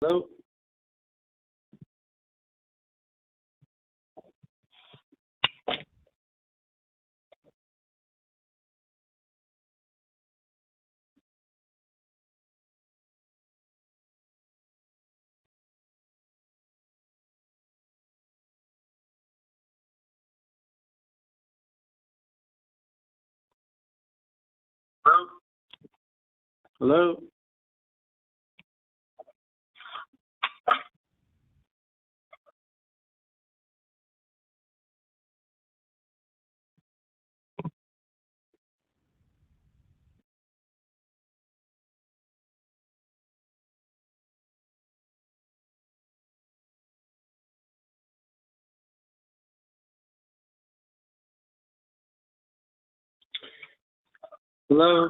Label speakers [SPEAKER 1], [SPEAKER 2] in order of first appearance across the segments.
[SPEAKER 1] Hello? Hello? Hello?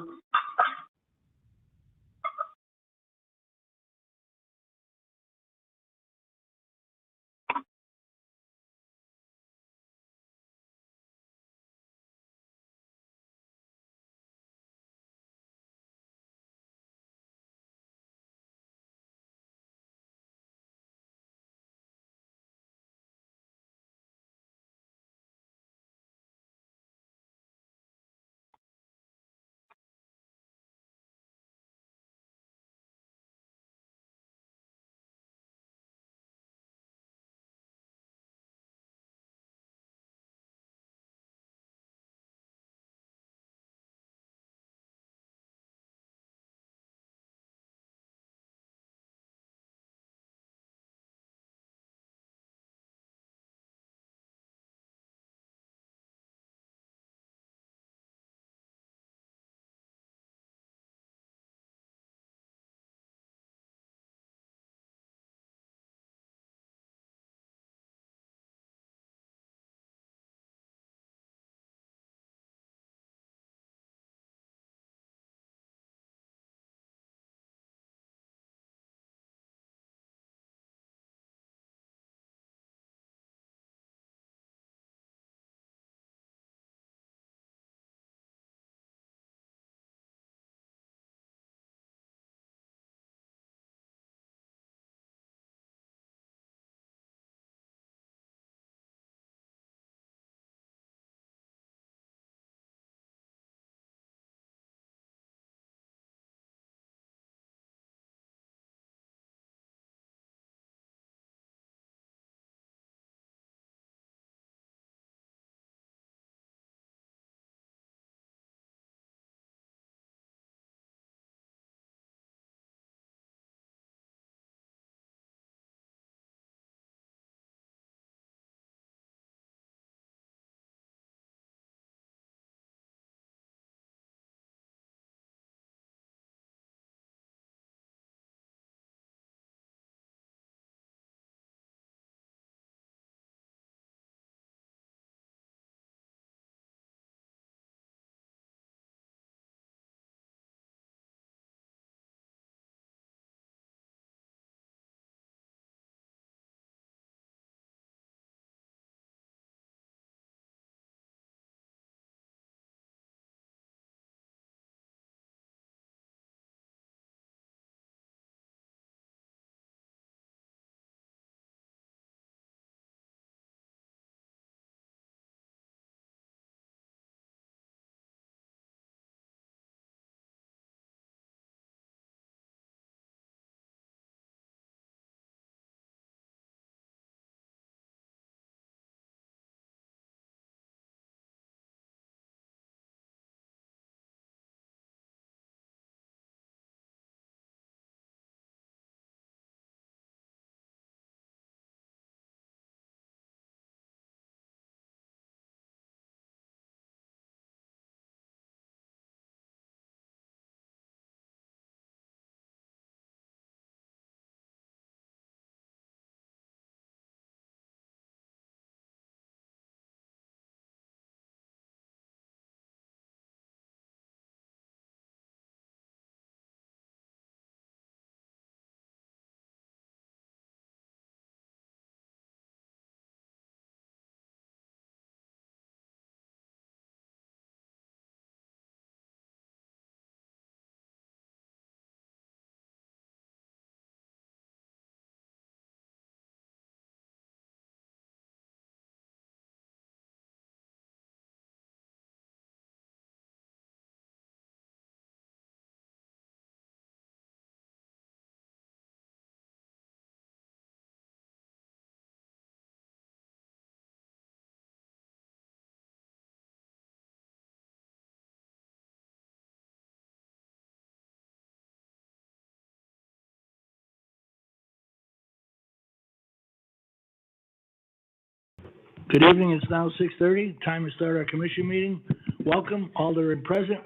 [SPEAKER 2] Good evening, it's now 6:30, time to start our commission meeting. Welcome, all that are present,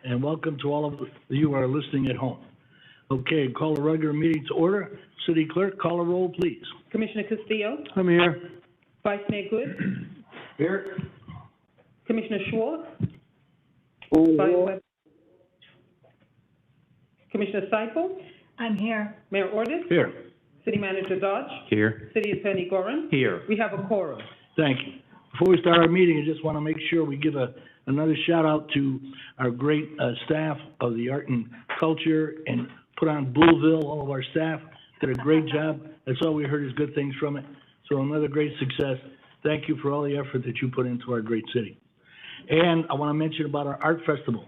[SPEAKER 2] and welcome to all of you who are listening at home. Okay, call the regular meeting to order. City Clerk, call a roll, please.
[SPEAKER 3] Commissioner Castillo,
[SPEAKER 2] I'm here.
[SPEAKER 3] Vice Mayor Good,
[SPEAKER 2] Here.
[SPEAKER 3] Commissioner Schwartz, Vice Mayor, Commissioner Seipel,
[SPEAKER 4] I'm here.
[SPEAKER 3] Mayor Ordus,
[SPEAKER 2] Here.
[SPEAKER 3] City Manager Dodge,
[SPEAKER 1] Here.
[SPEAKER 3] City Attorney Gorin.
[SPEAKER 1] Here.
[SPEAKER 3] We have a quorum.
[SPEAKER 2] Thank you. Before we start our meeting, I just want to make sure we give another shout out to our great staff of the Art and Culture and put on Bullville. All of our staff did a great job. That's all we heard is good things from it. So another great success. Thank you for all the effort that you put into our great city. And I want to mention about our art festival.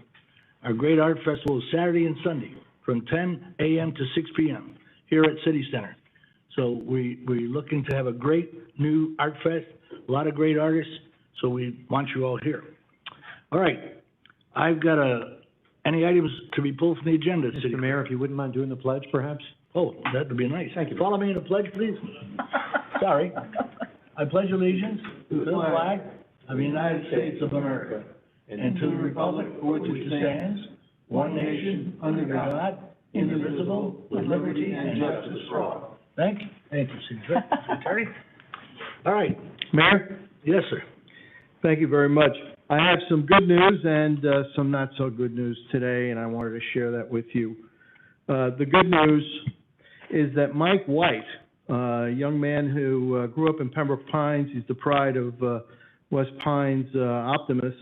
[SPEAKER 2] Our great art festival is Saturday and Sunday from 10 a.m. to 6 p.m. here at City Center. So we're looking to have a great new art fest, a lot of great artists, so we want you all here. All right, I've got any items to be pulled from the agenda, City?
[SPEAKER 1] Mr. Mayor, if you wouldn't mind doing the pledge, perhaps?
[SPEAKER 2] Oh, that would be nice.
[SPEAKER 1] Thank you.
[SPEAKER 2] Follow me in the pledge, please. Sorry. I pledge allegiance to the flag of the United States of America and to the republic for which it stands, one nation, under God, indivisible, with liberty and justice for all. Thank you. Thank you, City Attorney. All right.
[SPEAKER 5] Mayor?
[SPEAKER 2] Yes, sir.
[SPEAKER 5] Thank you very much. I have some good news and some not so good news today, and I wanted to share that with you. The good news is that Mike White, a young man who grew up in Pembroke Pines, he's the pride of West Pines Optimists,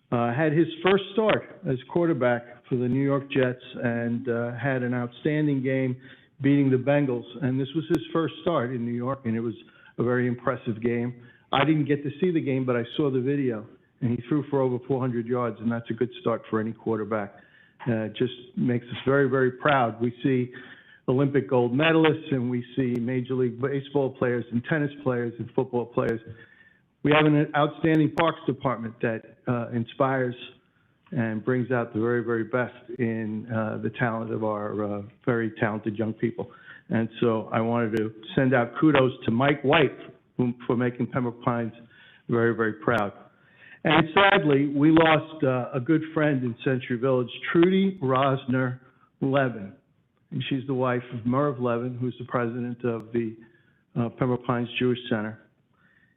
[SPEAKER 5] had his first start as quarterback for the New York Jets and had an outstanding game beating the Bengals. And this was his first start in New York, and it was a very impressive game. I didn't get to see the game, but I saw the video, and he threw for over 400 yards, and that's a good start for any quarterback. It just makes us very, very proud. We see Olympic gold medalists, and we see Major League Baseball players and tennis players and football players. We have an outstanding parks department that inspires and brings out the very, very best in the talent of our very talented young people. And so I wanted to send out kudos to Mike White for making Pembroke Pines very, very proud. And sadly, we lost a good friend in Century Village, Trudy Rosner Levin. And she's the wife of Merv Levin, who's the president of the Pembroke Pines Jewish Center.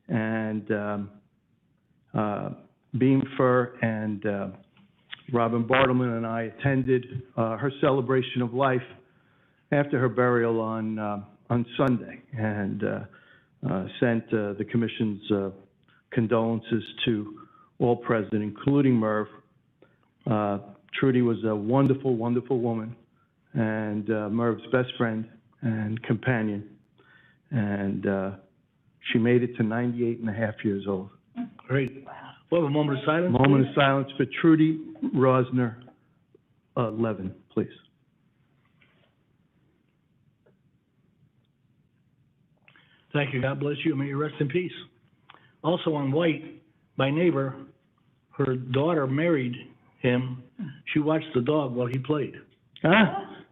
[SPEAKER 5] And Beam Fur and Robin Bartleman and I attended her celebration of life after her burial on Sunday, and sent the commission's condolences to all present, including Merv. Trudy was a wonderful, wonderful woman, and Merv's best friend and companion, and she made it to 98 and a half years old.
[SPEAKER 2] Great. We'll have a moment of silence.
[SPEAKER 5] Moment of silence for Trudy Rosner Levin, please.
[SPEAKER 2] Thank you. God bless you. May you rest in peace. Also on White, my neighbor, her daughter married him. She watched the dog while he played.
[SPEAKER 5] Huh?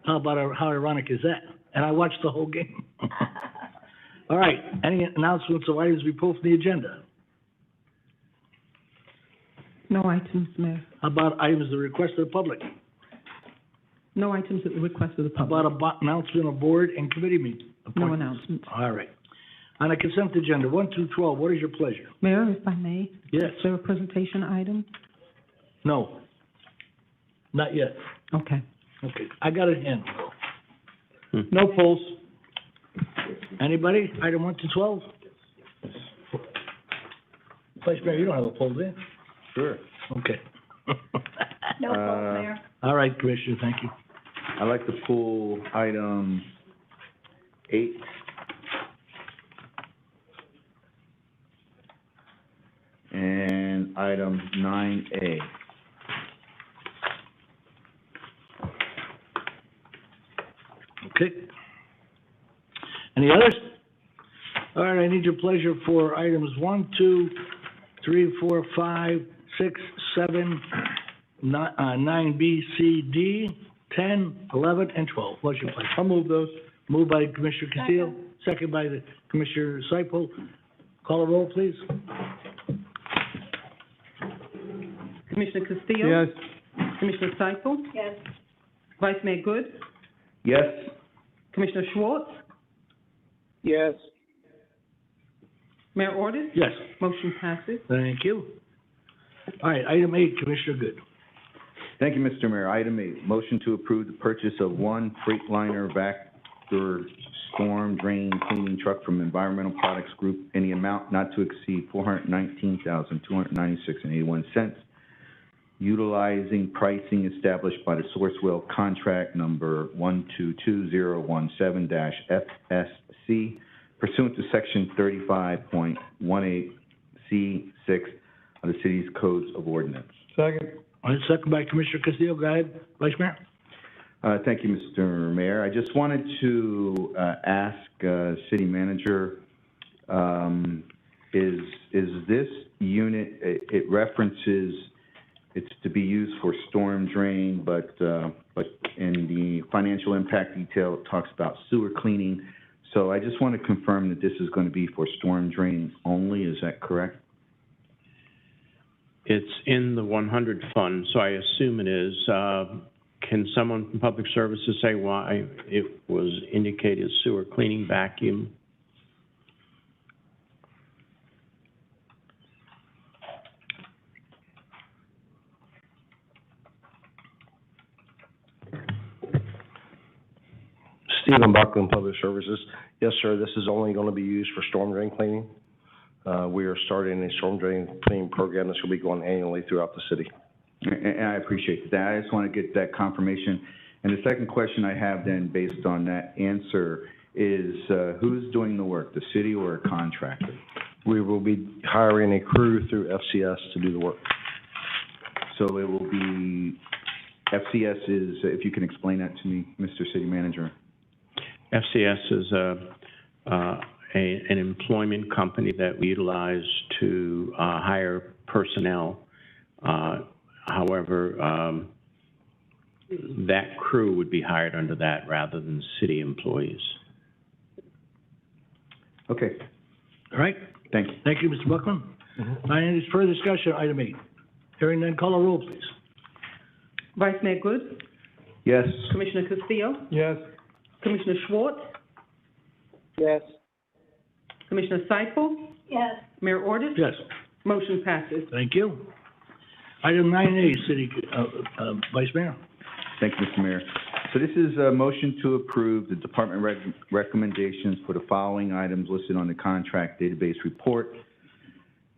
[SPEAKER 2] How ironic is that? And I watched the whole game. All right. Any announcements or items we pull from the agenda?
[SPEAKER 3] No items, Mayor.
[SPEAKER 2] How about items at the request of the public?
[SPEAKER 3] No items at the request of the
[SPEAKER 2] How
[SPEAKER 3] public.
[SPEAKER 2] about announcement of board and committee meeting?
[SPEAKER 3] No announcements.
[SPEAKER 2] All right. On the consent agenda, 1 through 12, what is your pleasure?
[SPEAKER 3] Mayor, if I may,
[SPEAKER 2] Yes.
[SPEAKER 3] is there a presentation item?
[SPEAKER 2] No. Not yet.
[SPEAKER 3] Okay.
[SPEAKER 2] Okay. I got it in.
[SPEAKER 5] No polls.
[SPEAKER 2] Anybody? Item 1 to 12? Vice Mayor, you don't have a poll, do you?
[SPEAKER 1] Sure.
[SPEAKER 2] Okay.
[SPEAKER 4] No fault there.
[SPEAKER 2] All right, Commissioner, thank you.
[SPEAKER 1] I'd like to pull item 8. And item 9A.
[SPEAKER 2] Okay. Any others? All right, I need your pleasure for items 1, 2, 3, 4, 5, 6, 7, 9B, C, D, 10, 11, and 12. What's your pleasure?
[SPEAKER 5] I'll move those.
[SPEAKER 2] Moved by Commissioner Castillo, second by the Commissioner Seipel. Call a roll, please.
[SPEAKER 3] Commissioner Castillo?
[SPEAKER 5] Yes.
[SPEAKER 3] Commissioner Seifel?
[SPEAKER 4] Yes.
[SPEAKER 3] Vice Mayor Good?
[SPEAKER 1] Yes.
[SPEAKER 3] Commissioner Schwartz?
[SPEAKER 6] Yes.
[SPEAKER 3] Mayor Ordus?
[SPEAKER 2] Yes.
[SPEAKER 3] Motion passes.
[SPEAKER 2] Thank you. All right, item 8, Commissioner Good.
[SPEAKER 1] Thank you, Mr. Mayor. Item 8, motion to approve the purchase of one Freightliner Vector storm drain cleaning truck from Environmental Products Group in the amount not to exceed $419,296.81, utilizing pricing established by the Sourcewell contract number 122017-FSC pursuant to section 35.18C6 of the city's codes of ordinance.
[SPEAKER 5] Second.
[SPEAKER 2] All right, second by Commissioner Castillo. Go ahead, Vice Mayor.
[SPEAKER 1] Thank you, Mr. Mayor. I just wanted to ask City Manager, is this unit, it references it's to be used for storm drain, but in the financial impact detail, it talks about sewer cleaning. So I just want to confirm that this is going to be for storm drain only. Is that correct?
[SPEAKER 7] It's in the 100 fund, so I assume it is. Can someone from Public Services say why it was indicated sewer cleaning vacuum?
[SPEAKER 6] Stephen Buckland, Public Services. Yes, sir, this is only going to be used for storm drain cleaning. We are starting a storm drain cleaning program that's going to be going annually throughout the city.
[SPEAKER 1] And I appreciate that. I just want to get that confirmation. And the second question I have then, based on that answer, is who's doing the work, the city or a contractor?
[SPEAKER 6] We will be hiring a crew through FCS to do the work.
[SPEAKER 1] So it will be, FCS is, if you can explain that to me, Mr. City Manager.
[SPEAKER 7] FCS is an employment company that we utilize to hire personnel. However, that crew would be hired under that rather than city employees.
[SPEAKER 1] Okay,
[SPEAKER 2] All right,
[SPEAKER 1] thank you.
[SPEAKER 2] thank you, Mr. Buckland. All right, any further discussion, on item 8? Hearing none, call a roll, please.
[SPEAKER 3] Vice Mayor Good?
[SPEAKER 1] Yes.
[SPEAKER 3] Commissioner Castillo?
[SPEAKER 5] Yes.
[SPEAKER 3] Commissioner Schwartz?
[SPEAKER 6] Yes.
[SPEAKER 3] Commissioner Seifel?
[SPEAKER 4] Yes.
[SPEAKER 3] Mayor Ordus?
[SPEAKER 2] Yes.
[SPEAKER 3] Motion passes.
[SPEAKER 2] Thank you. Item 9A, City, Vice Mayor.
[SPEAKER 1] Thank you, Mr. Mayor. So this is a motion to approve the department recommendations for the following items listed on the contract database report.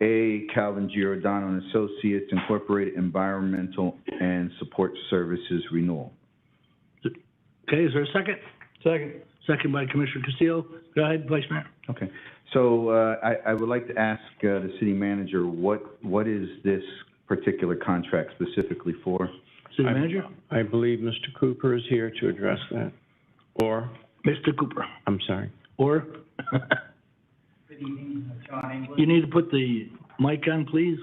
[SPEAKER 1] A, Calvin Giordano and Associates Incorporated Environmental and Support Services Renewal.
[SPEAKER 2] Okay, is there a second?
[SPEAKER 5] Second.
[SPEAKER 2] Second by Commissioner Castillo. Go ahead, Vice Mayor.
[SPEAKER 1] Okay. So I would like to ask the city manager, what is this particular contract specifically for?
[SPEAKER 2] City Manager?
[SPEAKER 7] I believe Mr. Cooper is here to address that. Or,
[SPEAKER 2] Mr. Cooper.
[SPEAKER 7] I'm sorry.
[SPEAKER 2] Or?
[SPEAKER 8] Good evening, John England.
[SPEAKER 2] You need to put the mic on, please,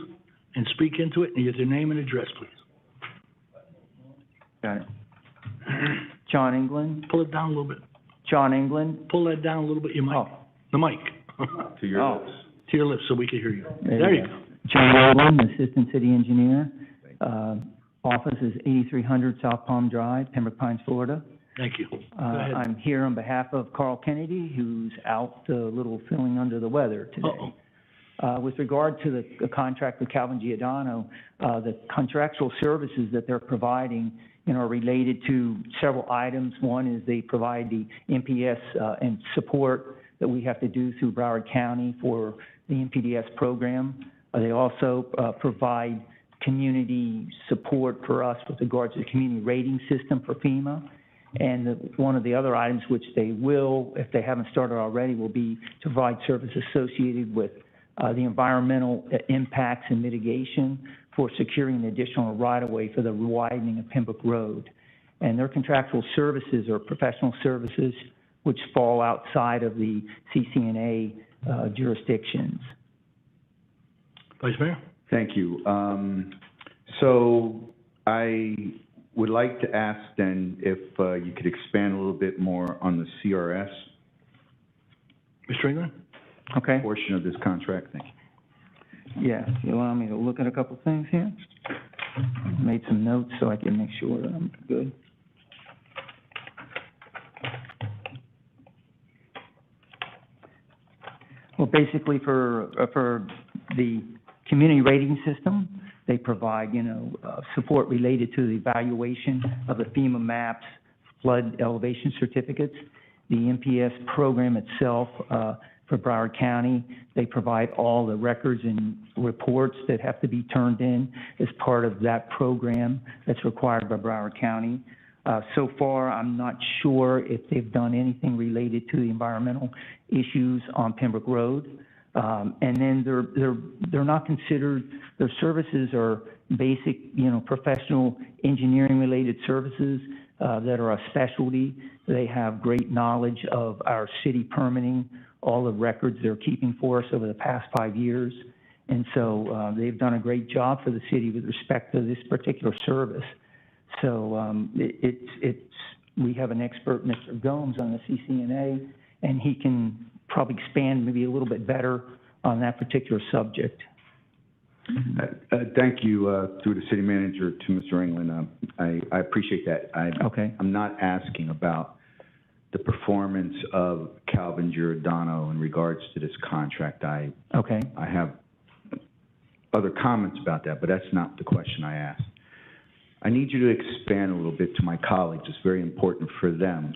[SPEAKER 2] and speak into it, and get your name and address, please.
[SPEAKER 8] Got it. John England,
[SPEAKER 2] Pull it down a little bit.
[SPEAKER 8] John England.
[SPEAKER 2] Pull that down a little bit, your mic.
[SPEAKER 8] Oh.
[SPEAKER 2] The mic.
[SPEAKER 1] To your
[SPEAKER 8] Oh.
[SPEAKER 1] lips.
[SPEAKER 2] To your lips, so we can hear you. There you go.
[SPEAKER 8] John England, Assistant City Engineer. Office is 8300 South Palm Drive, Pembroke Pines, Florida.
[SPEAKER 2] Thank you. Go ahead.
[SPEAKER 8] I'm here on behalf of Carl Kennedy, who's out a little feeling under the weather today.
[SPEAKER 2] Uh-oh.
[SPEAKER 8] With regard to the contract with Calvin Giordano, the contractual services that they're providing, are related to several items. One is they provide the MPS and support that we have to do through Broward County for the MPDS program. They also provide community support for us with regards to the community rating system for FEMA. And one of the other items which they will, if they haven't started already, will be to provide services associated with the environmental impacts and mitigation for securing the additional right-of-way for the widening of Pembroke Road. And their contractual services are professional services which fall outside of the CCNA jurisdictions.
[SPEAKER 2] Vice Mayor?
[SPEAKER 1] Thank you. So I would like to ask then if you could expand a little bit more on the CRS.
[SPEAKER 2] Mr. England?
[SPEAKER 8] Okay,
[SPEAKER 1] portion of this contract? Thank you.
[SPEAKER 8] yeah, you allow me to look at a couple things here? Made some notes so I can make sure that I'm good. Well, basically for the community rating system, they provide, support related to the evaluation of the FEMA maps, flood elevation certificates. The MPS program itself, for Broward County, they provide all the records and reports that have to be turned in as part of that program that's required by Broward County. So far, I'm not sure if they've done anything related to the environmental issues on Pembroke Road. And then they're not considered, their services are basic, professional engineering-related services that are a specialty. They have great knowledge of our city permitting, all the records they're keeping for us over the past 5 years. And so they've done a great job for the city with respect to this particular service. So we have an expert, Mr. Gomes, on the CCNA, and he can probably expand maybe a little bit better on that particular subject.
[SPEAKER 1] Thank you, through the city manager, to Mr. England. I appreciate that.
[SPEAKER 8] Okay.
[SPEAKER 1] I'm not asking about the performance of Calvin Giordano in regards to this contract.
[SPEAKER 8] Okay.
[SPEAKER 1] I have other comments about that, but that's not the question I asked. I need you to expand a little bit to my colleagues. It's very important for them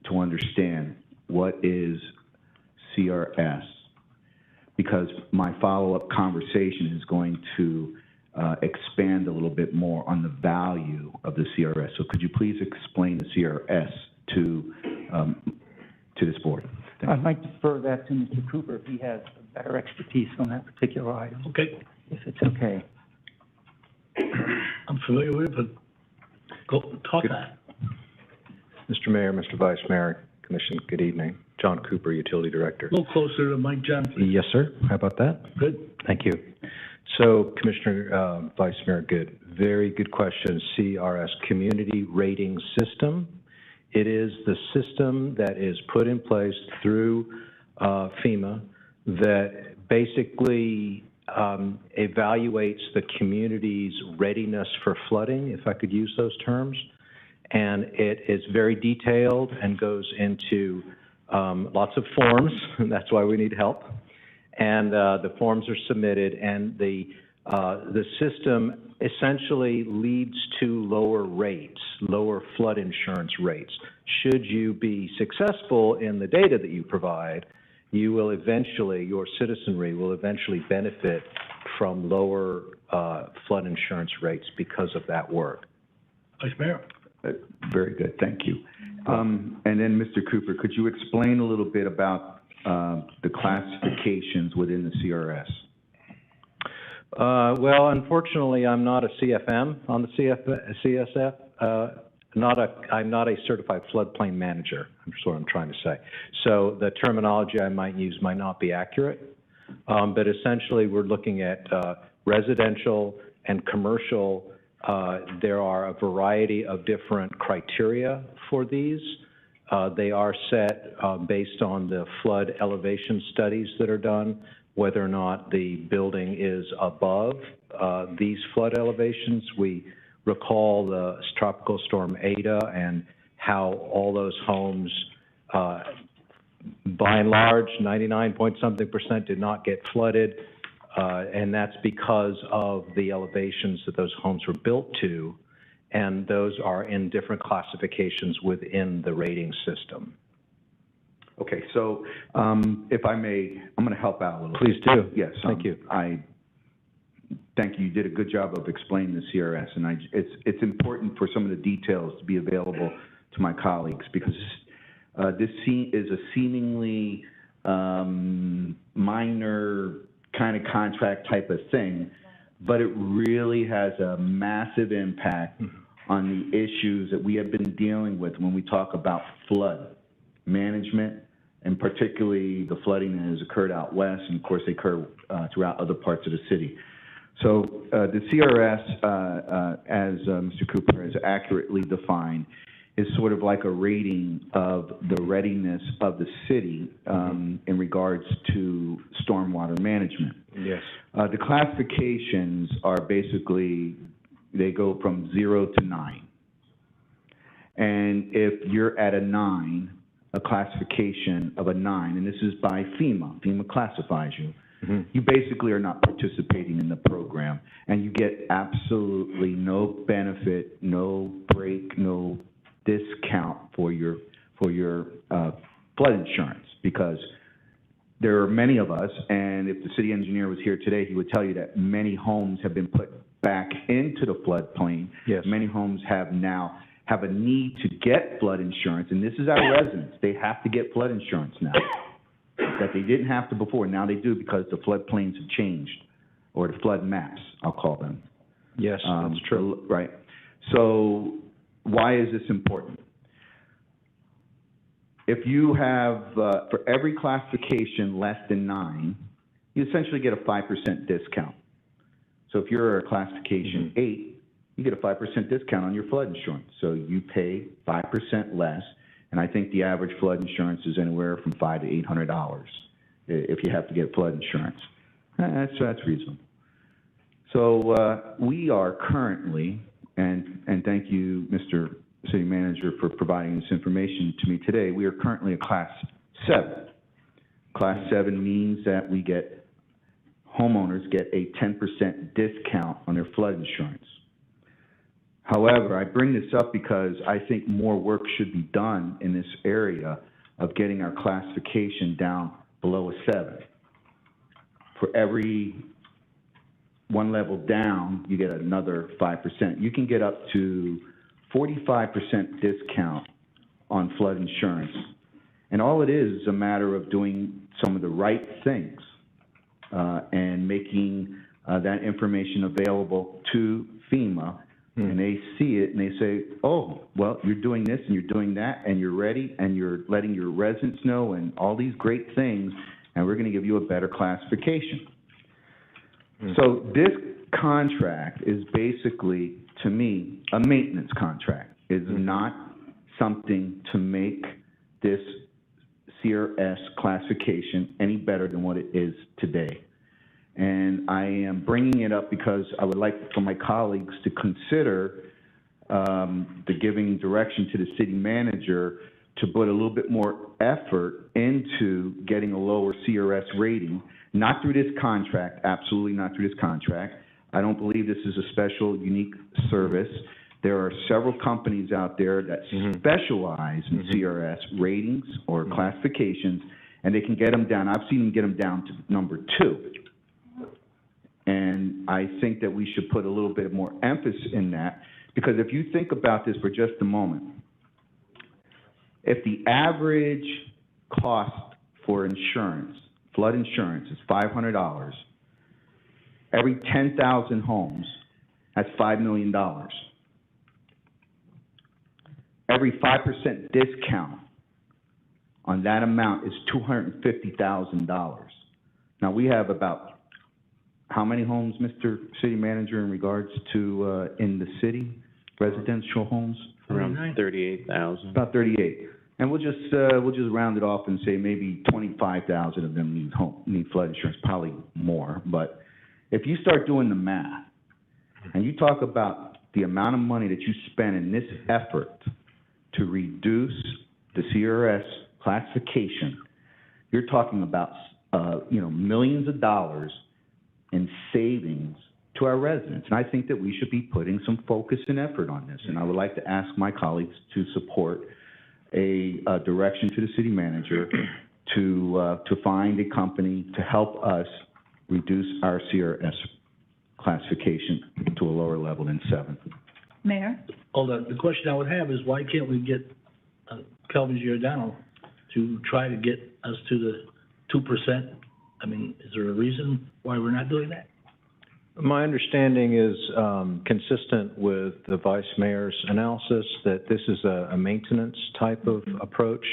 [SPEAKER 1] to understand what is CRS, because my follow-up conversation is going to expand a little bit more on the value of the CRS. So could you please explain the CRS to this board?
[SPEAKER 8] I'd like to defer that to Mr. Cooper if he has better expertise on that particular item,
[SPEAKER 2] Okay,
[SPEAKER 8] if it's okay.
[SPEAKER 2] I'm familiar with it, but go talk that.
[SPEAKER 9] Mr. Mayor, Mr. Vice Mayor, Commission, good evening. John Cooper, Utility Director.
[SPEAKER 2] A little closer to Mike Johnson.
[SPEAKER 9] Yes, sir. How about that?
[SPEAKER 2] Good.
[SPEAKER 9] Thank you. So, Commissioner, Vice Mayor, good. Very good question. CRS, Community Rating System. It is the system that is put in place through FEMA that basically evaluates the community's readiness for flooding, if I could use those terms. And it is very detailed and goes into lots of forms, and that's why we need help. And the forms are submitted, and the system essentially leads to lower rates, lower flood insurance rates. Should you be successful in the data that you provide, you will eventually, your citizenry will eventually benefit from lower flood insurance rates because of that work.
[SPEAKER 2] Vice Mayor.
[SPEAKER 1] Very good, thank you. And then, Mr. Cooper, could you explain a little bit about the classifications within the CRS?
[SPEAKER 9] Well, unfortunately, I'm not a CFM on the CSF. I'm not a certified floodplain manager. That's what I'm trying to say. So the terminology I might use might not be accurate, but essentially we're looking at residential and commercial. There are a variety of different criteria for these. They are set based on the flood elevation studies that are done, whether or not the building is above these flood elevations. We recall the Tropical Storm Ada and how all those homes, by and large, 99-point-something% did not get flooded. And that's because of the elevations that those homes were built to, and those are in different classifications within the rating system.
[SPEAKER 1] Okay, so if I may, I'm going to help out a little.
[SPEAKER 9] Please do.
[SPEAKER 1] Yes.
[SPEAKER 9] Thank you.
[SPEAKER 1] Thank you. You did a good job of explaining the CRS, and it's important for some of the details to be available to my colleagues, because this is a seemingly minor kind of contract type of thing, but it really has a massive impact on the issues that we have been dealing with when we talk about flood management, and particularly the flooding that has occurred out west, and of course they occur throughout other parts of the city. So the CRS, as Mr. Cooper has accurately defined, is sort of like a rating of the readiness of the city in regards to stormwater management.
[SPEAKER 9] Yes.
[SPEAKER 1] The classifications are basically, they go from 0 to 9. And if you're at a 9, a classification of a 9, and this is by FEMA classifies you, you basically are not participating in the program, and you get absolutely no benefit, no break, no discount for your flood insurance, because there are many of us, and if the city engineer was here today, he would tell you that many homes have been put back into the floodplain.
[SPEAKER 9] Yes.
[SPEAKER 1] Many homes have now have a need to get flood insurance, and this is our residents. They have to get flood insurance now that they didn't have to before. Now they do because the floodplains have changed, or the flood maps, I'll call them.
[SPEAKER 9] Yes, that's true.
[SPEAKER 1] Right. So why is this important? If you have, for every classification less than 9, you essentially get a 5% discount. So if you're a classification 8, you get a 5% discount on your flood insurance. So you pay 5% less, and I think the average flood insurance is anywhere from $500 to $800 if you have to get flood insurance. That's reasonable. So we are currently, and thank you, Mr. City Manager, for providing this information to me today. We are currently a Class 7. Class 7 means that we get, homeowners get a 10% discount on their flood insurance. However, I bring this up because I think more work should be done in this area of getting our classification down below a 7. For every one level down, you get another 5%. You can get up to 45% discount on flood insurance. And all it is a matter of doing some of the right things and making that information available to FEMA. And they see it and they say, oh, well, you're doing this and you're doing that and you're ready and you're letting your residents know and all these great things, and we're going to give you a better classification. So this contract is basically, to me, a maintenance contract. It's not something to make this CRS classification any better than what it is today. And I am bringing it up because I would like for my colleagues to consider the giving direction to the city manager to put a little bit more effort into getting a lower CRS rating, not through this contract, absolutely not through this contract. I don't believe this is a special, unique service. There are several companies out there that specialize in CRS ratings or classifications, and they can get them down. I've seen them get them down to number 2. And I think that we should put a little bit more emphasis in that, because if you think about this for just a moment, if the average cost for insurance, flood insurance, is $500, every 10,000 homes, that's $5 million. Every 5% discount on that amount is $250,000. Now, we have about how many homes, Mr. City Manager, in regards to in the city, residential homes?
[SPEAKER 7] Around 38,000.
[SPEAKER 1] About 38. And we'll just round it off and say maybe 25,000 of them need flood insurance, probably more. But if you start doing the math and you talk about the amount of money that you spend in this effort to reduce the CRS classification, you're talking about millions of dollars in savings to our residents. And I think that we should be putting some focus and effort on this. And I would like to ask my colleagues to support a direction to the city manager to find a company to help us reduce our CRS classification to a lower level than 7.
[SPEAKER 4] Mayor?
[SPEAKER 2] Hold on, the question I would have is, why can't we get Calvin Giordano to try to get us to the 2%? I mean, is there a reason why we're not doing that?
[SPEAKER 9] My understanding is consistent with the Vice Mayor's analysis that this is a maintenance type of approach.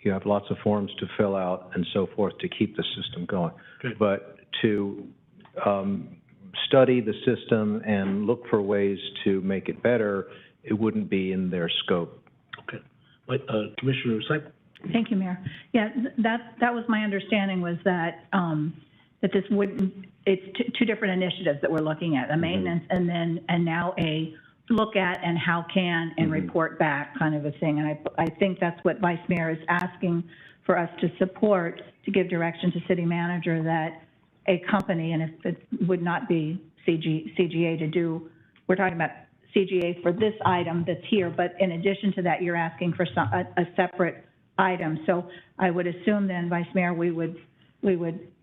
[SPEAKER 9] You have lots of forms to fill out and so forth to keep the system going.
[SPEAKER 2] Good.
[SPEAKER 9] But to study the system and look for ways to make it better, it wouldn't be in their scope
[SPEAKER 2] Commissioner Cyple?
[SPEAKER 4] Thank you, Mayor. Yeah, that was my understanding, was that, that this wouldn't, it's two different initiatives that we're looking at, a maintenance and now a look at and how can and report back kind of a thing. And I think that's what Vice Mayor is asking for us to support, to give direction to city manager that a company, and if it would not be CGA to do, we're talking about CGA for this item that's here, but in addition to that, you're asking for a separate item. So I would assume then, Vice Mayor, we would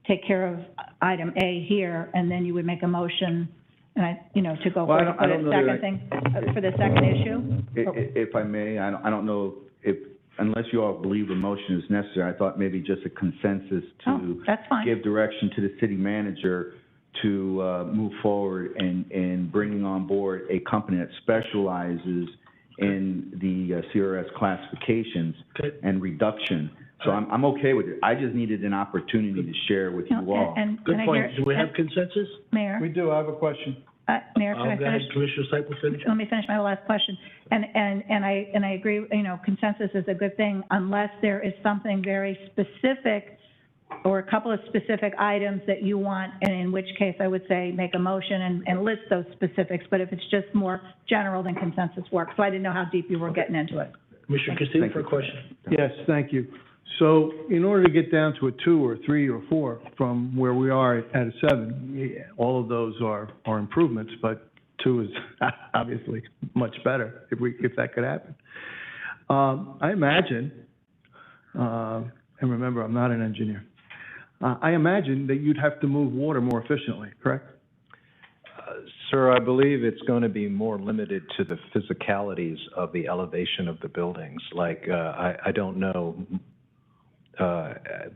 [SPEAKER 4] take care of item A here, and then you would make a motion, to go
[SPEAKER 1] Well,
[SPEAKER 4] for the second thing, for the second issue?
[SPEAKER 1] If I may, I don't know if, unless you all believe a motion is necessary, I thought maybe just a consensus to
[SPEAKER 4] that's fine.
[SPEAKER 1] give direction to the city manager to move forward in bringing on board a company that specializes in the CRS classifications and reduction. So I'm okay with it. I just needed an opportunity to share with you all.
[SPEAKER 2] Good point. Do we have consensus?
[SPEAKER 4] Mayor?
[SPEAKER 5] We do, I have a question.
[SPEAKER 4] Mayor, can I
[SPEAKER 2] Go ahead,
[SPEAKER 4] finish?
[SPEAKER 2] Commissioner Cyple, finish.
[SPEAKER 4] Let me finish my last question. And I agree, consensus is a good thing unless there is something very specific or a couple of specific items that you want, and in which case I would say make a motion and list those specifics. But if it's just more general, then consensus works. So I didn't know how deep you were getting into it.
[SPEAKER 2] Commissioner Castillo for a question.
[SPEAKER 5] Yes, thank you. So in order to get down to a 2 or 3 or 4 from where we are at a 7, all of those are improvements, but 2 is obviously much better if that could happen. I imagine, and remember, I'm not an engineer, I imagine that you'd have to move water more efficiently, correct?
[SPEAKER 9] Sir, I believe it's going to be more limited to the physicalities of the elevation of the buildings. Like, I don't know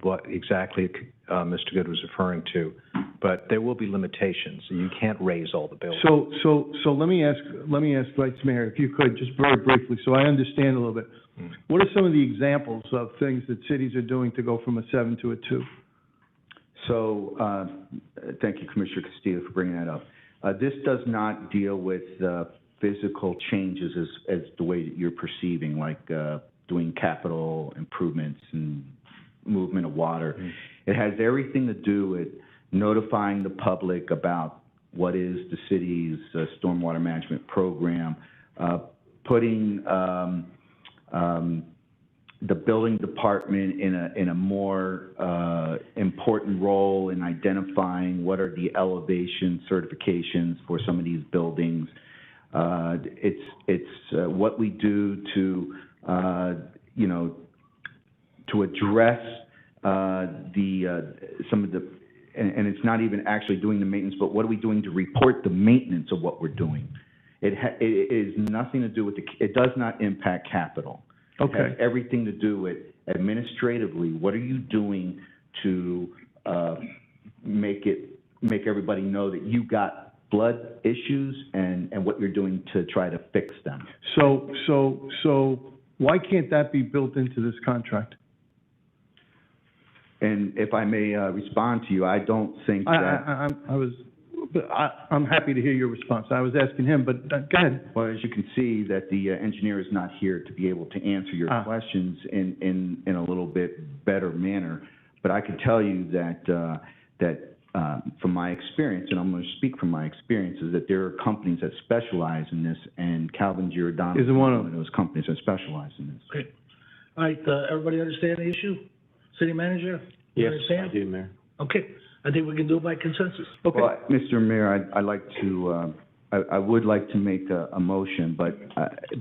[SPEAKER 9] what exactly Mr. Good was referring to, but there will be limitations. You can't raise all the buildings.
[SPEAKER 5] So let me ask Vice Mayor, if you could, just very briefly, so I understand a little bit. What are some of the examples of things that cities are doing to go from a 7 to a 2?
[SPEAKER 1] So, thank you, Commissioner Castillo, for bringing that up. This does not deal with physical changes as the way that you're perceiving, like doing capital improvements and movement of water. It has everything to do with notifying the public about what is the city's stormwater management program, putting the building department in a more important role in identifying what are the elevation certifications for some of these buildings. It's what we do to to address some of the, and it's not even actually doing the maintenance, but what are we doing to report the maintenance of what we're doing? It is nothing to do with it does not impact capital.
[SPEAKER 5] Okay.
[SPEAKER 1] It has everything to do with administratively, what are you doing to make everybody know that you got blood issues and what you're doing to try to fix them.
[SPEAKER 5] So why can't that be built into this contract?
[SPEAKER 1] And if I may respond to you, I don't think that...
[SPEAKER 5] I'm happy to hear your response. I was asking him, but go ahead.
[SPEAKER 1] Well, as you can see, that the engineer is not here to be able to answer your questions in a little bit better manner. But I can tell you that from my experience, and I'm going to speak from my experience, is that there are companies that specialize in this, and Calvin Giordano is one of those companies that specialize in this.
[SPEAKER 2] Okay. All right, everybody understand the issue? City manager? You
[SPEAKER 7] Yes,
[SPEAKER 2] understand?
[SPEAKER 7] I do, Mayor.
[SPEAKER 2] Okay, I think we can do it by consensus.
[SPEAKER 5] Okay.
[SPEAKER 1] Well, Mr. Mayor, I'd like to, I would like to make a motion, but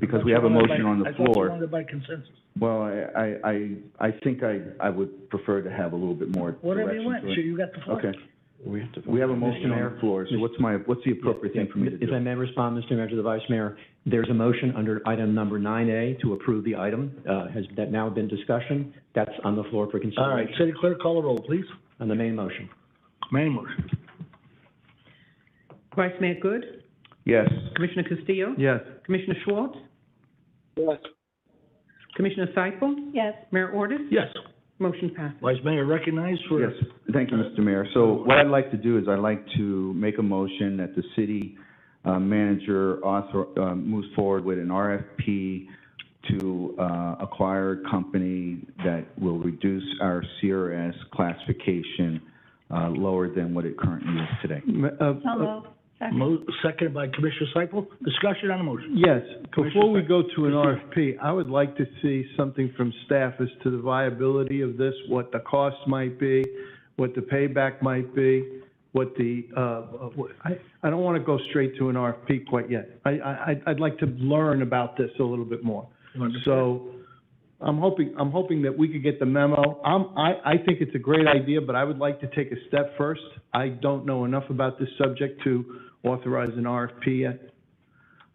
[SPEAKER 1] because we have a motion on the
[SPEAKER 2] I thought you
[SPEAKER 1] floor.
[SPEAKER 2] wanted it by consensus.
[SPEAKER 1] Well, I think I would prefer to have a little bit more
[SPEAKER 2] Whatever you
[SPEAKER 1] direction
[SPEAKER 2] want,
[SPEAKER 1] to it.
[SPEAKER 2] sure, you got the floor.
[SPEAKER 1] Okay.
[SPEAKER 7] We have to vote.
[SPEAKER 1] We have a motion on
[SPEAKER 10] Mayor.
[SPEAKER 1] the floor, so what's the appropriate thing for me to
[SPEAKER 10] If I
[SPEAKER 1] do?
[SPEAKER 10] may respond, Mr. Mayor, to the Vice Mayor, there's a motion under item number 9A to approve the item. Has that now been discussion? That's on the floor for
[SPEAKER 2] All right,
[SPEAKER 10] consideration.
[SPEAKER 2] city clerk, call the roll, please.
[SPEAKER 10] On the main motion.
[SPEAKER 2] Main motion.
[SPEAKER 3] Vice Mayor Good,
[SPEAKER 1] Yes.
[SPEAKER 3] Commissioner Castillo,
[SPEAKER 5] Yes.
[SPEAKER 3] Commissioner Schwartz,
[SPEAKER 2] Yes.
[SPEAKER 3] Commissioner Seifel,
[SPEAKER 4] Yes.
[SPEAKER 3] Mayor Ordus,
[SPEAKER 2] Yes.
[SPEAKER 3] motion passes.
[SPEAKER 2] Vice Mayor recognized for.
[SPEAKER 1] Yes, thank you, Mr. Mayor. So what I'd like to do is I'd like to make a motion that the city manager moves forward with an RFP to acquire a company that will reduce our CRS classification lower than what it currently is today.
[SPEAKER 4] So moved. Second.
[SPEAKER 2] Seconded by Commissioner Seifel. Discussion on the motion.
[SPEAKER 5] Yes,
[SPEAKER 2] Commissioner
[SPEAKER 5] before we
[SPEAKER 2] Seifel.
[SPEAKER 5] go to an RFP, I would like to see something from staff as to the viability of this, what the cost might be, what the payback might be, what the, I don't want to go straight to an RFP quite yet. I'd like to learn about this a little bit more. So I'm hoping that we could get the memo. I think it's a great idea, but I would like to take a step first. I don't know enough about this subject to authorize an RFP yet.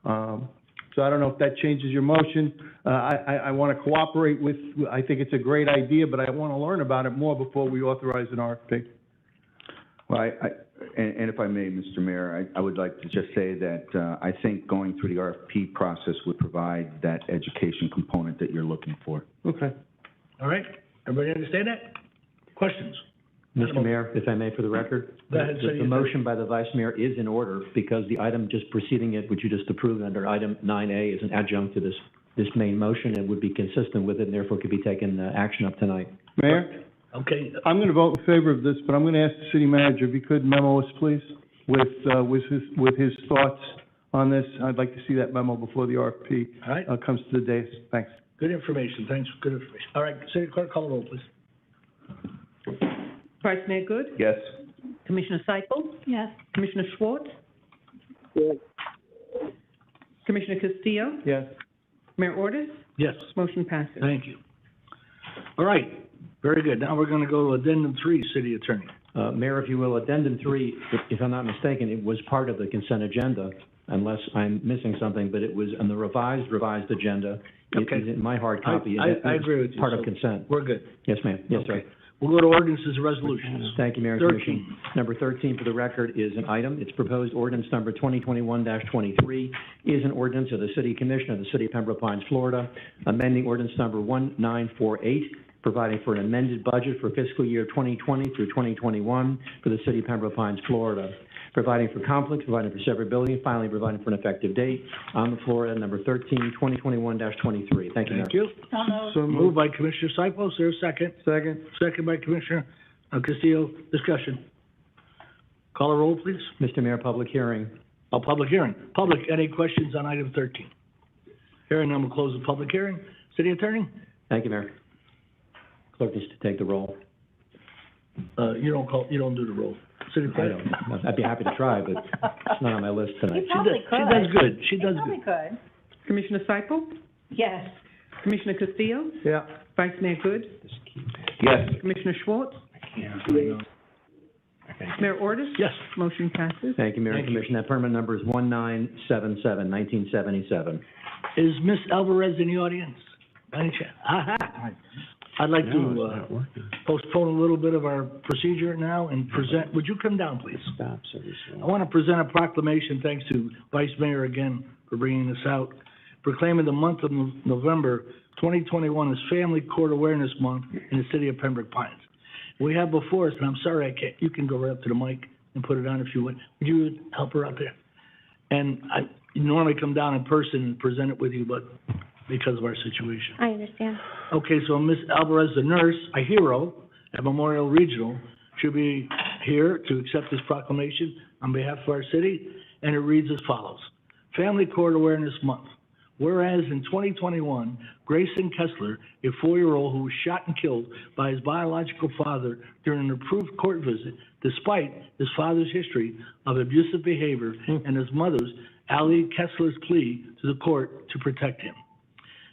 [SPEAKER 5] So I don't know if that changes your motion. I want to cooperate with, I think it's a great idea, but I want to learn about it more before we authorize an RFP.
[SPEAKER 1] Well, and if I may, Mr. Mayor, I would like to just say that I think going through the RFP process would provide that education component that you're looking for.
[SPEAKER 5] Okay.
[SPEAKER 2] All right, everybody understand that? Questions?
[SPEAKER 10] Mr. Mayor, if I may, for the record,
[SPEAKER 2] Go ahead,
[SPEAKER 10] the
[SPEAKER 2] City
[SPEAKER 10] motion by the Vice Mayor is in order because the item just preceding it, which you just approved under item 9A, is an adjunct to this main motion and would be consistent with it and therefore could be taken action up tonight.
[SPEAKER 5] Mayor?
[SPEAKER 2] Okay,
[SPEAKER 5] I'm going to vote in favor of this, but I'm going to ask the city manager if he could memo us, please, with his thoughts on this. I'd like to see that memo before the RFP
[SPEAKER 2] all right,
[SPEAKER 5] comes to the dais. Thanks.
[SPEAKER 2] good information, thanks, good information. All right, City Clerk, call the roll, please.
[SPEAKER 3] Vice Mayor Good,
[SPEAKER 1] Yes?
[SPEAKER 3] Commissioner Seifel,
[SPEAKER 4] Yes.
[SPEAKER 3] Commissioner Schwartz, Commissioner Castillo,
[SPEAKER 5] Yes.
[SPEAKER 3] Mayor Ordus,
[SPEAKER 2] Yes,
[SPEAKER 3] motion passes.
[SPEAKER 2] thank you. All right, very good. Now we're gonna go to Addendum 3, City Attorney.
[SPEAKER 10] Mayor, if you will, Addendum 3, if I'm not mistaken, it was part of the consent agenda, unless I'm missing something, but it was on the revised agenda.
[SPEAKER 2] Okay.
[SPEAKER 10] It is in my hard copy.
[SPEAKER 2] I agree with you.
[SPEAKER 10] Part of
[SPEAKER 2] so
[SPEAKER 10] consent.
[SPEAKER 2] We're good.
[SPEAKER 10] Yes, ma'am. Yes, sir.
[SPEAKER 2] Okay. We'll go to Ordinances and Resolutions.
[SPEAKER 10] Thank you, Mayor and
[SPEAKER 2] 13.
[SPEAKER 10] Commission. Number 13 for the record is an item. It's proposed ordinance number 2021-23 is an ordinance of the City Commission of the City of Pembroke Pines, Florida, amending ordinance number 1948, providing for an amended budget for fiscal year 2020 through 2021 for the City of Pembroke Pines, Florida, providing for conflict, providing for severability, and finally providing for an effective date. On the floor, item number 13, 2021-23. Thank you, Mayor.
[SPEAKER 2] Thank you.
[SPEAKER 4] So moved.
[SPEAKER 5] So
[SPEAKER 2] Moved by Commissioner Seifel, is there a second?
[SPEAKER 5] Second.
[SPEAKER 2] Second by Commissioner Castillo. Discussion. Call a roll, please.
[SPEAKER 10] Mr. Mayor, public hearing.
[SPEAKER 2] Oh, public hearing. Public, any questions on item 13? Hearing none, we'll close the public hearing. City Attorney?
[SPEAKER 10] Thank you, Mayor. Clerk needs to take the roll.
[SPEAKER 2] You don't do the roll. City
[SPEAKER 10] I
[SPEAKER 2] Clerk?
[SPEAKER 10] don't. I'd be happy to try, but it's not on my list tonight.
[SPEAKER 4] You probably could.
[SPEAKER 2] She does good. She does
[SPEAKER 4] Probably
[SPEAKER 2] good.
[SPEAKER 4] could.
[SPEAKER 3] Commissioner Seifel,
[SPEAKER 4] Yes.
[SPEAKER 3] Commissioner Castillo,
[SPEAKER 5] Yeah.
[SPEAKER 3] Vice Mayor Good,
[SPEAKER 1] Yes?
[SPEAKER 3] Commissioner Schwartz, Mayor Ordus.
[SPEAKER 2] Yes.
[SPEAKER 3] Motion passes.
[SPEAKER 10] Thank you, Mayor and
[SPEAKER 2] Thank you.
[SPEAKER 10] Commission. That permit number is 1977, 1977.
[SPEAKER 2] Is Ms. Alvarez in the audience? By any chance? Aha. I'd like
[SPEAKER 7] No, it's
[SPEAKER 2] to
[SPEAKER 7] not working.
[SPEAKER 2] postpone a little bit of our procedure now and present, would you come down, please?
[SPEAKER 7] Stops every so
[SPEAKER 2] I want to present a proclamation, thanks to Vice Mayor again for bringing this out, proclaiming the month of November 2021 as Family Court Awareness Month in the city of Pembroke Pines. We have before us, and I'm sorry I can't, you can go right up to the mic and put it on if you would. Would you help her out there? And I normally come down in person and present it with you, but because of our situation.
[SPEAKER 11] I understand.
[SPEAKER 2] Okay, so Ms. Alvarez, the nurse, a hero at Memorial Regional, should be here to accept this proclamation on behalf of our city, and it reads as follows. Family Court Awareness Month. Whereas in 2021, Grayson Kessler, a 4-year-old who was shot and killed by his biological father during an approved court visit, despite his father's history of abusive behavior and his mother's, Allie Kessler's, plea to the court to protect him.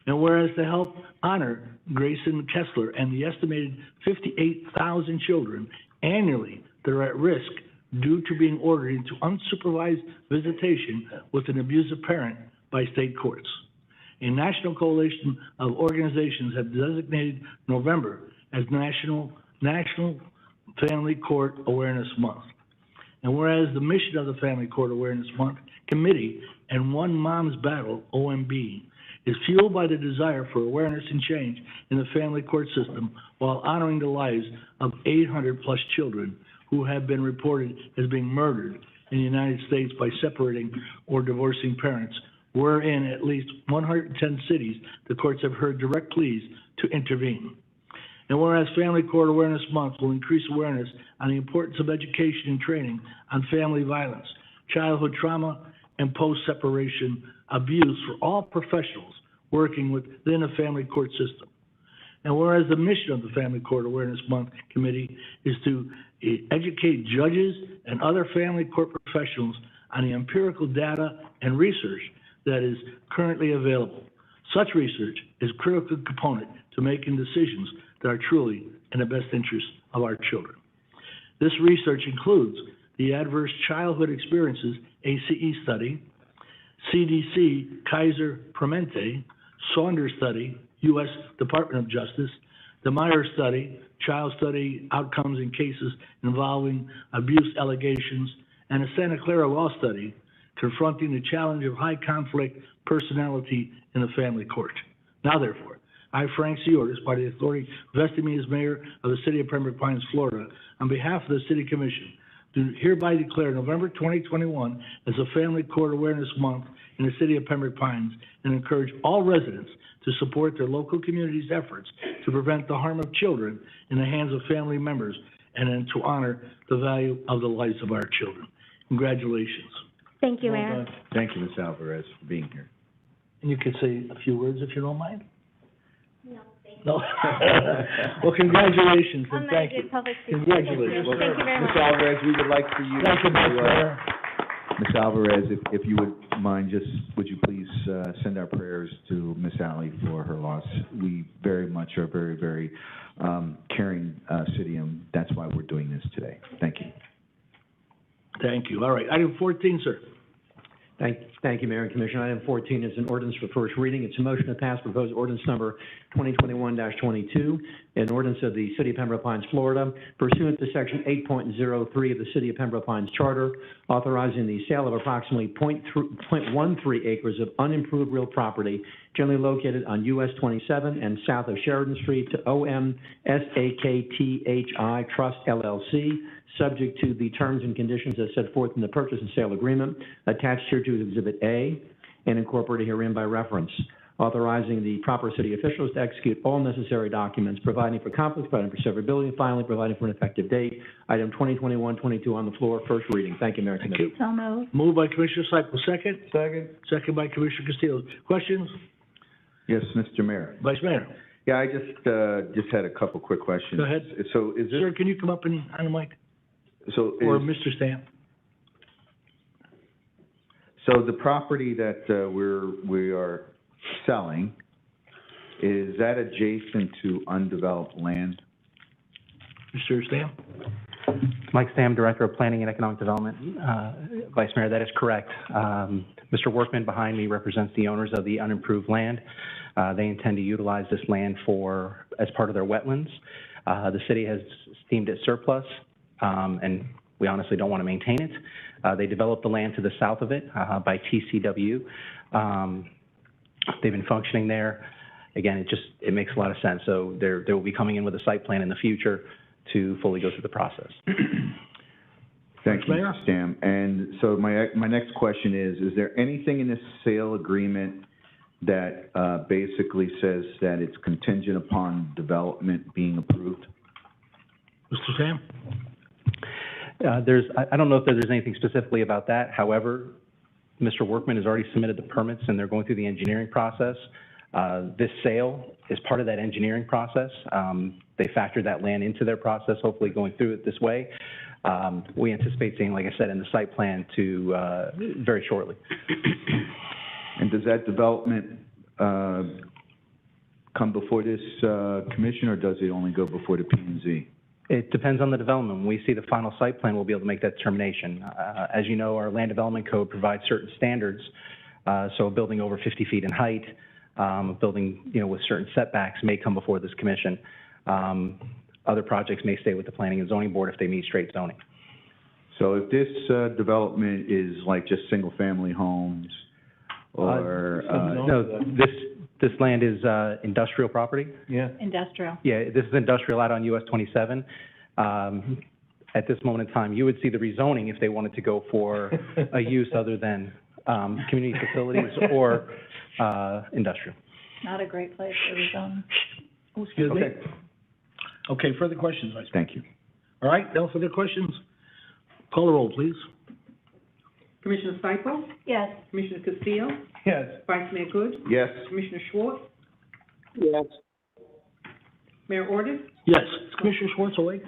[SPEAKER 2] And whereas to help honor Grayson Kessler and the estimated 58,000 children annually that are at risk due to being ordered into unsupervised visitation with an abusive parent by state courts. A national coalition of organizations have designated November as National Family Court Awareness Month. And whereas the mission of the Family Court Awareness Month Committee and One Mom's Battle, OMB, is fueled by the desire for awareness and change in the family court system while honoring the lives of 800-plus children who have been reported as being murdered in the United States by separating or divorcing parents where in at least 110 cities, the courts have heard direct pleas to intervene. And whereas Family Court Awareness Month will increase awareness on the importance of education and training on family violence, childhood trauma, and post-separation abuse for all professionals working within a family court system. And whereas the mission of the Family Court Awareness Month Committee is to educate judges and other family court professionals on the empirical data and research that is currently available. Such research is a critical component to making decisions that are truly in the best interest of our children. This research includes the Adverse Childhood Experiences ACE study, CDC Kaiser Permanente, Saunders study, U.S. Department of Justice, the Meyer study, Child Study Outcomes in Cases Involving Abuse Allegations, and the Santa Clara Law Study, confronting the challenge of high conflict personality in the family court. Now therefore, I, Frank C. Ordis, by the authority vested in me as mayor of the city of Pembroke Pines, Florida, on behalf of the city commission, do hereby declare November 2021 as a Family Court Awareness Month in the city of Pembroke Pines, and encourage all residents to support their local community's efforts to prevent the harm of children in the hands of family members, and then to honor the value of the lives of our children. Congratulations.
[SPEAKER 11] Thank you,
[SPEAKER 2] Well
[SPEAKER 11] Mayor.
[SPEAKER 2] done.
[SPEAKER 1] Thank you, Ms. Alvarez, for being here.
[SPEAKER 2] And you could say a few words if you don't mind? No. Well, congratulations, and thank you. Congratulations.
[SPEAKER 1] Well,
[SPEAKER 11] Thank you very much.
[SPEAKER 1] Ms. Alvarez, we would like for you
[SPEAKER 2] Thank you, Vice
[SPEAKER 1] to,
[SPEAKER 2] Mayor.
[SPEAKER 1] Ms. Alvarez, if you would mind, would you please send our prayers to Ms. Alley for her loss? We very much are very, very caring city, and that's why we're doing this today. Thank you.
[SPEAKER 2] Thank you. All right, item 14, sir.
[SPEAKER 10] Thank you, Mayor and Commissioner. Item 14 is an ordinance for first reading. It's a motion to pass proposed ordinance number 2021-22, an ordinance of the City of Pembroke Pines, Florida, pursuant to Section 8.03 of the City of Pembroke Pines Charter, authorizing the sale of approximately 0.13 acres of unimproved real property generally located on US 27 and south of Sheridan Street to OM SAKTHI Trust LLC, subject to the terms and conditions as set forth in the purchase and sale agreement attached here to Exhibit A and incorporated herein by reference, authorizing the proper city officials to execute all necessary documents, providing for conflicts, providing for severability, and finally providing for an effective date. Item 2021-22 on the floor, first reading. Thank you, Mayor and Commissioner.
[SPEAKER 11] So moved.
[SPEAKER 2] Moved by Commissioner Cyple, second?
[SPEAKER 1] Second.
[SPEAKER 2] Second by Commissioner Castillo. Questions?
[SPEAKER 1] Yes, Mr. Mayor.
[SPEAKER 2] Vice Mayor?
[SPEAKER 1] Yeah, I just had a couple quick questions.
[SPEAKER 2] Go ahead.
[SPEAKER 1] So is this,
[SPEAKER 2] Sir, can you come up and, on the mic?
[SPEAKER 1] so
[SPEAKER 2] Or
[SPEAKER 1] is,
[SPEAKER 2] Mr. Stamp?
[SPEAKER 1] so the property that we are selling, is that adjacent to undeveloped land?
[SPEAKER 2] Mr. Stamp?
[SPEAKER 12] Mike Sam, Director of Planning and Economic Development. Vice Mayor, that is correct. Mr. Workman behind me represents the owners of the unimproved land. They intend to utilize this land as part of their wetlands. The city has deemed it surplus, and we honestly don't want to maintain it. They developed the land to the south of it by TCW. They've been functioning there. Again, it makes a lot of sense. So they will be coming in with a site plan in the future to fully go through the process.
[SPEAKER 1] Thank you, Mr. Stam. And so my next question is there anything in this sale agreement that basically says that it's contingent upon development being approved?
[SPEAKER 2] Mr. Stam?
[SPEAKER 12] I don't know if there's anything specifically about that. However, Mr. Workman has already submitted the permits and they're going through the engineering process. This sale is part of that engineering process. They factored that land into their process, hopefully going through it this way. We anticipate seeing, like I said, in the site plan very shortly.
[SPEAKER 1] And does that development come before this commission, or does it only go before the P&Z?
[SPEAKER 12] It depends on the development. When we see the final site plan, we'll be able to make that determination. As you know, our land development code provides certain standards. So a building over 50 feet in height, a building with certain setbacks may come before this commission. Other projects may stay with the Planning and Zoning Board if they meet straight zoning.
[SPEAKER 1] So if this development is like just single-family homes, or
[SPEAKER 12] no, this land is industrial property.
[SPEAKER 2] Yeah.
[SPEAKER 4] Industrial.
[SPEAKER 12] Yeah, this is industrial out on US 27. At this moment in time, you would see the rezoning if they wanted to go for a use other than community facilities or, industrial.
[SPEAKER 4] Not a great place for rezone.
[SPEAKER 2] Excuse me?
[SPEAKER 1] Okay,
[SPEAKER 2] Okay, further questions, Vice Mayor?
[SPEAKER 1] thank you.
[SPEAKER 2] All right, no further questions? Call the roll, please.
[SPEAKER 3] Commissioner Cyple?
[SPEAKER 4] Yes.
[SPEAKER 3] Commissioner Castillo?
[SPEAKER 5] Yes.
[SPEAKER 3] Vice Mayor Good?
[SPEAKER 1] Yes.
[SPEAKER 3] Commissioner Schwartz?
[SPEAKER 6] Yes.
[SPEAKER 3] Mayor Ordus?
[SPEAKER 2] Yes. Is Commissioner Schwartz awake?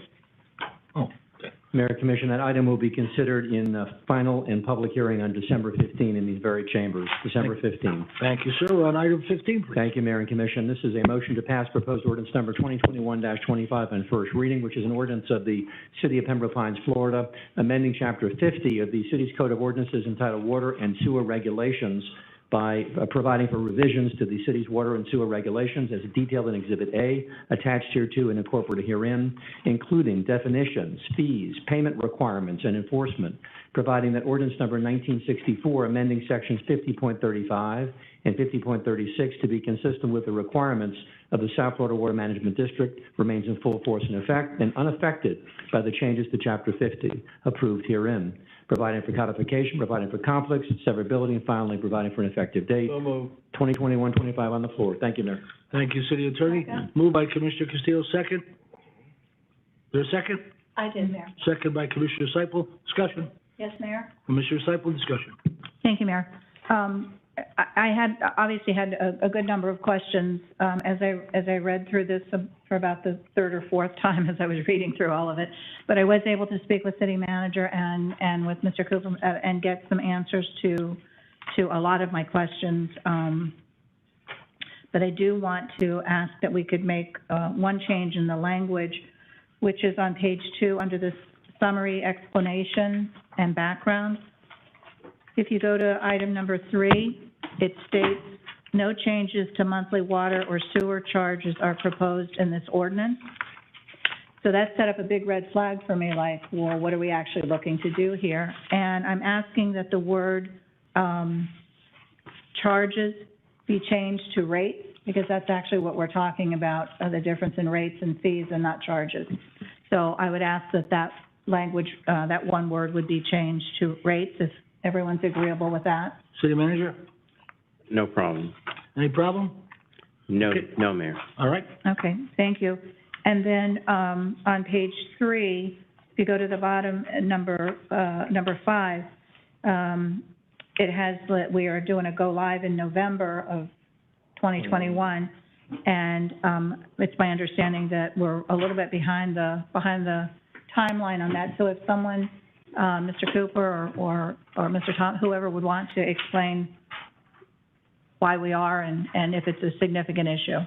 [SPEAKER 2] Oh, okay.
[SPEAKER 10] Mayor and Commission, that item will be considered in final and public hearing on December 15 in these very chambers, December 15.
[SPEAKER 2] Thank you, sir. We're on item 15, please.
[SPEAKER 10] Thank you, Mayor and Commission. This is a motion to pass proposed ordinance number 2021-25 on first reading, which is an ordinance of the City of Pembroke Pines, Florida, amending Chapter 50 of the city's Code of Ordinances entitled Water and Sewer Regulations by providing for revisions to the city's water and sewer regulations as detailed in Exhibit A, attached hereto and incorporated herein, including definitions, fees, payment requirements, and enforcement, providing that ordinance number 1964, amending sections 50.35 and 50.36 to be consistent with the requirements of the South Florida Water Management District, remains in full force and effect and unaffected by the changes to Chapter 50 approved herein, providing for codification, providing for conflicts, severability, and finally providing for an effective date.
[SPEAKER 2] So moved.
[SPEAKER 10] 2021-25 on the floor. Thank you, Mayor.
[SPEAKER 2] Thank you, City Attorney.
[SPEAKER 4] Second.
[SPEAKER 2] Moved by Commissioner Castillo, second. Is there a second?
[SPEAKER 4] I did, Mayor.
[SPEAKER 2] Second by Commissioner Cyple. Discussion.
[SPEAKER 4] Yes, Mayor?
[SPEAKER 2] Commissioner Cyple, discussion.
[SPEAKER 4] Thank you, Mayor. I had, obviously had a good number of questions, as I read through this for about the third or fourth time as I was reading through all of it. But I was able to speak with City Manager and with Mr. Cooper, and get some answers to a lot of my questions. But I do want to ask that we could make, one change in the language, which is on page 2 under this summary explanation and background. If you go to item number 3, it states, no changes to monthly water or sewer charges are proposed in this ordinance. So that set up a big red flag for me, like, well, what are we actually looking to do here? And I'm asking that the word, charges be changed to rates, because that's actually what we're talking about, the difference in rates and fees and not charges. So I would ask that that language, that one word would be changed to rates, if everyone's agreeable with that.
[SPEAKER 2] City Manager,
[SPEAKER 7] No problem.
[SPEAKER 2] any problem?
[SPEAKER 7] No,
[SPEAKER 2] Okay.
[SPEAKER 7] no, Mayor.
[SPEAKER 2] All right.
[SPEAKER 4] Okay, thank you. And then, on page 3, if you go to the bottom, number 5, it has that we are doing a go live in November of 2021. And, it's my understanding that we're a little bit behind the timeline on that. So if someone, Mr. Cooper or Mr. Tom, whoever would want to explain why we are and if it's a significant issue.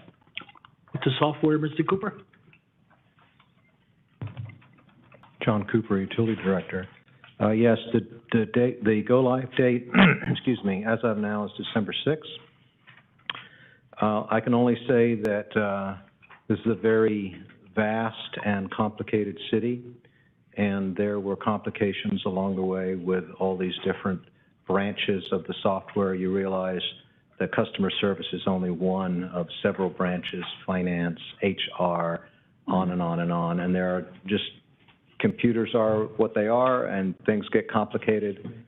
[SPEAKER 2] The software, Mr. Cooper?
[SPEAKER 9] John Cooper, Utility Director. Yes, the date, the go-live date, excuse me, as of now is December 6th. I can only say that this is a very vast and complicated city, and there were complications along the way with all these different branches of the software. You realize that customer service is only one of several branches, finance, HR, on and on and on, and there are just, computers are what they are, and things get complicated.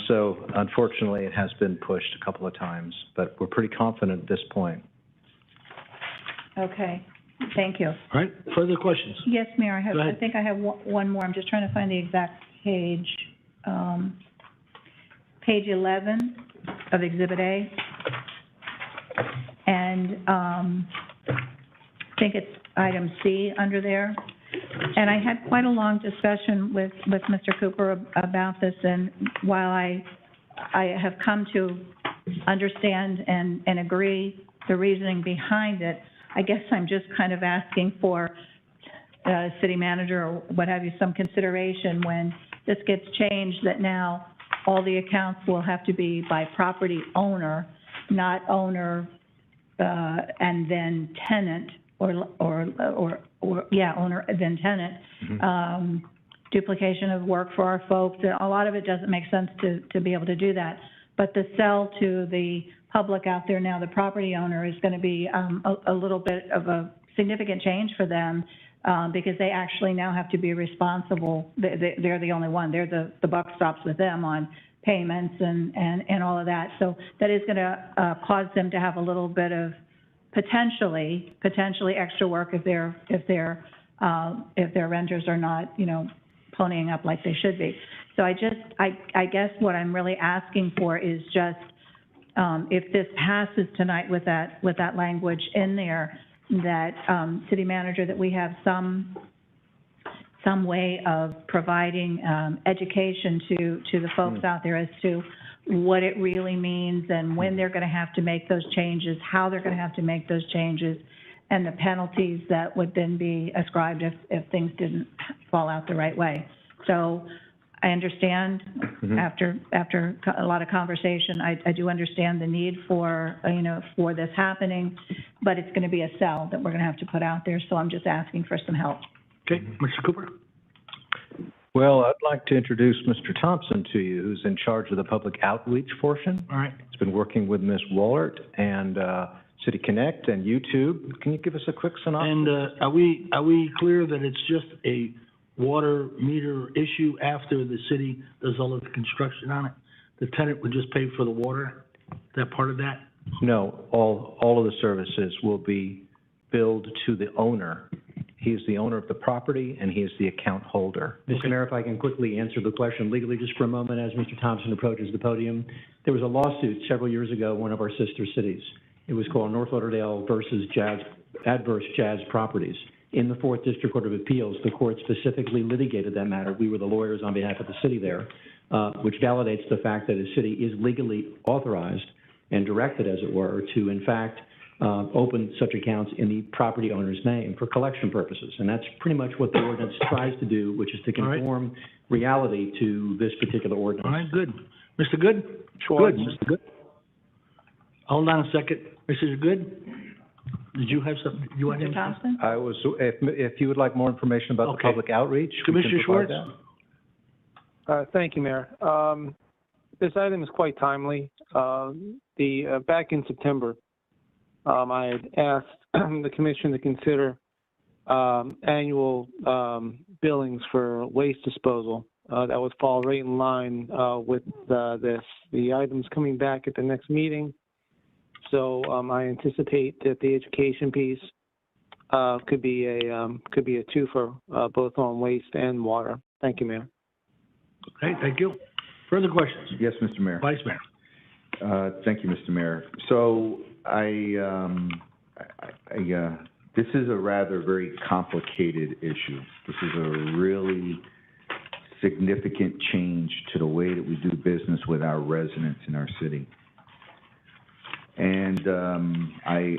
[SPEAKER 9] So unfortunately, it has been pushed a couple of times, but we're pretty confident at this point.
[SPEAKER 4] Okay, thank you.
[SPEAKER 2] All right, further questions?
[SPEAKER 4] Yes, Mayor,
[SPEAKER 2] Go
[SPEAKER 4] I
[SPEAKER 2] ahead.
[SPEAKER 4] think I have one more. I'm just trying to find the exact page. Page 11 of Exhibit A. And, I think it's item C under there. And I had quite a long discussion with Mr. Cooper about this, and while I have come to understand and agree the reasoning behind it, I guess I'm just kind of asking for, city manager or what have you, some consideration when this gets changed, that now all the accounts will have to be by property owner, not owner, and then tenant, owner, then tenant.
[SPEAKER 9] Mm-hmm.
[SPEAKER 4] Duplication of work for our folks. A lot of it doesn't make sense to be able to do that. But the sell to the public out there now, the property owner, is going to be a little bit of a significant change for them, because they actually now have to be responsible. They're the only one. The buck stops with them on payments and all of that. So that is gonna, cause them to have a little bit of potentially extra work if their renters are not, you know, ponying up like they should be. So I guess what I'm really asking for is just, if this passes tonight with that language in there, that, city manager, that we have some way of providing, education to the folks out there as to what it really means and when they're gonna have to make those changes, how they're gonna have to make those changes, and the penalties that would then be ascribed if things didn't fall out the right way. So I understand, after a lot of conversation, I do understand the need for, you know, for this happening, but it's gonna be a sell that we're gonna have to put out there, so I'm just asking for some help.
[SPEAKER 2] Okay, Mr. Cooper?
[SPEAKER 9] Well, I'd like to introduce Mr. Thompson to you, who's in charge of the public outreach portion.
[SPEAKER 2] All right.
[SPEAKER 9] He's been working with Ms. Wallert and City Connect and YouTube. Can you give us a quick synopsis?
[SPEAKER 2] And are we clear that it's just a water meter issue after the city does all of the construction on it? The tenant would just pay for the water, that part of that?
[SPEAKER 9] No, all of the services will be billed to the owner. He is the owner of the property, and he is the account holder.
[SPEAKER 10] Mr. Mayor, if I can quickly answer the question legally just for a moment as Mr. Thompson approaches the podium. There was a lawsuit several years ago in one of our sister cities. It was called North Lauderdale versus Adverse Jazz Properties. In the 4th District Court of Appeals, the court specifically litigated that matter. We were the lawyers on behalf of the city there, which validates the fact that a city is legally authorized and directed, as it were, to, in fact, open such accounts in the property owner's name for collection purposes. And that's pretty much what the ordinance tries to do, which is to conform reality to this particular ordinance.
[SPEAKER 2] All right, good. Mr. Good?
[SPEAKER 5] Schwartz.
[SPEAKER 2] Good, Mr. Good. Hold on a second. Mr. Good? Did you have something you wanted to
[SPEAKER 4] Mr. Thompson?
[SPEAKER 9] I was, if you would like more information about the
[SPEAKER 2] Okay.
[SPEAKER 9] public outreach, we can
[SPEAKER 2] Commissioner
[SPEAKER 9] provide
[SPEAKER 2] Schwartz?
[SPEAKER 9] that.
[SPEAKER 11] Thank you, Mayor. This item is quite timely. Back in September, I had asked the commission to consider annual billings for waste disposal. That would fall right in line with this. The item's coming back at the next meeting, so I anticipate that the education piece could be a twofer, both on waste and water. Thank you, Mayor.
[SPEAKER 2] Okay, thank you. Further questions?
[SPEAKER 1] Yes, Mr. Mayor.
[SPEAKER 2] Vice Mayor?
[SPEAKER 1] Thank you, Mr. Mayor. So this is a rather very complicated issue. This is a really significant change to the way that we do business with our residents in our city. And I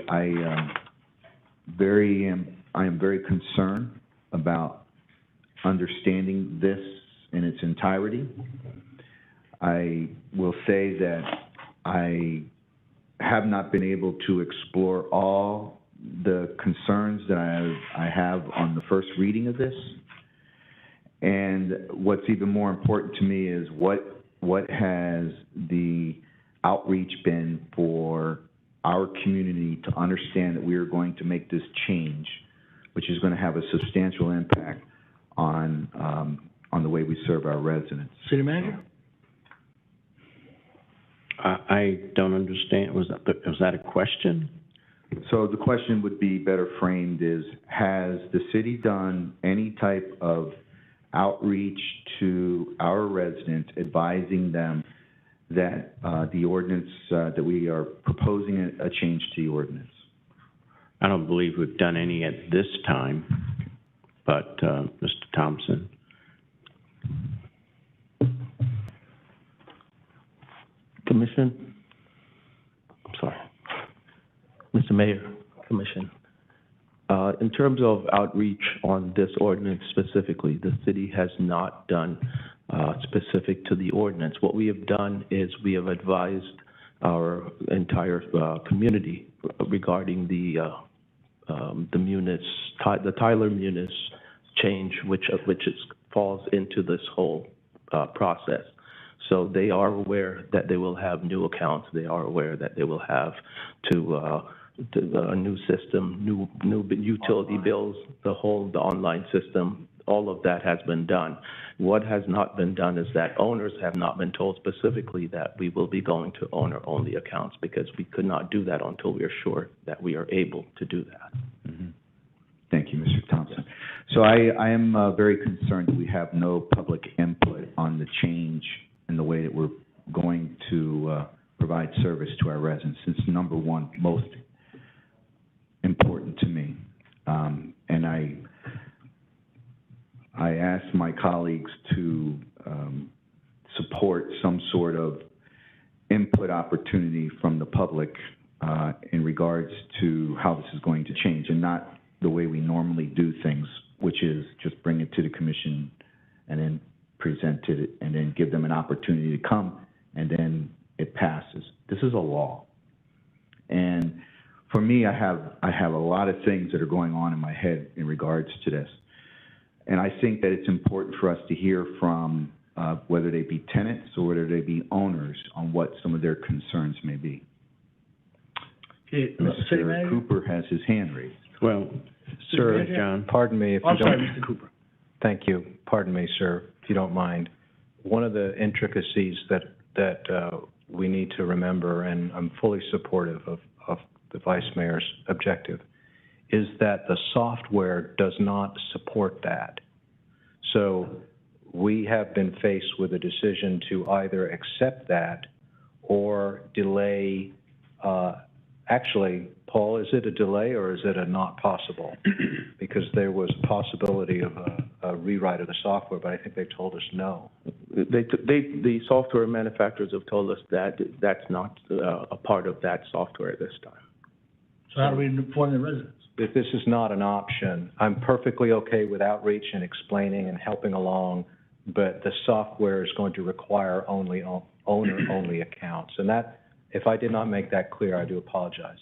[SPEAKER 1] am very concerned about understanding this in its entirety. I will say that I have not been able to explore all the concerns that I have on the first reading of this. And what's even more important to me is what has the outreach been for our community to understand that we are going to make this change, which is going to have a substantial impact on the way we serve our residents.
[SPEAKER 2] City Manager?
[SPEAKER 7] I don't understand. Was that a question?
[SPEAKER 1] So the question would be better framed is, has the city done any type of outreach to our residents advising them that the ordinance, that we are proposing a change to the ordinance?
[SPEAKER 7] I don't believe we've done any at this time, but Mr. Thompson.
[SPEAKER 13] Commission, I'm sorry, Mr. Mayor, Commission. In terms of outreach on this ordinance specifically, the city has not done specific to the ordinance. What we have done is we have advised our entire community regarding the Tyler Munis change, which falls into this whole process. So they are aware that they will have new accounts. They are aware that they will have a new system, new utility bills, the online system, all of that has been done. What has not been done is that owners have not been told specifically that we will be going to owner-only accounts, because we could not do that until we are sure that we are able to do that.
[SPEAKER 1] Mhm. Thank you, Mr. Thompson. So I am very concerned that we have no public input on the change in the way that we're going to provide service to our residents. It's number one, most important to me. And I asked my colleagues to support some sort of input opportunity from the public in regards to how this is going to change, and not the way we normally do things, which is just bring it to the commission and then present it and then give them an opportunity to come, and then it passes. This is a law. And for me, I have a lot of things that are going on in my head in regards to this. And I think that it's important for us to hear from whether they be tenants or whether they be owners on what some of their concerns may be.
[SPEAKER 2] Okay, City
[SPEAKER 1] Mr.
[SPEAKER 2] Manager?
[SPEAKER 1] Cooper has his hand raised.
[SPEAKER 7] Well, sir, John.
[SPEAKER 9] Pardon me if you
[SPEAKER 2] I'm
[SPEAKER 9] don't...
[SPEAKER 2] sorry, Mr. Cooper.
[SPEAKER 9] Thank you. Pardon me, sir, if you don't mind. One of the intricacies that we need to remember, and I'm fully supportive of the Vice Mayor's objective, is that the software does not support that. So we have been faced with a decision to either accept that or delay. Actually, Paul, is it a delay or is it a not possible? Because there was a possibility of a rewrite of the software, but I think they told us no.
[SPEAKER 13] The software manufacturers have told us that that's not a part of that software at this time.
[SPEAKER 2] So how do we inform the residents?
[SPEAKER 9] If this is not an option, I'm perfectly okay with outreach and explaining and helping along, but the software is going to require only owner-only accounts. And that, if I did not make that clear, I do apologize.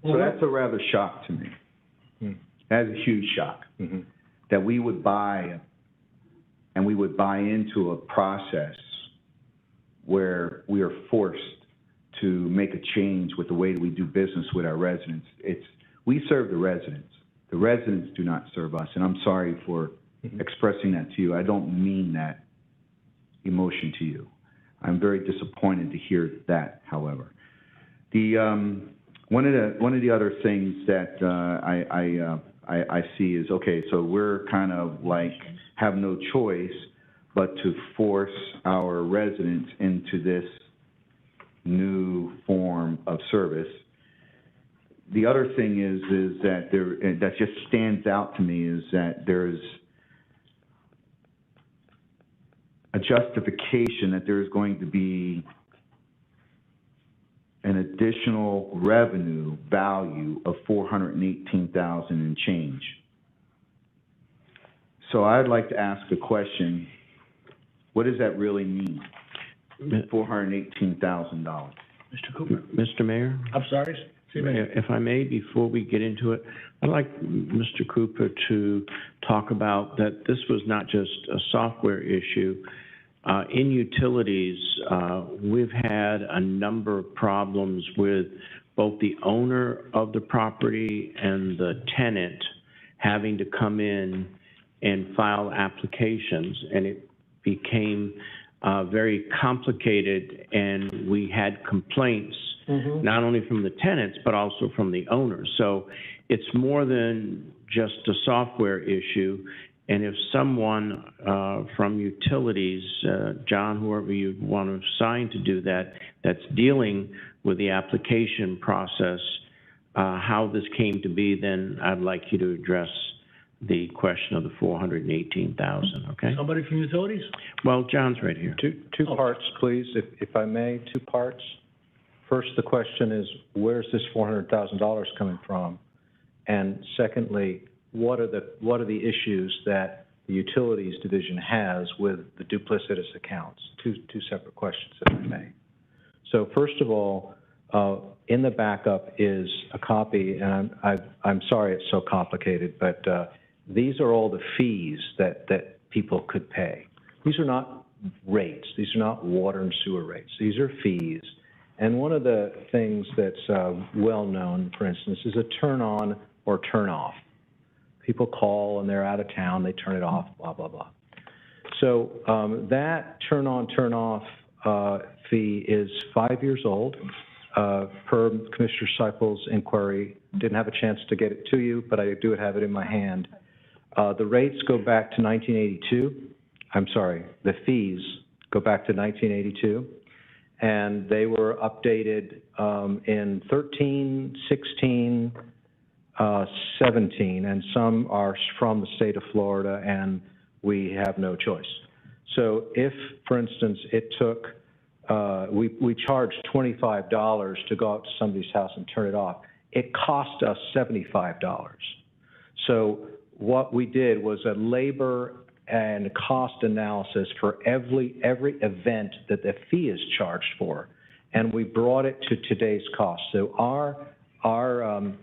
[SPEAKER 1] So that's a rather shock to me. That is a huge shock. That we would buy into a process where we are forced to make a change with the way that we do business with our residents. We serve the residents. The residents do not serve us, and I'm sorry for expressing that to you. I don't mean that emotion to you. I'm very disappointed to hear that, however. One of the other things that I see is, okay, so we're kind of like have no choice but to force our residents into this new form of service. The other thing is that that just stands out to me is that there's a justification that there's going to be an additional revenue value of $418,000 and change. So I'd like to ask a question. What does that really mean? $418,000.
[SPEAKER 2] Mr. Cooper?
[SPEAKER 7] Mr. Mayor?
[SPEAKER 2] I'm sorry, City Manager.
[SPEAKER 7] If I may, before we get into it, I'd like Mr. Cooper to talk about that this was not just a software issue. In utilities, we've had a number of problems with both the owner of the property and the tenant having to come in and file applications, and it became very complicated, and we had complaints not only from the tenants but also from the owners. So it's more than just a software issue. And if someone from utilities, John, whoever you want to assign to do that, that's dealing with the application process, how this came to be, then I'd like you to address the question of the $418,000, okay?
[SPEAKER 2] Somebody from utilities?
[SPEAKER 7] Well, John's right here.
[SPEAKER 9] Two parts, please, if I may, 2 parts. First, the question is, where's this $400,000 coming from? And secondly, what are the issues that the utilities division has with the duplicitous accounts? Two separate questions, if I may. So first of all, in the backup is a copy, and I'm sorry it's so complicated, but these are all the fees that people could pay. These are not rates. These are not water and sewer rates. These are fees. And one of the things that's well known, for instance, is a turn on or turn off. People call and they're out of town, they turn it off, blah, blah, blah. So that turn on, turn off fee is 5 years old. Per Commissioner Seipel's inquiry, didn't have a chance to get it to you, but I do have it in my hand. The rates go back to 1982. I'm sorry, the fees go back to 1982. And they were updated in 13, 16, 17, and some are from the state of Florida, and we have no choice. So if, for instance, it took, we charged $25 to go out to somebody's house and turn it off, it cost us $75. So what we did was a labor and cost analysis for every event that the fee is charged for, and we brought it to today's cost. So our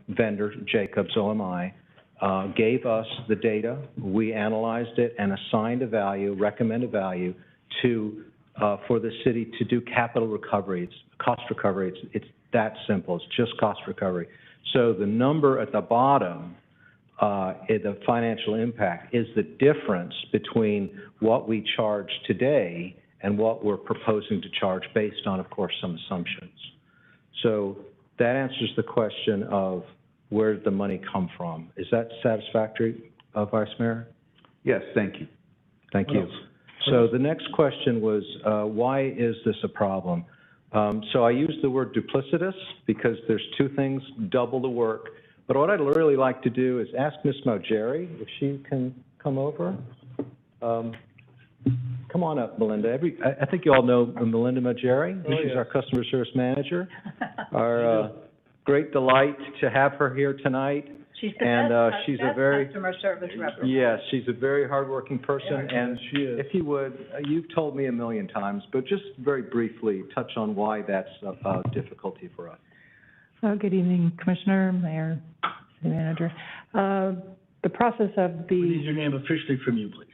[SPEAKER 9] vendor, Jacobs OMI, gave us the data, we analyzed it, and assigned a value, recommended value to for the city to do capital recovery. It's cost recovery. It's that simple. It's just cost recovery. So the number at the bottom, the financial impact, is the difference between what we charge today and what we're proposing to charge based on, of course, some assumptions. So that answers the question of where did the money come from. Is that satisfactory, Vice Mayor?
[SPEAKER 1] Yes, thank you.
[SPEAKER 9] Thank you. So the next question was, why is this a problem? So I used the word duplicitous because there's two things, double the work. But what I'd really like to do is ask Ms. Mojeri if she can come over. Come on up, Melinda. I think you all know Melinda Mojeri.
[SPEAKER 2] Oh,
[SPEAKER 9] She's
[SPEAKER 2] yes.
[SPEAKER 9] our customer service manager. Our great delight to have her here tonight.
[SPEAKER 4] She's the
[SPEAKER 9] And
[SPEAKER 4] best,
[SPEAKER 9] she's a
[SPEAKER 4] best
[SPEAKER 9] very,
[SPEAKER 4] customer service representative.
[SPEAKER 9] yes, she's a very hardworking person.
[SPEAKER 2] Yeah,
[SPEAKER 9] And
[SPEAKER 2] she is.
[SPEAKER 9] if you would, you've told me a million times, but just very briefly touch on why that's a difficulty for us.
[SPEAKER 14] Good evening, Commissioner, Mayor, City Manager. The process of
[SPEAKER 2] We need
[SPEAKER 14] the,
[SPEAKER 2] your name officially from you, please.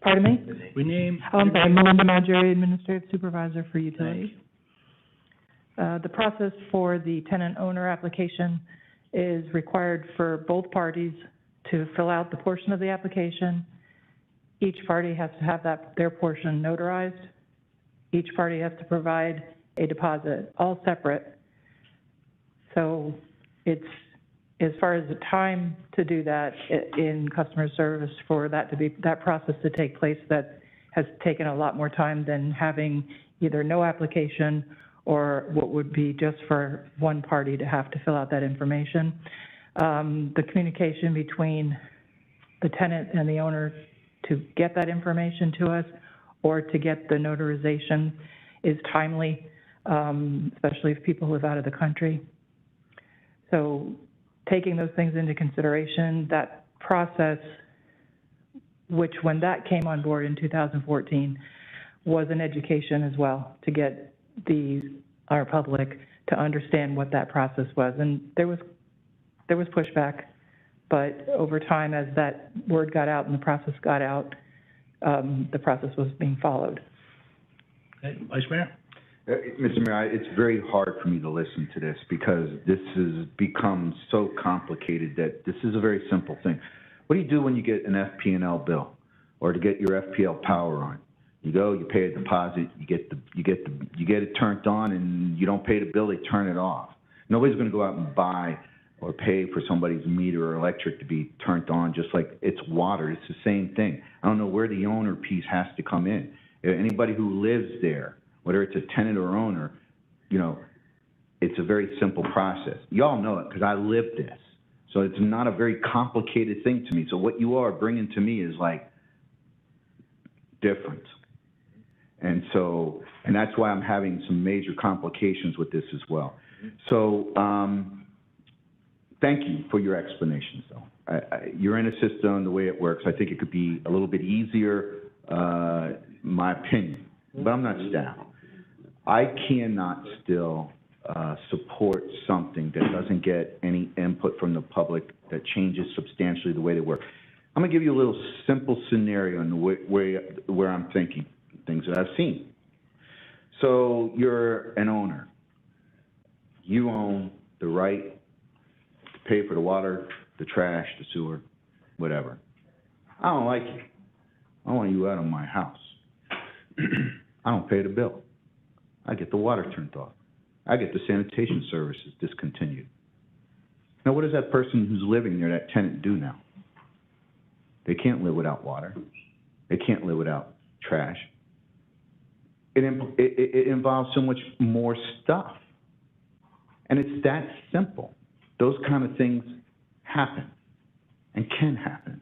[SPEAKER 14] pardon me?
[SPEAKER 2] We name.
[SPEAKER 14] I'm sorry, Melinda Mojeri, Administrative Supervisor for Utilities. The process for the tenant-owner application is required for both parties to fill out the portion of the application. Each party has to have their portion notarized. Each party has to provide a deposit, all separate. So it's, as far as the time to do that in customer service, for that process to take place, that has taken a lot more time than having either no application or what would be just for one party to have to fill out that information. The communication between the tenant and the owner to get that information to us or to get the notarization is timely, especially if people live out of the country. So taking those things into consideration, that process, which when that came on board in 2014, was an education as well to get our public to understand what that process was. And there was pushback, but over time, as that word got out and the process got out, the process was being followed.
[SPEAKER 2] Okay, Vice Mayor?
[SPEAKER 1] Mr. Mayor, it's very hard for me to listen to this because this has become so complicated that this is a very simple thing. What do you do when you get an FP&L bill or to get your FPL power on? You go, you pay a deposit, you get it turned on, and you don't pay the bill, they turn it off. Nobody's going to go out and buy or pay for somebody's meter or electric to be turned on, just like it's water. It's the same thing. I don't know where the owner piece has to come in. Anybody who lives there, whether it's a tenant or owner, it's a very simple process. You all know it because I live this. So it's not a very complicated thing to me. So what you are bringing to me is like different. And that's why I'm having some major complications with this as well. So thank you for your explanations, though. You're in a system, the way it works. I think it could be a little bit easier, my opinion, but I'm not staff. I cannot still support something that doesn't get any input from the public that changes substantially the way they work. I'm going to give you a little simple scenario in the where I'm thinking, things that I've seen. So you're an owner. You own the right to pay for the water, the trash, the sewer, whatever. I don't like you. I want you out of my house. I don't pay the bill. I get the water turned off. I get the sanitation services discontinued. Now, what does that person who's living there, that tenant, do now? They can't live without water. They can't live without trash. It involves so much more stuff. And it's that simple. Those kind of things happen and can happen.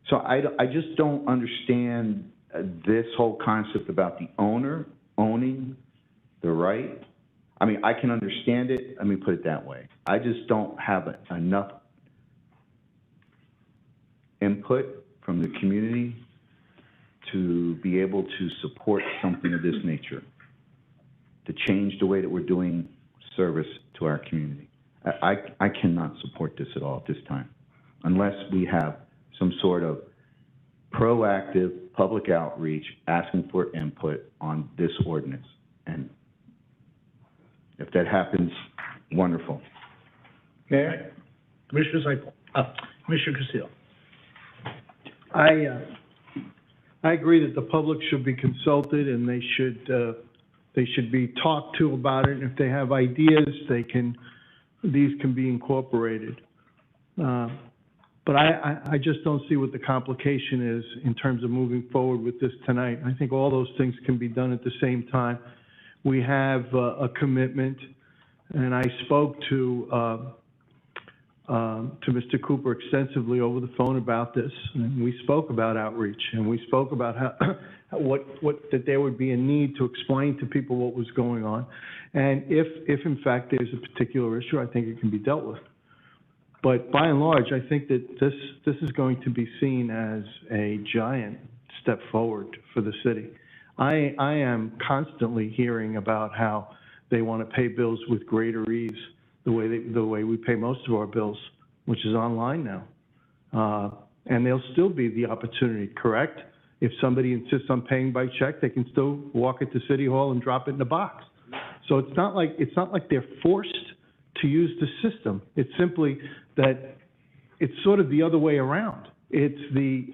[SPEAKER 1] So I just don't understand this whole concept about the owner owning the right. I mean, I can understand it. Let me put it that way. I just don't have enough input from the community to be able to support something of this nature, to change the way that we're doing service to our community. I cannot support this at all at this time, unless we have some sort of proactive public outreach asking for input on this ordinance. And if that happens, wonderful.
[SPEAKER 2] Mayor? Commissioner Cyple, Commissioner Castillo.
[SPEAKER 5] I agree that the public should be consulted and they should be talked to about it. And if they have ideas, these can be incorporated. But I just don't see what the complication is in terms of moving forward with this tonight. I think all those things can be done at the same time. We have a commitment, and I spoke to Mr. Cooper extensively over the phone about this, and we spoke about outreach, and we spoke about that there would be a need to explain to people what was going on, and if in fact there's a particular issue, I think it can be dealt with. But by and large, I think that this is going to be seen as a giant step forward for the city. I am constantly hearing about how they want to pay bills with greater ease, the way we pay most of our bills, which is online now. And there'll still be the opportunity, correct? If somebody insists on paying by check, they can still walk into City Hall and drop it in a box. So it's not like they're forced to use the system. It's simply that it's sort of the other way around. It's the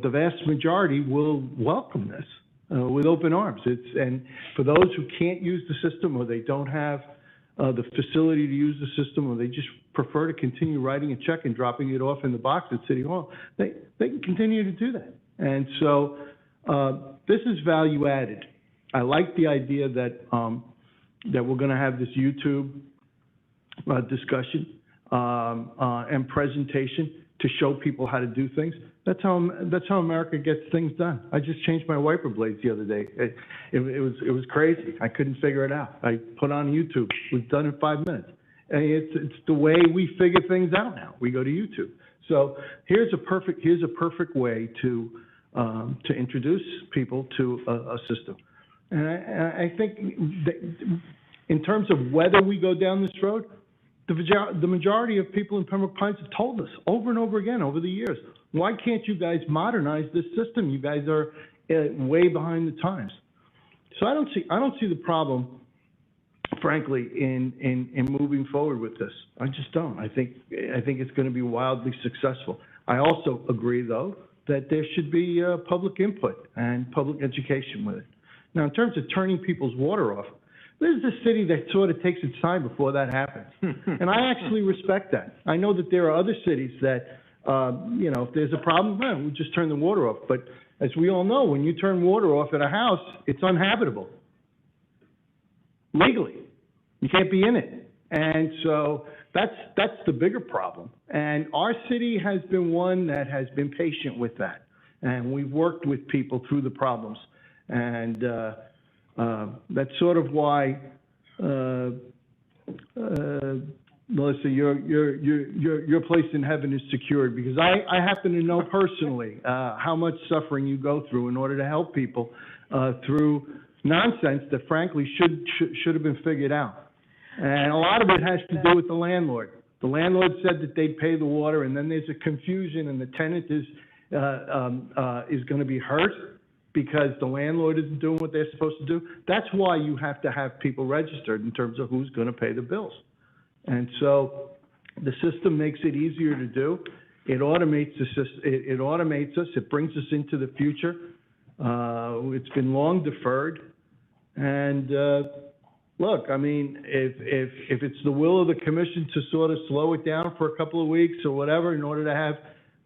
[SPEAKER 5] vast majority will welcome this with open arms. And for those who can't use the system, or they don't have the facility to use the system, or they just prefer to continue writing a check and dropping it off in the box at City Hall, they can continue to do that. And so this is value added. I like the idea that we're going to have this YouTube discussion and presentation to show people how to do things. That's how America gets things done. I just changed my wiper blades the other day. It was crazy. I couldn't figure it out. I put on YouTube. It was done in 5 minutes. And it's the way we figure things out now. We go to YouTube. So here's a perfect way to introduce people to a system. And I think that in terms of whether we go down this road, the majority of people in Pembroke Pines have told us over and over again over the years, why can't you guys modernize this system? You guys are way behind the times. So I don't see the problem, frankly, in moving forward with this. I just don't. I think it's going to be wildly successful. I also agree, though, that there should be public input and public education with it. Now, in terms of turning people's water off, this is a city that sort of takes its time before that happens. And I actually respect that. I know that there are other cities that, if there's a problem, we just turn the water off. But as we all know, when you turn water off at a house, it's uninhabitable. Legally. You can't be in it. And so that's the bigger problem. And our city has been one that has been patient with that. And we've worked with people through the problems. And that's sort of why, Melissa, your place in heaven is secured, because I happen to know personally how much suffering you go through in order to help people through nonsense that frankly should have been figured out. And a lot of it has to do with the landlord. The landlord said that they'd pay the water, and then there's a confusion, and the tenant is going to be hurt because the landlord isn't doing what they're supposed to do. That's why you have to have people registered in terms of who's going to pay the bills. And so The system makes it easier to do. It automates it automates us. It brings us into the future. It's been long deferred. And, look, I mean, if it's the will of the commission to sort of slow it down for a couple of weeks or whatever in order to have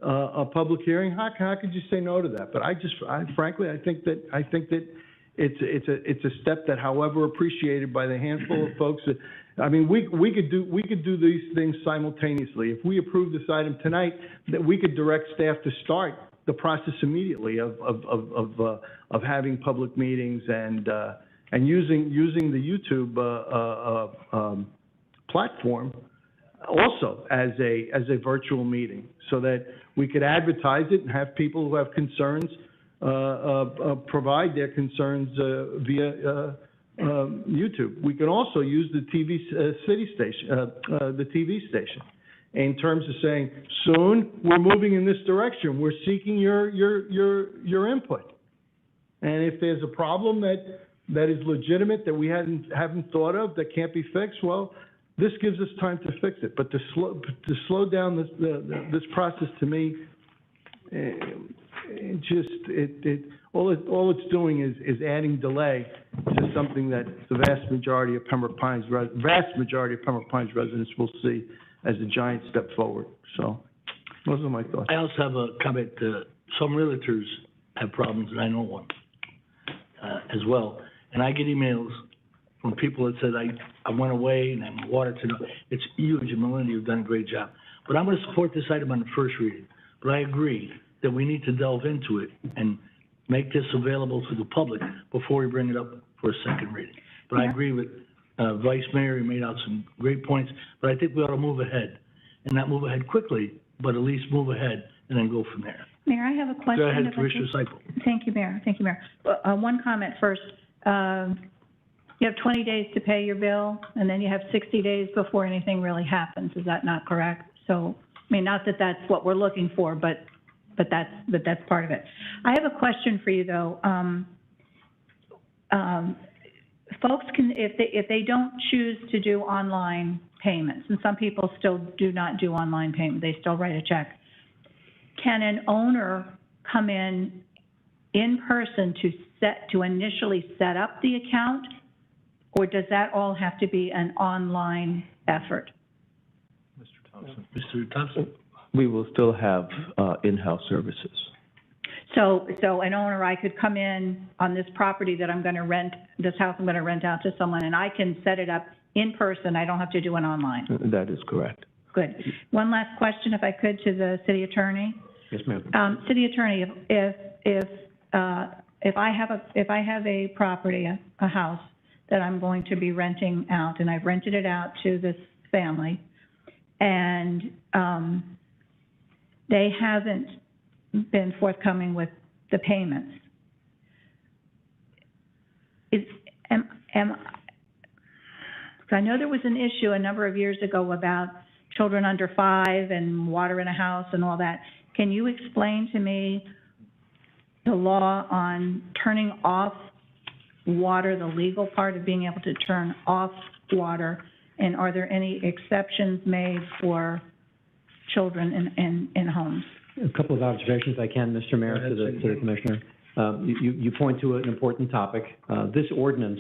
[SPEAKER 5] a public hearing, how could you say no to that? But frankly, I think that it's a step that, however appreciated by the handful of folks that, I mean, we could do these things simultaneously. If we approve this item tonight, that we could direct staff to start the process immediately of having public meetings and using the YouTube platform also as a virtual meeting, so that we could advertise it and have people who have concerns provide their concerns via YouTube. We can also use the TV station, in terms of saying, soon we're moving in this direction. We're seeking your input, and if there's a problem that is legitimate that we haven't thought of that can't be fixed, well, this gives us time to fix it. But to slow down this process, to me, all it's doing is adding delay to something that the vast majority of Pembroke Pines residents will see as a giant step forward. So those are my thoughts.
[SPEAKER 2] I also have a comment. Some realtors have problems, and I know one as well. And I get emails from people that said, I went away and I'm water to know. It's huge, and Melinda, you've done a great job. But I'm going to support this item on the first reading. But I agree that we need to delve into it and make this available to the public before we bring it up for a second reading. But I agree with Vice Mayor. He made out some great points, but I think we ought to move ahead, and not move ahead quickly, but at least move ahead and then go from there.
[SPEAKER 4] Mayor, I have a question.
[SPEAKER 2] Go ahead, Commissioner Seipel.
[SPEAKER 4] Thank you, Mayor. Thank you, Mayor. One comment first. You have 20 days to pay your bill, and then you have 60 days before anything really happens. Is that not correct? So, I mean, not that that's what we're looking for, but that's part of it. I have a question for you, though. Folks can, if they don't choose to do online payments, and some people still do not do online payment, they still write a check. Can an owner come in person to initially set up the account, or does that all have to be an online effort?
[SPEAKER 2] Mr. Thompson?
[SPEAKER 13] We will still have in-house services.
[SPEAKER 4] So an owner, I could come in on this property that I'm going to rent, this house I'm going to rent out to someone, and I can set it up in person. I don't have to do it online.
[SPEAKER 13] That is correct.
[SPEAKER 4] Good. One last question, if I could, to the city attorney.
[SPEAKER 10] Yes, ma'am.
[SPEAKER 4] City attorney, if I have a property, a house that I'm going to be renting out, and I've rented it out to this family, and they haven't been forthcoming with the payments. I know there was an issue a number of years ago about children under 5 and water in a house and all that. Can you explain to me the law on turning off water, the legal part of being able to turn off water, and are there any exceptions made for children in homes?
[SPEAKER 10] A couple of observations I can, Mr. Mayor, to the Commissioner. You point to an important topic. This ordinance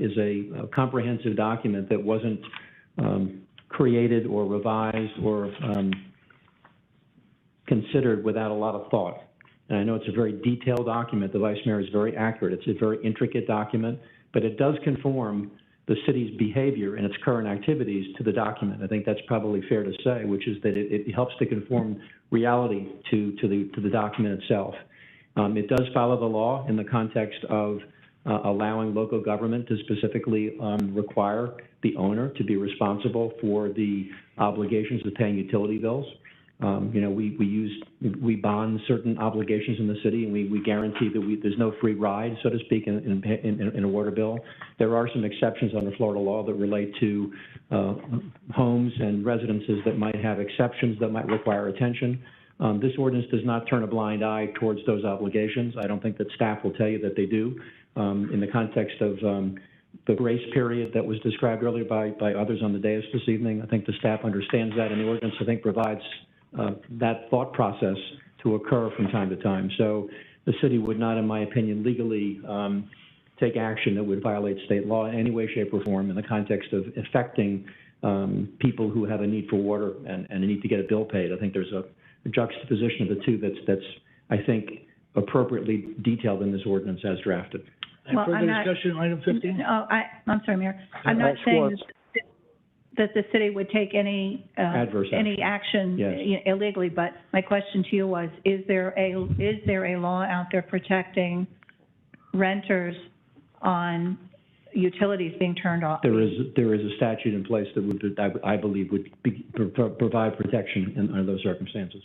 [SPEAKER 10] is a comprehensive document that wasn't created or revised or considered without a lot of thought. And I know it's a very detailed document. The Vice Mayor is very accurate. It's a very intricate document, but it does conform the city's behavior and its current activities to the document. I think that's probably fair to say, which is that it helps to conform reality to the document itself. It does follow the law in the context of allowing local government to specifically require the owner to be responsible for the obligations of paying utility bills. You know, we bond certain obligations in the city, and we guarantee that there's no free ride, so to speak, in a water bill. There are some exceptions under Florida law that relate to homes and residences that might have exceptions that might require attention. This ordinance does not turn a blind eye towards those obligations. I don't think that staff will tell you that they do. In the context of the grace period that was described earlier by others on the dais this evening. I think the staff understands that, and the ordinance, I think, provides that thought process to occur from time to time. So the city would not, in my opinion, legally take action that would violate state law in any way, shape, or form in the context of affecting people who have a need for water and a need to get a bill paid. I think there's a juxtaposition of the two that's I think, appropriately detailed in this ordinance as drafted.
[SPEAKER 2] And
[SPEAKER 4] Well,
[SPEAKER 2] further
[SPEAKER 4] I'm not-
[SPEAKER 2] discussion on item 15?
[SPEAKER 4] No, I'm sorry, Mayor. I'm not saying that the city would take any,
[SPEAKER 10] Adverse
[SPEAKER 4] any action
[SPEAKER 10] Yes.
[SPEAKER 4] illegally, but my question to you was, is there a law out there protecting renters on utilities being turned off?
[SPEAKER 10] There is a statute in place that would, I believe, would provide protection under those circumstances.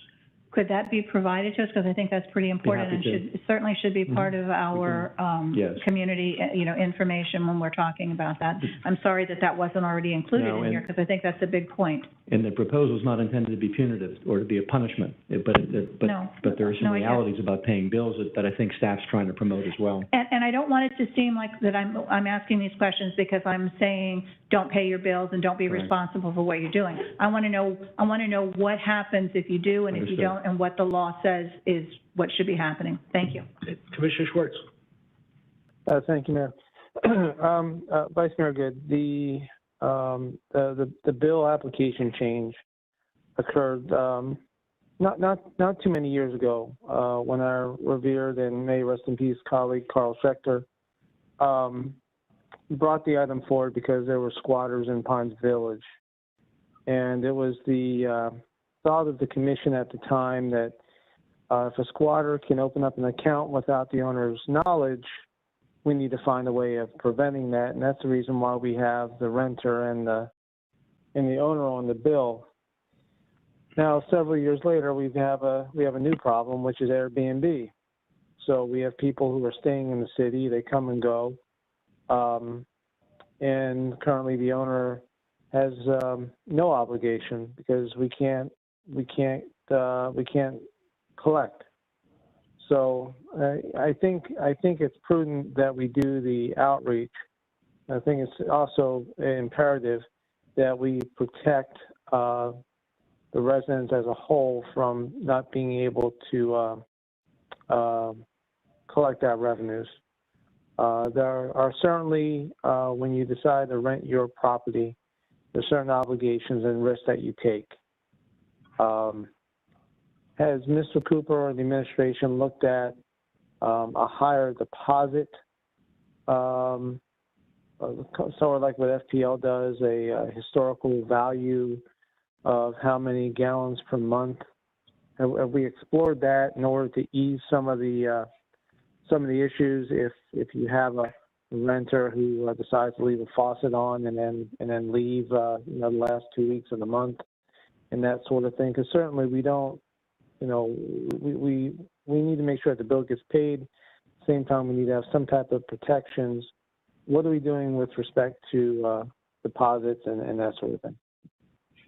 [SPEAKER 4] Could that be provided to us? Because I think that's pretty important and
[SPEAKER 10] happy to.
[SPEAKER 4] certainly should be part of our,
[SPEAKER 10] Yes.
[SPEAKER 4] community, information when we're talking about that. I'm sorry that wasn't already included
[SPEAKER 10] No,
[SPEAKER 4] in here, because I think that's a big point.
[SPEAKER 10] And the proposal is not intended to be punitive or to be a punishment, but
[SPEAKER 4] No.
[SPEAKER 10] there are some
[SPEAKER 4] No, I get it.
[SPEAKER 10] realities about paying bills that I think staff's trying to promote as well.
[SPEAKER 4] And I don't want it to seem like that I'm asking these questions because I'm saying, don't pay your bills and don't be
[SPEAKER 10] Right.
[SPEAKER 4] responsible for what you're doing. I want to know what happens if you do and if you
[SPEAKER 10] Understood.
[SPEAKER 4] don't, and what the law says is what should be happening. Thank you.
[SPEAKER 2] Commissioner Schwartz.
[SPEAKER 11] Thank you, Mayor. Vice Mayor Good, the bill application change occurred not too many years ago when our revered and may rest in peace colleague Carl Schechter brought the item forward because there were squatters in Pines Village, and it was the thought of the commission at the time that if a squatter can open up an account without the owner's knowledge, we need to find a way of preventing that, and that's the reason why we have the renter and the owner on the bill. Now, several years later, we have a new problem, which is Airbnb. So we have people who are staying in the city; they come and go, and currently the owner has no obligation because we can't collect. So I think it's prudent that we do the outreach. I think it's also imperative that we protect the residents as a whole from not being able to collect our revenues. There are certainly, when you decide to rent your property, there's certain obligations and risks that you take. Has Mr. Cooper or the administration looked at a higher deposit, sort of like what FPL does, a historical value of how many gallons per month? Have we explored that in order to ease some of the issues if you have a renter who decides to leave a faucet on and then leave the last 2 weeks of the month and that sort of thing? Because certainly we don't. We need to make sure that the bill gets paid. At the same time, we need to have some type of protections. What are we doing with respect to deposits and that sort of thing?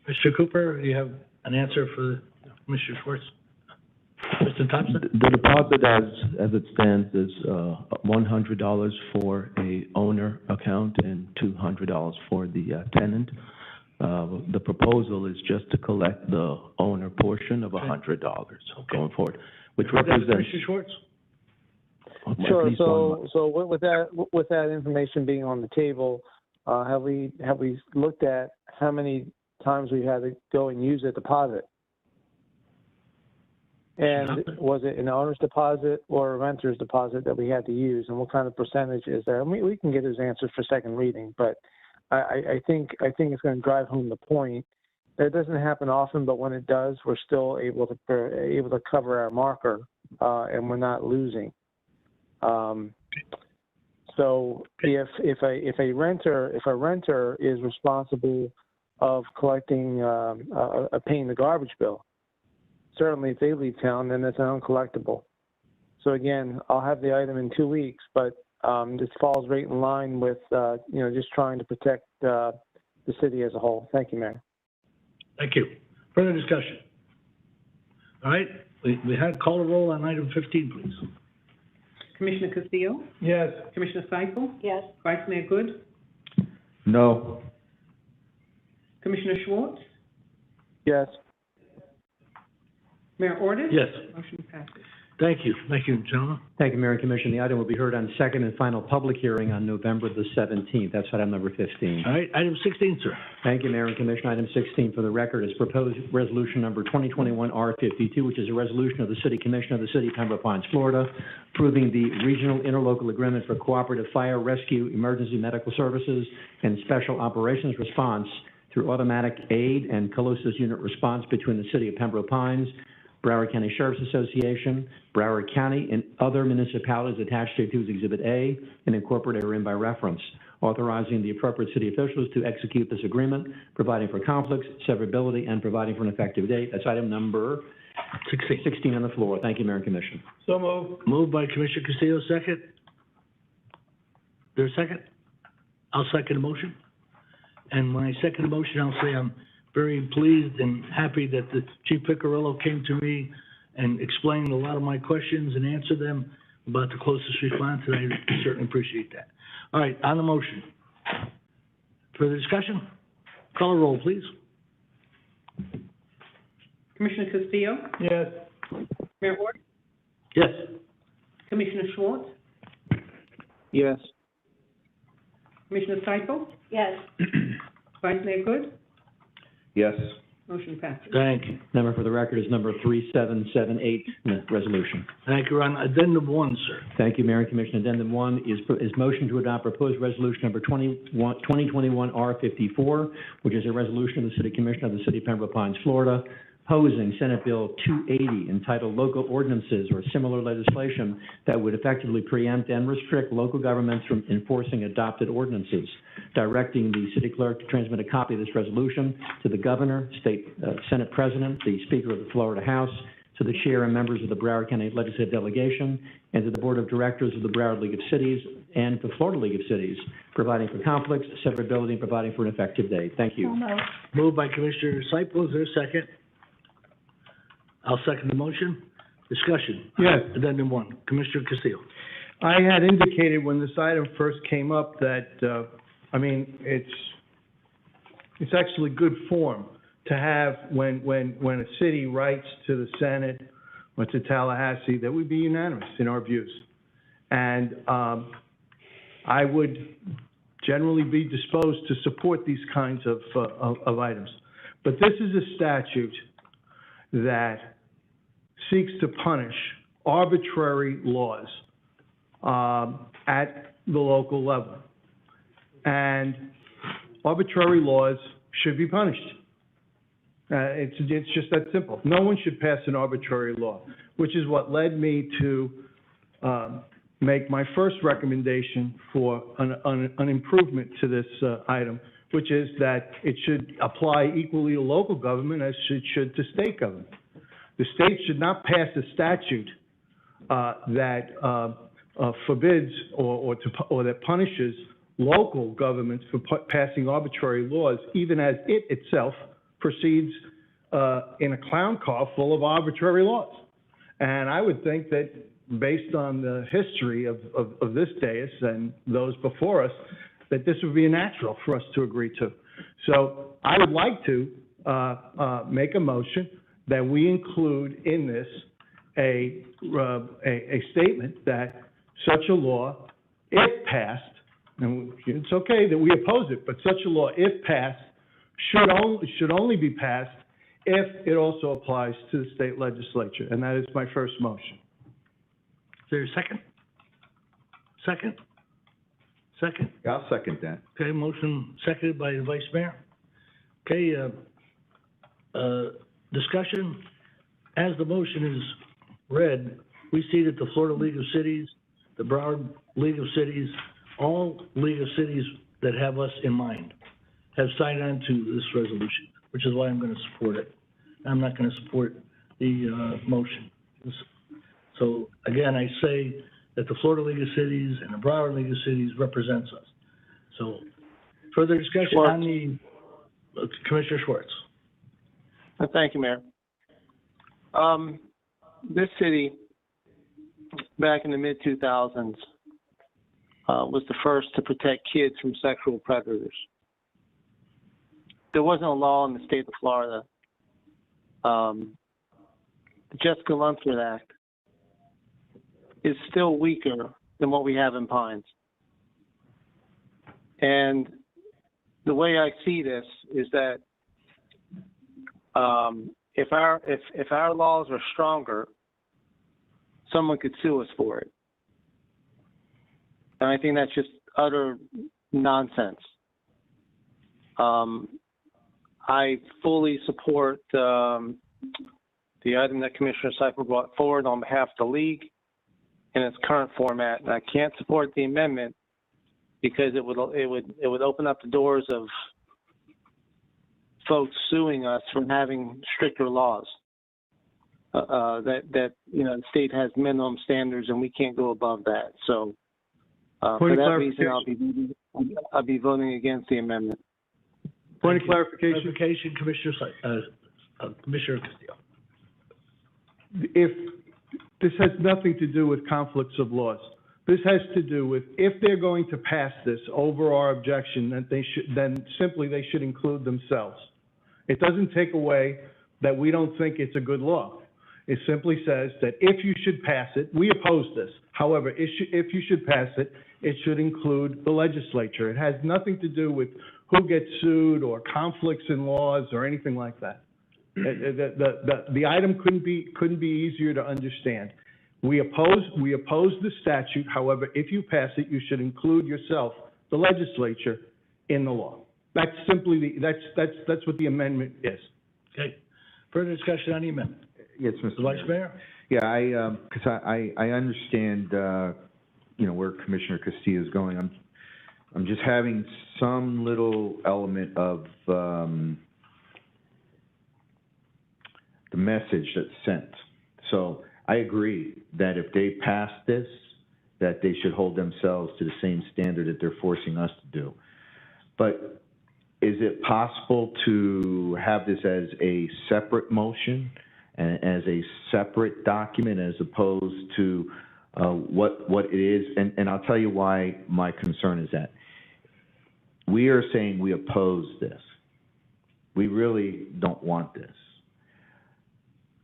[SPEAKER 2] Mr. Cooper, do you have an answer for Mr. Schwartz? Mr. Thompson?
[SPEAKER 13] The deposit as it stands is $100 for a owner account and $200 for the tenant. The proposal is just to collect the owner portion of $100 going forward, which represents.
[SPEAKER 2] Mr. Schwartz?
[SPEAKER 11] Sure. So with that information being on the table, have we looked at how many times we had to go and use a deposit? And was it an owner's deposit or a renter's deposit that we had to use, and what kind of percentage is there? I mean, we can get those answers for second reading, but I think it's going to drive home the point that it doesn't happen often, but when it does, we're still able to cover our marker, and we're not losing. So if a renter is responsible of collecting paying the garbage bill, certainly if they leave town, then it's an uncollectible. So again, I'll have the item in 2 weeks, but this falls right in line with just trying to protect the city as a whole. Thank you, Mayor.
[SPEAKER 2] Thank you. Further discussion? All right, we had call a roll on item 15, please.
[SPEAKER 3] Commissioner Castillo?
[SPEAKER 2] Yes.
[SPEAKER 3] Commissioner Seifel?
[SPEAKER 4] Yes.
[SPEAKER 3] Vice Mayor Good?
[SPEAKER 1] No.
[SPEAKER 3] Commissioner Schwartz?
[SPEAKER 11] Yes.
[SPEAKER 3] Mayor Ordus?
[SPEAKER 2] Yes.
[SPEAKER 3] Motion passes.
[SPEAKER 2] Thank you, gentlemen.
[SPEAKER 10] Thank you, Mayor and Commission. The item will be heard on second and final public hearing on November the 17th. That's item number 15.
[SPEAKER 2] All right, item 16, sir.
[SPEAKER 10] Thank you, Mayor and Commission. Item 16 for the record is proposed resolution number 2021-R52, which is a resolution of the City Commission of the City of Pembroke Pines, Florida, approving the regional interlocal agreement for cooperative fire, rescue, emergency medical services, and special operations response through automatic aid and colossus unit response between the City of Pembroke Pines, Broward County Sheriff's Association, Broward County, and other municipalities attached to Exhibit A and incorporated herein by reference, authorizing the appropriate city officials to execute this agreement, providing for conflicts, severability, and providing for an effective date. That's item number 16 on the floor. Thank you, Mayor and Commission.
[SPEAKER 2] So moved. Moved by Commissioner Castillo, second. There a second? I'll second the motion. And when I second the motion, I'll say I'm very pleased and happy that the Chief Piccirillo came to me and explained a lot of my questions and answered them about the closest response, and I certainly appreciate that. All right, on the motion. Further discussion? Call a roll, please.
[SPEAKER 3] Commissioner Castillo?
[SPEAKER 2] Yes.
[SPEAKER 3] Mayor Ordus?
[SPEAKER 2] Yes.
[SPEAKER 3] Commissioner Schwartz?
[SPEAKER 11] Yes.
[SPEAKER 3] Commissioner Seifel?
[SPEAKER 4] Yes.
[SPEAKER 3] Vice Mayor Good?
[SPEAKER 1] Yes.
[SPEAKER 3] Motion passes.
[SPEAKER 2] Thank you.
[SPEAKER 10] Number for the record is number 3778, resolution.
[SPEAKER 2] Thank you. We're on Addendum 1, sir.
[SPEAKER 10] Thank you, Mayor and Commission. Addendum 1 is motion to adopt proposed resolution number 2021-R54, which is a resolution of the City Commission of the City of Pembroke Pines, Florida, opposing Senate Bill 280 entitled Local Ordinances or similar legislation that would effectively preempt and restrict local governments from enforcing adopted ordinances, directing the city clerk to transmit a copy of this resolution to the governor, Senate President, the Speaker of the Florida House, to the chair and members of the Broward County Legislative Delegation, and to the Board of Directors of the Broward League of Cities and the Florida League of Cities, providing for conflicts, severability, and providing for an effective date. Thank you.
[SPEAKER 2] Moved by Commissioner Seifel. Is there a second? I'll second the motion. Discussion.
[SPEAKER 5] Yes.
[SPEAKER 2] Addendum 1. Commissioner Castillo.
[SPEAKER 5] I had indicated when this item first came up that, it's actually good form to have when a city writes to the Senate or to Tallahassee that we be unanimous in our views. And I would generally be disposed to support these kinds of items. But this is a statute that seeks to punish arbitrary laws at the local level. And arbitrary laws should be punished. It's just that simple. No one should pass an arbitrary law, which is what led me to make my first recommendation for an improvement to this item, which is that it should apply equally to local government as it should to state government. The state should not pass a statute that forbids or that punishes local governments for passing arbitrary laws, even as it itself proceeds in a clown car full of arbitrary laws. And I would think that based on the history of this dais and those before us, that this would be natural for us to agree to. So I would like to make a motion that we include in this a statement that such a law, if passed, and it's okay that we oppose it, but such a law, if passed, should only be passed if it also applies to the state legislature. And that is my first motion.
[SPEAKER 2] Is there a second? Second? Second?
[SPEAKER 1] Yeah, I'll second that.
[SPEAKER 2] Okay, motion seconded by the Vice Mayor. Okay, discussion. As the motion is read, we see that the Florida League of Cities, the Broward League of Cities, all League of Cities that have us in mind have signed on to this resolution, which is why I'm going to support it. I'm not going to support the motion. So again, I say that the Florida League of Cities and the Broward League of Cities represents us. So further discussion on the Commissioner Schwartz.
[SPEAKER 11] Thank you, Mayor. This city, back in the mid-2000s, was the first to protect kids from sexual predators. there wasn't a law in the state of Florida. The Jessica Lunsford Act is still weaker than what we have in Pines. And the way I see this is that if our laws are stronger, someone could sue us for it. And I think that's just utter nonsense. I fully support the item that Commissioner Seifert brought forward on behalf of the league in its current format, and I can't support the amendment because it would open up the doors of folks suing us from having stricter laws. That the state has minimum standards and we can't go above that. So for that reason, I'll be voting against the amendment.
[SPEAKER 2] Point of clarification, Commissioner Castillo.
[SPEAKER 5] If this has nothing to do with conflicts of laws, this has to do with if they're going to pass this over our objection, that then simply they should include themselves. It doesn't take away that we don't think it's a good law. It simply says that if you should pass it, we oppose this. However, if you should pass it, it should include the legislature. It has nothing to do with who gets sued or conflicts in laws or anything like that. The item couldn't be easier to understand. We oppose the statute. However, if you pass it, you should include yourself, the legislature, in the law. That's simply that's what the amendment is.
[SPEAKER 2] Okay. Further discussion on the amendment?
[SPEAKER 1] Yes, Mr.
[SPEAKER 2] Vice Mayor?
[SPEAKER 1] Yeah, because I understand, where Commissioner Castillo is going. I'm just having some little element of the message that's sent. So I agree that if they pass this, that they should hold themselves to the same standard that they're forcing us to do. But is it possible to have this as a separate motion and as a separate document as opposed to what it is? And I'll tell you why my concern is that. We are saying we oppose this. We really don't want this.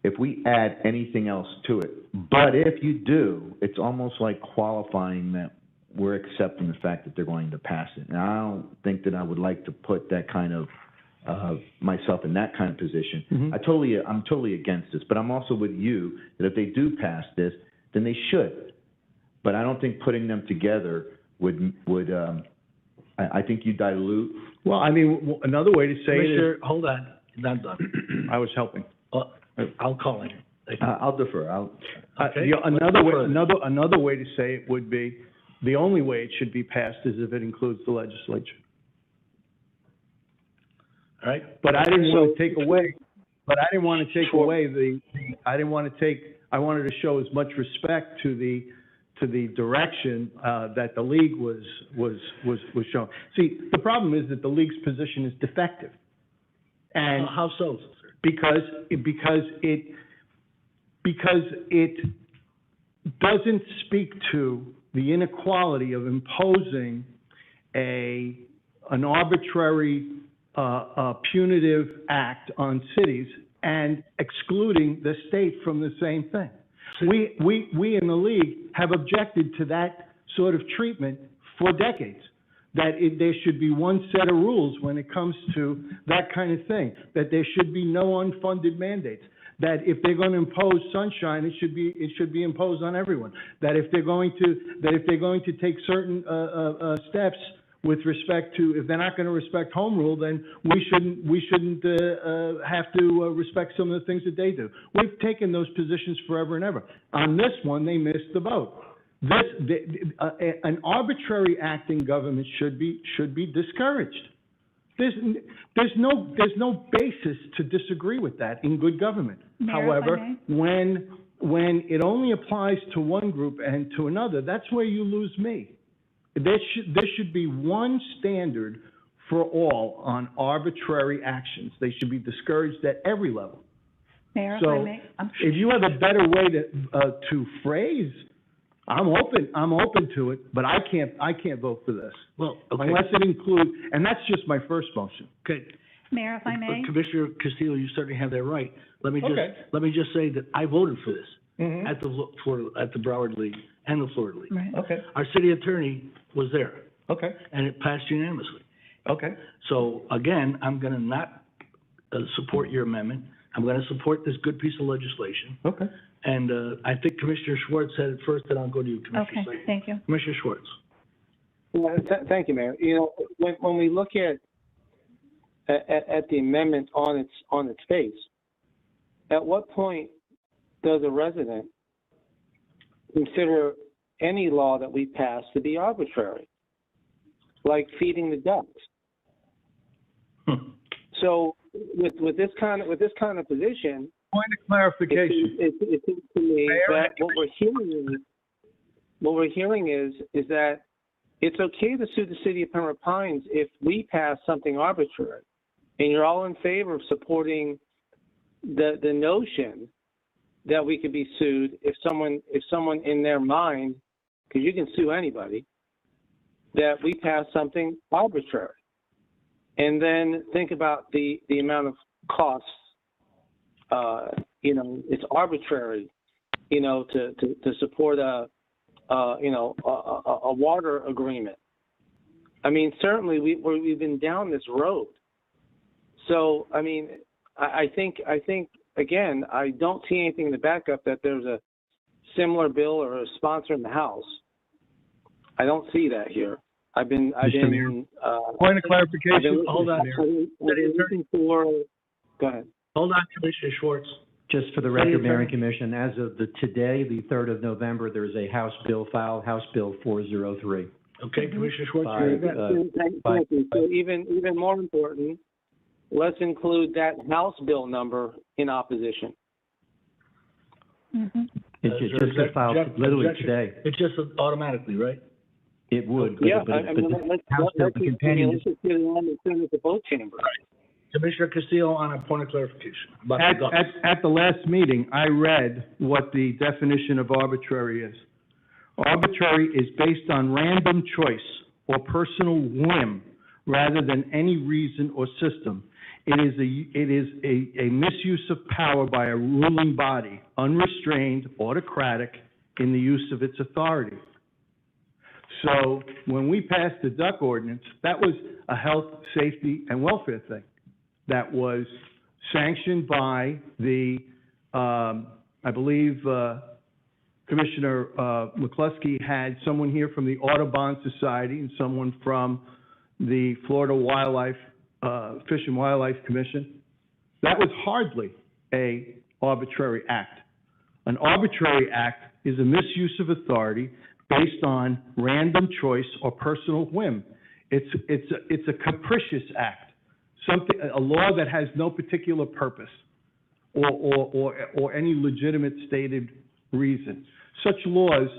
[SPEAKER 1] If we add anything else to it, but if you do, it's almost like qualifying that we're accepting the fact that they're going to pass it. And I don't think that I would like to put that kind of myself in that kind of position.
[SPEAKER 5] Mm-hmm.
[SPEAKER 1] I'm totally against this, but I'm also with you that if they do pass this, then they should. But I don't think putting them together would I think you dilute.
[SPEAKER 5] Well, I mean, another way to say it is.
[SPEAKER 2] Hold on, not done.
[SPEAKER 5] I was helping.
[SPEAKER 2] I'll call him.
[SPEAKER 1] I'll defer.
[SPEAKER 2] Okay.
[SPEAKER 5] Another way to say it would be, the only way it should be passed is if it includes the legislature.
[SPEAKER 2] All right.
[SPEAKER 5] But I didn't want to take away. But I didn't want to take away I wanted to show as much respect to the direction that the league was shown. See, the problem is that the league's position is defective. And
[SPEAKER 2] how so, sir?
[SPEAKER 5] Because it doesn't speak to the inequality of imposing an arbitrary punitive act on cities and excluding the state from the same thing. We in the league have objected to that sort of treatment for decades, that there should be one set of rules when it comes to that kind of thing, that there should be no unfunded mandates, that if they're going to impose sunshine, it should be imposed on everyone, that if they're going to take certain steps with respect to, if they're not going to respect home rule, then we shouldn't have to respect some of the things that they do. We've taken those positions forever and ever. On this one, they missed the boat. An arbitrary act in government should be discouraged. There's no basis to disagree with that in good government.
[SPEAKER 4] Mayor,
[SPEAKER 5] however, when it only applies to one group and to another, that's where you lose me. There should be one standard for all on arbitrary actions. They should be discouraged at every level.
[SPEAKER 4] Mayor,
[SPEAKER 5] so if you have a better way to phrase, I'm open to it, but I can't vote for this.
[SPEAKER 2] Well, okay.
[SPEAKER 5] Unless it includes, and that's just my first motion.
[SPEAKER 2] Okay.
[SPEAKER 4] Mayor, if I may?
[SPEAKER 2] Commissioner Castillo, you certainly have that right. Let me
[SPEAKER 5] Okay.
[SPEAKER 2] just say that I voted for this
[SPEAKER 5] Mhm.
[SPEAKER 2] at the Broward League and the Florida League.
[SPEAKER 4] Right.
[SPEAKER 5] Okay,
[SPEAKER 2] Our city attorney was there,
[SPEAKER 5] okay,
[SPEAKER 2] and it passed unanimously.
[SPEAKER 5] okay.
[SPEAKER 2] So again, I'm gonna not support your amendment. I'm gonna support this good piece of legislation.
[SPEAKER 5] Okay.
[SPEAKER 2] And I think Commissioner Schwartz said it first, then I'll go to you, Commissioner
[SPEAKER 4] Okay,
[SPEAKER 2] Slayton.
[SPEAKER 4] thank you.
[SPEAKER 2] Commissioner Schwartz.
[SPEAKER 11] Well, thank you, Mayor. You know, when we look at the amendment on its face, at what point does a resident consider any law that we pass to be arbitrary, like feeding the ducks? So with this kind of position,
[SPEAKER 5] Point of clarification.
[SPEAKER 11] it seems to me
[SPEAKER 5] Mayor?
[SPEAKER 11] that what we're hearing is that it's okay to sue the city of Pembroke Pines if we pass something arbitrary, and you're all in favor of supporting the notion that we could be sued if someone in their mind, because you can sue anybody, that we pass something arbitrary, and then think about the amount of costs. You know, it's arbitrary, you know, to support a water agreement. I mean, certainly we've been down this road. So, I mean, I think again, I don't see anything to back up that there's a similar bill or a sponsor in the House. I don't see that here. I've been
[SPEAKER 5] Point of clarification.
[SPEAKER 2] Hold on.
[SPEAKER 11] looking for. Go ahead.
[SPEAKER 2] Hold on, Commissioner Schwartz.
[SPEAKER 10] Just for the record, Mayor and Commission, as of today, the 3rd of November, there is a House bill filed, House Bill 403.
[SPEAKER 2] Okay, Commissioner Schwartz.
[SPEAKER 10] By,
[SPEAKER 11] Thank you. So even more important, let's include that House bill number in opposition.
[SPEAKER 4] Mm-hmm.
[SPEAKER 10] It just got filed literally today.
[SPEAKER 2] It's just automatically, right?
[SPEAKER 10] It would,
[SPEAKER 11] Yeah,
[SPEAKER 10] but
[SPEAKER 11] I mean, let's
[SPEAKER 10] the companion.
[SPEAKER 11] just get it on and send it to both chambers.
[SPEAKER 2] Commissioner Castillo, on a point of clarification. about the ducks.
[SPEAKER 5] At the last meeting, I read what the definition of arbitrary is. Arbitrary is based on random choice or personal whim rather than any reason or system. It is a misuse of power by a ruling body, unrestrained, autocratic in the use of its authority. So when we passed the duck ordinance, that was a health, safety, and welfare thing that was sanctioned by the, I believe, Commissioner McCluskey had someone here from the Audubon Society and someone from the Florida Fish and Wildlife Commission. That was hardly an arbitrary act. An arbitrary act is a misuse of authority based on random choice or personal whim. It's a capricious act. A law that has no particular purpose or any legitimate stated reason. Such laws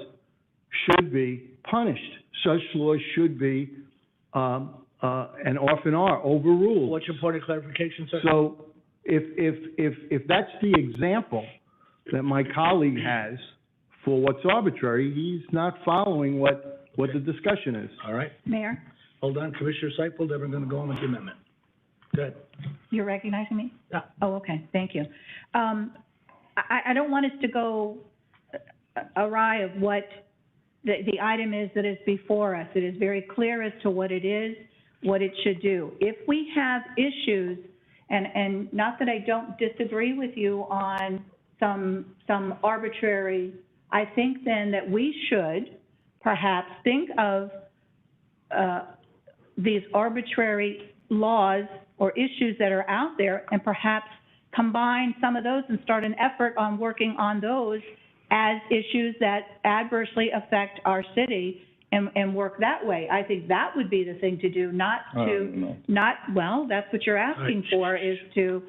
[SPEAKER 5] should be punished. Such laws should be, and often are, overruled.
[SPEAKER 2] What's your point of clarification, sir?
[SPEAKER 5] So if that's the example that my colleague has for what's arbitrary, he's not following what the discussion is.
[SPEAKER 2] All right.
[SPEAKER 4] Mayor,
[SPEAKER 2] Hold on, Commissioner Seifel, then we're going to go on with the amendment. Go ahead.
[SPEAKER 4] you're recognizing me?
[SPEAKER 2] Yeah.
[SPEAKER 4] Oh, okay, thank you. I don't want us to go awry of what the item is that is before us. It is very clear as to what it is, what it should do. If we have issues, and not that I don't disagree with you on some arbitrary, I think then that we should perhaps think of these arbitrary laws or issues that are out there and perhaps combine some of those and start an effort on working on those as issues that adversely affect our city and work that way. I think that would be the thing to do, well, that's what you're asking for, is to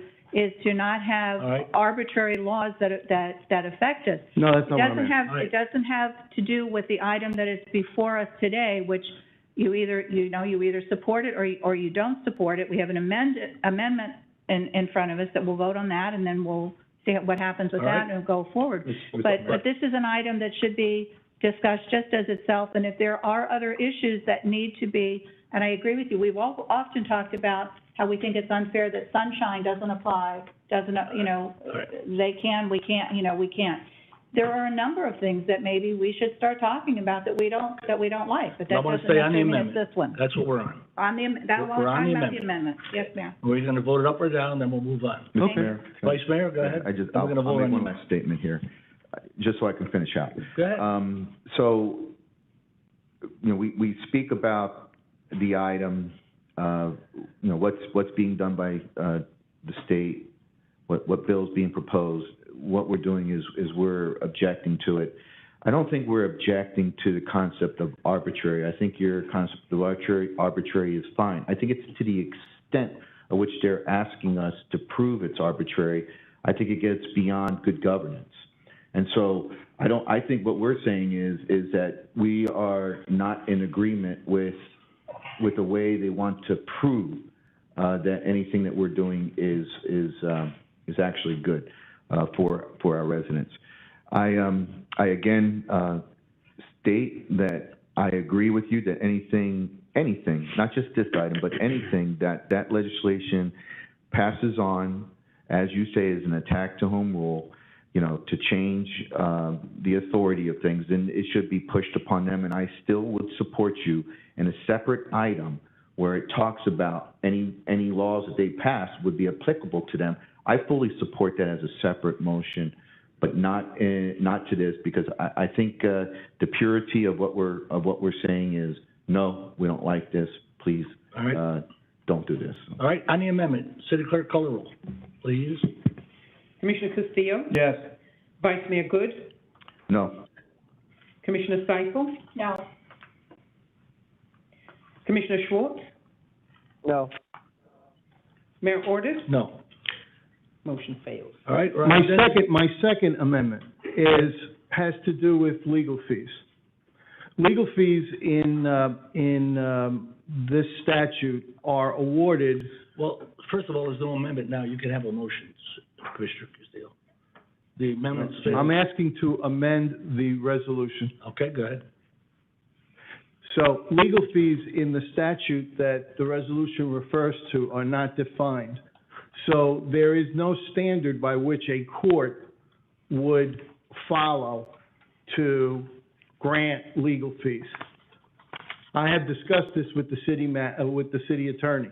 [SPEAKER 4] not have arbitrary laws that affect us.
[SPEAKER 5] No, that's not what I meant.
[SPEAKER 4] It doesn't have to do with the item that is before us today, which you either support it or you don't support it. We have an amendment in front of us that we'll vote on that, and then we'll see what happens with that and go forward. But this is an item that should be discussed just as itself, and if there are other issues that need to be, and I agree with you, we've often talked about how we think it's unfair that sunshine doesn't apply, doesn't, they can, we can't, we can't. There are a number of things that maybe we should start talking about that we don't like, but that
[SPEAKER 2] I want
[SPEAKER 4] doesn't
[SPEAKER 2] to stay on the
[SPEAKER 4] necessarily mean
[SPEAKER 2] amendment.
[SPEAKER 4] it's this one.
[SPEAKER 2] That's what we're on.
[SPEAKER 4] On the, that one,
[SPEAKER 2] We're on the
[SPEAKER 4] talking about the
[SPEAKER 2] amendment.
[SPEAKER 4] amendment. Yes, ma'am.
[SPEAKER 2] We're going to vote it up or down, then we'll move on.
[SPEAKER 1] Mr. Mayor.
[SPEAKER 2] Vice Mayor, go ahead.
[SPEAKER 1] I'll
[SPEAKER 2] We're gonna vote
[SPEAKER 1] make
[SPEAKER 2] on
[SPEAKER 1] one
[SPEAKER 2] the
[SPEAKER 1] last statement here, just so I can finish out.
[SPEAKER 2] Go ahead.
[SPEAKER 1] So, we speak about the item, what's being done by, the state, what bill's being proposed. What we're doing is we're objecting to it. I don't think we're objecting to the concept of arbitrary. I think your concept of arbitrary is fine. I think it's to the extent of which they're asking us to prove it's arbitrary. I think it gets beyond good governance. And so I think what we're saying is that we are not in agreement with the way they want to prove that anything that we're doing is actually good for our residents. I again state that I agree with you that anything, not just this item, but anything that legislation passes on, as you say, is an attack to home rule, to change the authority of things, then it should be pushed upon them. And I still would support you in a separate item where it talks about any laws that they pass would be applicable to them. I fully support that as a separate motion, but not to this, because I think the purity of what we're saying is, no, we don't like this. Please,
[SPEAKER 2] All right.
[SPEAKER 1] don't do this.
[SPEAKER 2] All right, on the amendment, City Clerk, call the roll, please.
[SPEAKER 3] Commissioner Castillo?
[SPEAKER 2] Yes.
[SPEAKER 3] Vice Mayor Good?
[SPEAKER 1] No.
[SPEAKER 3] Commissioner Seifel?
[SPEAKER 4] No.
[SPEAKER 3] Commissioner Schwartz?
[SPEAKER 11] No.
[SPEAKER 3] Mayor Ordus?
[SPEAKER 2] No.
[SPEAKER 3] Motion fails.
[SPEAKER 2] All right,
[SPEAKER 5] My second amendment has to do with legal fees. Legal fees in this statute are awarded.
[SPEAKER 2] Well, first of all, there's no amendment now. You can have a motion, Commissioner Castillo. The amendment's failed.
[SPEAKER 5] I'm asking to amend the resolution.
[SPEAKER 2] Okay, go ahead.
[SPEAKER 5] So legal fees in the statute that the resolution refers to are not defined. So there is no standard by which a court would follow to grant legal fees. I have discussed this with the city attorney.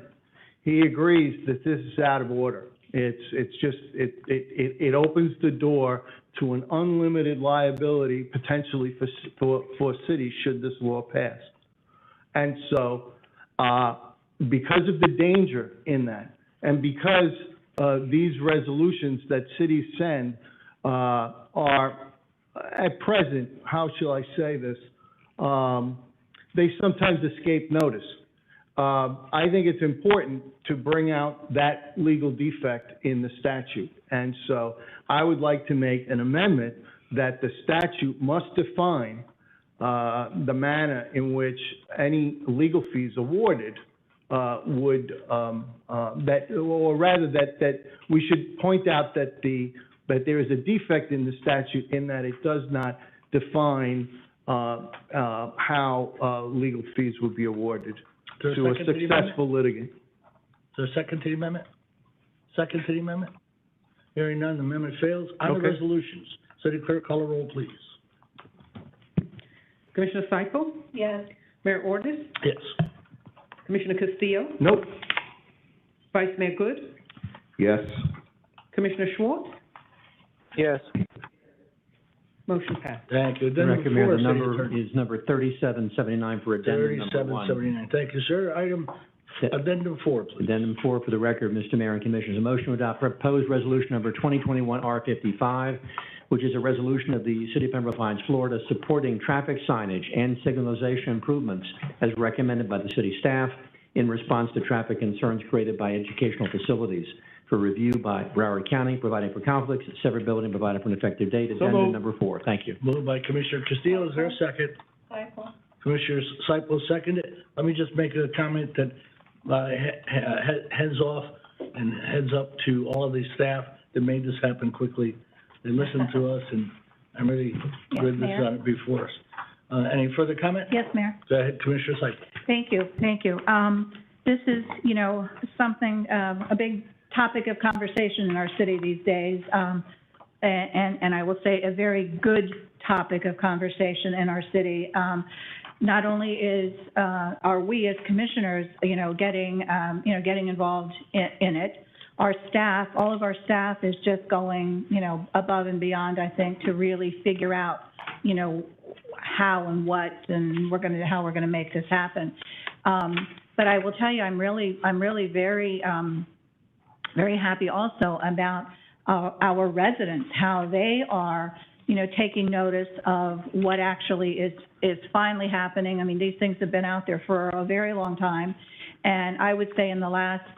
[SPEAKER 5] He agrees that this is out of order. It opens the door to an unlimited liability potentially for cities should this law pass. And so, because of the danger in that, and because these resolutions that cities send are, at present, how shall I say this, they sometimes escape notice. I think it's important to bring out that legal defect in the statute. And so I would like to make an amendment that the statute must define the manner in which any legal fees awarded that we should point out that there is a defect in the statute in that it does not define how legal fees would be awarded to a successful litigant.
[SPEAKER 2] Is there a second to the amendment? Second to the amendment? Hearing none, the amendment fails. On the resolutions, City Clerk, call a roll, please.
[SPEAKER 3] Commissioner Seifel?
[SPEAKER 4] Yes.
[SPEAKER 3] Mayor Ordus?
[SPEAKER 2] Yes.
[SPEAKER 3] Commissioner Castillo?
[SPEAKER 2] Nope.
[SPEAKER 3] Vice Mayor Good?
[SPEAKER 1] Yes.
[SPEAKER 3] Commissioner Schwartz?
[SPEAKER 11] Yes.
[SPEAKER 3] Motion passed.
[SPEAKER 2] Thank you.
[SPEAKER 10] The
[SPEAKER 2] Addendum
[SPEAKER 10] record, Mayor,
[SPEAKER 2] 4,
[SPEAKER 10] the
[SPEAKER 2] City
[SPEAKER 10] number
[SPEAKER 2] Attorney.
[SPEAKER 10] is number 3779 for addendum number 1.
[SPEAKER 2] 3779. Thank you, sir. Addendum 4, please.
[SPEAKER 10] Addendum 4 for the record, Mr. Mayor and Commissioners. A motion to adopt proposed resolution number 2021 R55, which is a resolution of the City of Pembroke Pines, Florida, supporting traffic signage and signalization improvements as recommended by the city staff in response to traffic concerns created by educational facilities, for review by Broward County, providing for conflicts, severability, providing for an effective date. Addendum number 4. Thank you.
[SPEAKER 2] Moved by Commissioner Castillo. Is there a second?
[SPEAKER 4] Seifel.
[SPEAKER 2] Commissioner Seifel seconded. Let me just make a comment that heads off and heads up to all of the staff that made this happen quickly. They listened to us, and I'm really glad this
[SPEAKER 4] Mayor.
[SPEAKER 2] got it before us. Any further comment?
[SPEAKER 4] Yes, Mayor.
[SPEAKER 2] Go ahead, Commissioner Seifel.
[SPEAKER 4] Thank you. this is, you know, something, a big topic of conversation in our city these days. And I will say a very good topic of conversation in our city. Not only are we as commissioners, getting involved in it, our staff, all of our staff is just going, above and beyond, I think, to really figure out, how and what and how we're gonna make this happen. But I will tell you, I'm really very, very happy also about our residents, how they are, taking notice of what actually is finally happening. I mean, these things have been out there for a very long time, and I would say in the last,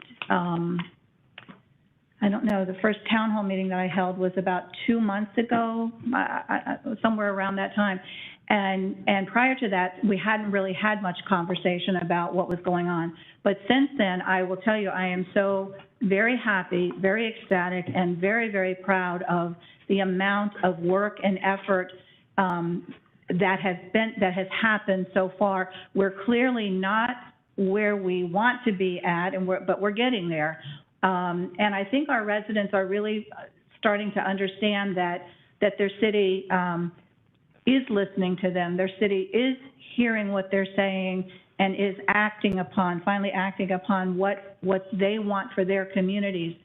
[SPEAKER 4] I don't know, the first town hall meeting that I held was about 2 months ago, somewhere around that time. And prior to that, we hadn't really had much conversation about what was going on. But since then, I will tell you, I am so very happy, very ecstatic, and very, very proud of the amount of work and effort that has happened so far. We're clearly not where we want to be at, but we're getting there. And I think our residents are really starting to understand that their city is listening to them. Their city is hearing what they're saying and is finally acting upon what they want for their communities.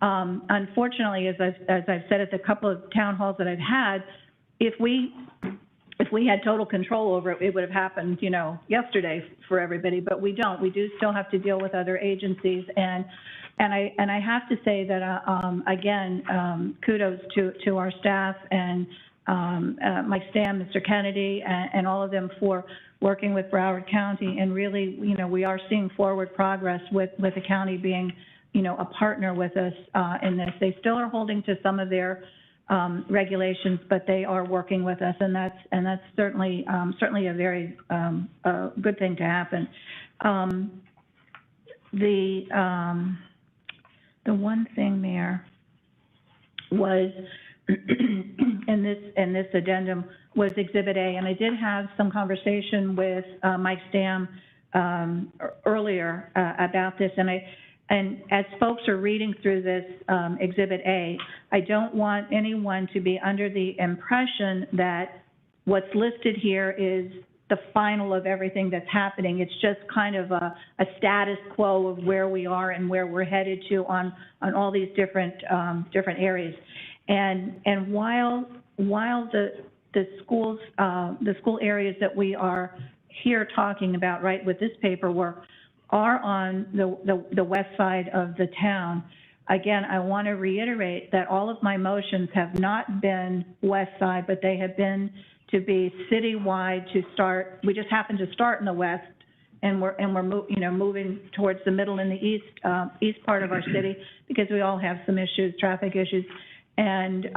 [SPEAKER 4] Unfortunately, as I've said at the couple of town halls that I've had, if we had total control over it, it would have happened, yesterday for everybody, but we don't. We do still have to deal with other agencies, and I have to say that again, kudos to our staff and Mike Stam, Mr. Kennedy, and all of them for working with Broward County, and really, we are seeing forward progress with the county being, a partner with us in this. They still are holding to some of their regulations, but they are working with us, and that's certainly a very good thing to happen. The one thing there was in this addendum was Exhibit A, and I did have some conversation with Mike Stam earlier about this, and as folks are reading through this Exhibit A, I don't want anyone to be under the impression that what's listed here is the final of everything that's happening. It's just kind of a status quo of where we are and where we're headed to on all these different areas. And while the school areas that we are here talking about, right, with this paperwork, are on the west side of the town, again, I want to reiterate that all of my motions have not been west side, but they have been to be citywide to start. We just happen to start in the west, and we're moving towards the middle and the east part of our city, because we all have some issues, traffic issues. And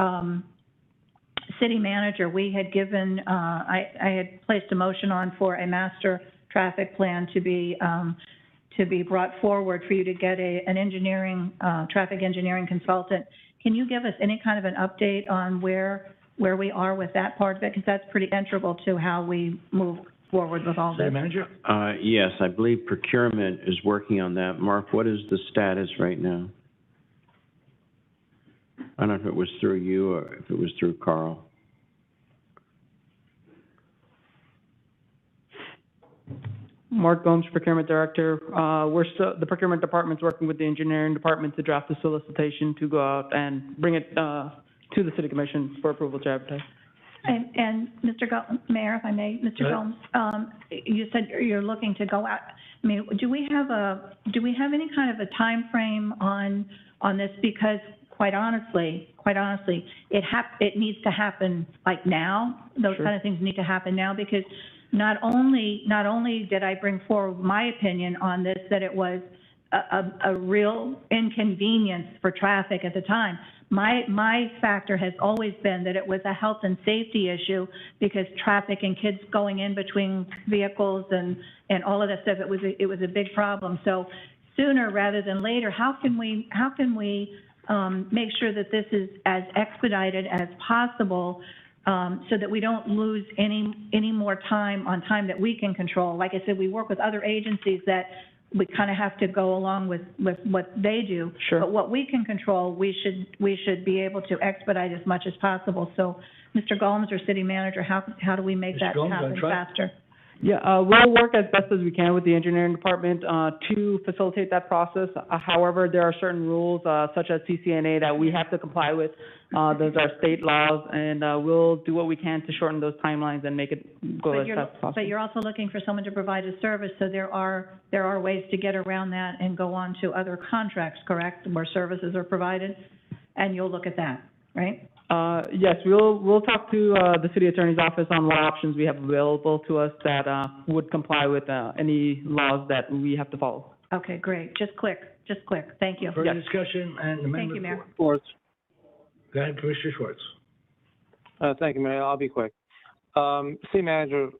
[SPEAKER 4] city manager, we had given, I had placed a motion on for a master traffic plan to be brought forward for you to get an engineering, traffic engineering consultant. Can you give us any kind of an update on where we are with that part of it? Because that's pretty integral to how we move forward with all this.
[SPEAKER 2] City manager?
[SPEAKER 7] Yes, I believe procurement is working on that. Mark, what is the status right now? I don't know if it was through you or if it was through Carl.
[SPEAKER 15] Mark Gomes, Procurement Director. The procurement department's working with the engineering department to draft the solicitation to go out and bring it to the City Commission for approval to advertise.
[SPEAKER 4] And Mr. Mayor, if I may, Mr. Gomes, you said you're looking to go out. I mean, do we have any kind of a time frame on this? Because quite honestly, it needs to happen like now. Those kind of things need to happen now, because not only did I bring forward my opinion on this, that it was a real inconvenience for traffic at the time. My factor has always been that it was a health and safety issue, because traffic and kids going in between vehicles and all of that stuff, it was a big problem. So sooner rather than later, how can we make sure that this is as expedited as possible, so that we don't lose any more time on time that we can control? Like I said, we work with other agencies that we kind of have to go along with what they do.
[SPEAKER 15] Sure.
[SPEAKER 4] But what we can control, we should be able to expedite as much as possible. So, Mr. Gomes or City Manager, how do we make
[SPEAKER 2] Mr.
[SPEAKER 4] that
[SPEAKER 2] Gomes,
[SPEAKER 4] happen
[SPEAKER 2] wanna try?
[SPEAKER 4] faster?
[SPEAKER 15] Yeah, we'll work as best as we can with the engineering department to facilitate that process. However, there are certain rules, such as CCNA, that we have to comply with. Those are state laws, and we'll do what we can to shorten those timelines and make it go as fast as possible.
[SPEAKER 4] But you're also looking for someone to provide a service, so there are ways to get around that and go on to other contracts, correct, where services are provided? And you'll look at that, right?
[SPEAKER 15] Yes, we'll talk to the city attorney's office on what options we have available to us that would comply with any laws that we have to follow.
[SPEAKER 4] Okay, great. Just quick. Thank you.
[SPEAKER 2] Further discussion and
[SPEAKER 4] Thank
[SPEAKER 2] amendment
[SPEAKER 4] you, Mayor.
[SPEAKER 11] Schwartz.
[SPEAKER 2] Go ahead, Commissioner Schwartz.
[SPEAKER 11] Thank you, Mayor. I'll be quick. City Manager,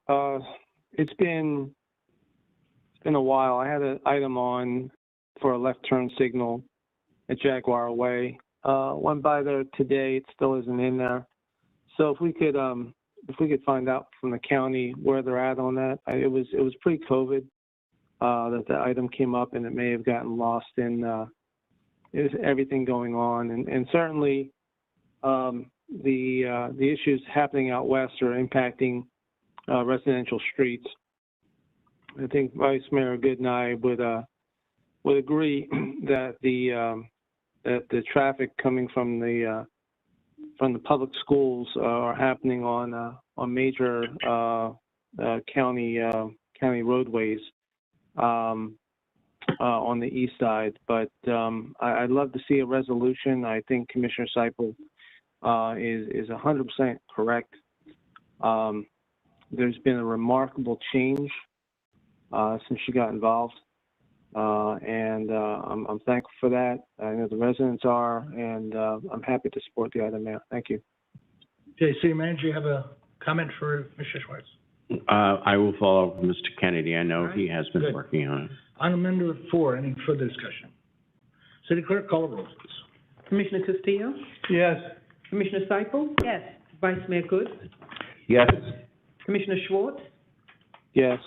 [SPEAKER 11] it's been a while. I had an item on for a left turn signal at Jaguar Way. Went by there today. It still isn't in there. So if we could find out from the county where they're at on that. It was pre-COVID that the item came up, and it may have gotten lost in everything going on. And certainly the issues happening out west are impacting residential streets. I think Vice Mayor Good and I would agree that the traffic coming from the public schools are happening on major county roadways on the east side. But I'd love to see a resolution. I think Commissioner Seipel is 100% correct. There's been a remarkable change since she got involved. And I'm thankful for that. I know the residents are, and I'm happy to support the item, Mayor. Thank you.
[SPEAKER 2] Okay, City Manager, you have a comment for Mr. Schwartz?
[SPEAKER 7] I will follow up with Mr. Kennedy. I know
[SPEAKER 2] All right.
[SPEAKER 7] he has been
[SPEAKER 2] Good.
[SPEAKER 7] working on it.
[SPEAKER 2] On Amendment 4, any further discussion? City Clerk, call the roll, please.
[SPEAKER 3] Commissioner Castillo?
[SPEAKER 5] Yes.
[SPEAKER 3] Commissioner Seipel?
[SPEAKER 4] Yes.
[SPEAKER 3] Vice Mayor Good?
[SPEAKER 9] Yes.
[SPEAKER 3] Commissioner Schwartz?
[SPEAKER 11] Yes.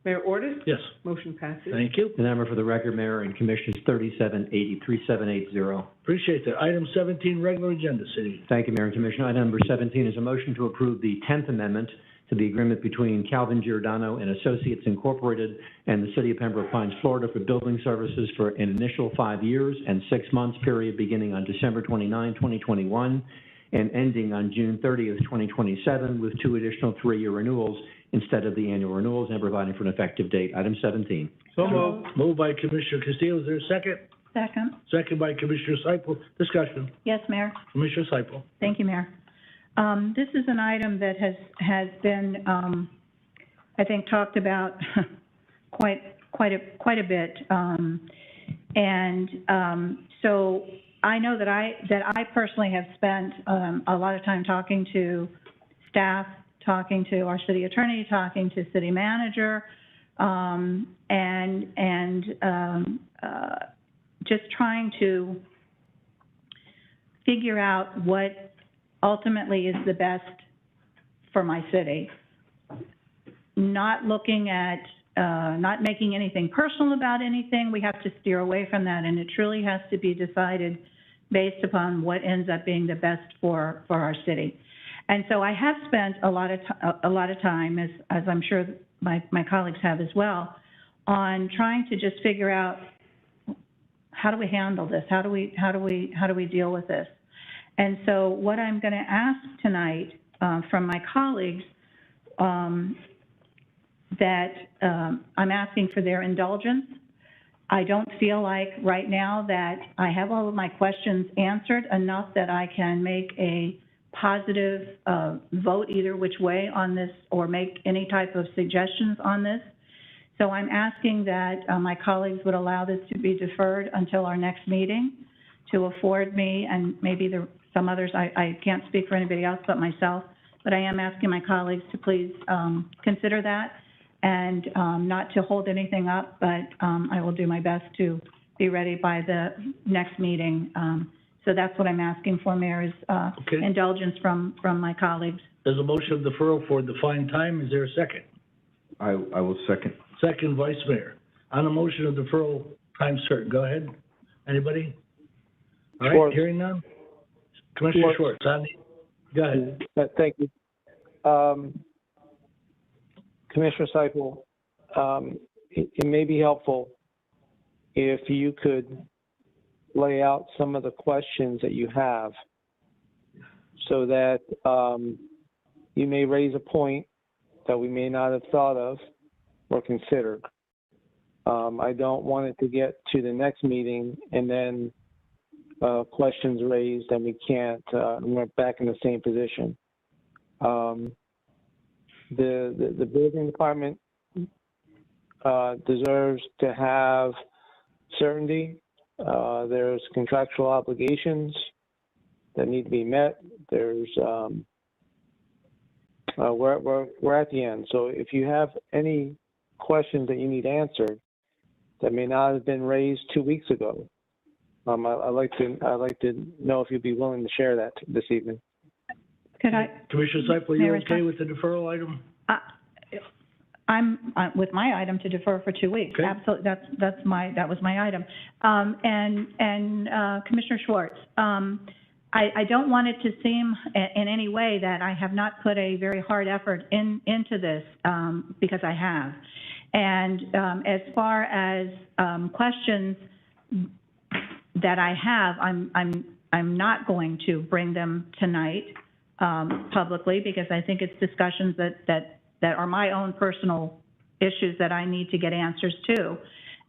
[SPEAKER 3] Mayor Ordus?
[SPEAKER 2] Yes.
[SPEAKER 3] Motion passes.
[SPEAKER 2] Thank you.
[SPEAKER 10] The number for the record, Mayor and Commissioners, 3780-3780.
[SPEAKER 2] Appreciate that. Item 17, regular agenda, City.
[SPEAKER 10] Thank you, Mayor and Commissioner. Item number 17 is a motion to approve the 10th Amendment to the agreement between Calvin Giordano and Associates Incorporated and the City of Pembroke Pines, Florida for building services for an initial 5 years and 6 months period beginning on December 29, 2021 and ending on June 30th, 2027 with 2 additional 3-year renewals instead of the annual renewals and providing for an effective date. Item 17.
[SPEAKER 2] So moved. Moved by Commissioner Castillo. Is there a second?
[SPEAKER 4] Second.
[SPEAKER 2] Second by Commissioner Seipel. Discussion.
[SPEAKER 4] Yes, Mayor.
[SPEAKER 2] Commissioner Seipel.
[SPEAKER 4] Thank you, Mayor. This is an item that has been, I think, talked about quite a bit. So I know that I personally have spent a lot of time talking to staff, talking to our city attorney, talking to city manager, just trying to figure out what ultimately is the best for my city. Not looking at, not making anything personal about anything. We have to steer away from that, and it truly has to be decided based upon what ends up being the best for our city. And so I have spent a lot of time, as I'm sure my colleagues have as well, on trying to just figure out how do we handle this? How do we deal with this? And so what I'm going to ask tonight from my colleagues, that I'm asking for their indulgence. I don't feel like right now that I have all of my questions answered enough that I can make a positive vote either which way on this or make any type of suggestions on this. So I'm asking that my colleagues would allow this to be deferred until our next meeting to afford me, and maybe some others, I can't speak for anybody else but myself, but I am asking my colleagues to please consider that and not to hold anything up, but I will do my best to be ready by the next meeting. So that's what I'm asking for, Mayor, is indulgence from my colleagues.
[SPEAKER 2] There's a motion of deferral for a defined time. Is there a second?
[SPEAKER 1] I will second.
[SPEAKER 2] Second, Vice Mayor. On the motion of deferral, time certain, go ahead. Anybody? All right,
[SPEAKER 11] Schwartz.
[SPEAKER 2] hearing none? Commissioner Schwartz, go ahead.
[SPEAKER 11] Thank you. Commissioner Seipel, it may be helpful if you could lay out some of the questions that you have so that you may raise a point that we may not have thought of or considered. I don't want it to get to the next meeting and then questions raised and we can't, we're back in the same position. The building department deserves to have certainty. There's contractual obligations that need to be met. There's we're at the end. So if you have any questions that you need answered that may not have been raised 2 weeks ago, I'd like to know if you'd be willing to share that this evening.
[SPEAKER 4] Could I?
[SPEAKER 2] Commissioner Seipel, you okay with the deferral item?
[SPEAKER 4] I'm with my item to defer for 2 weeks.
[SPEAKER 2] Okay.
[SPEAKER 4] Absolutely, that was my item. Commissioner Schwartz, I don't want it to seem in any way that I have not put a very hard effort into this, because I have. And as far as questions that I have, I'm not going to bring them tonight publicly, because I think it's discussions that are my own personal issues that I need to get answers to.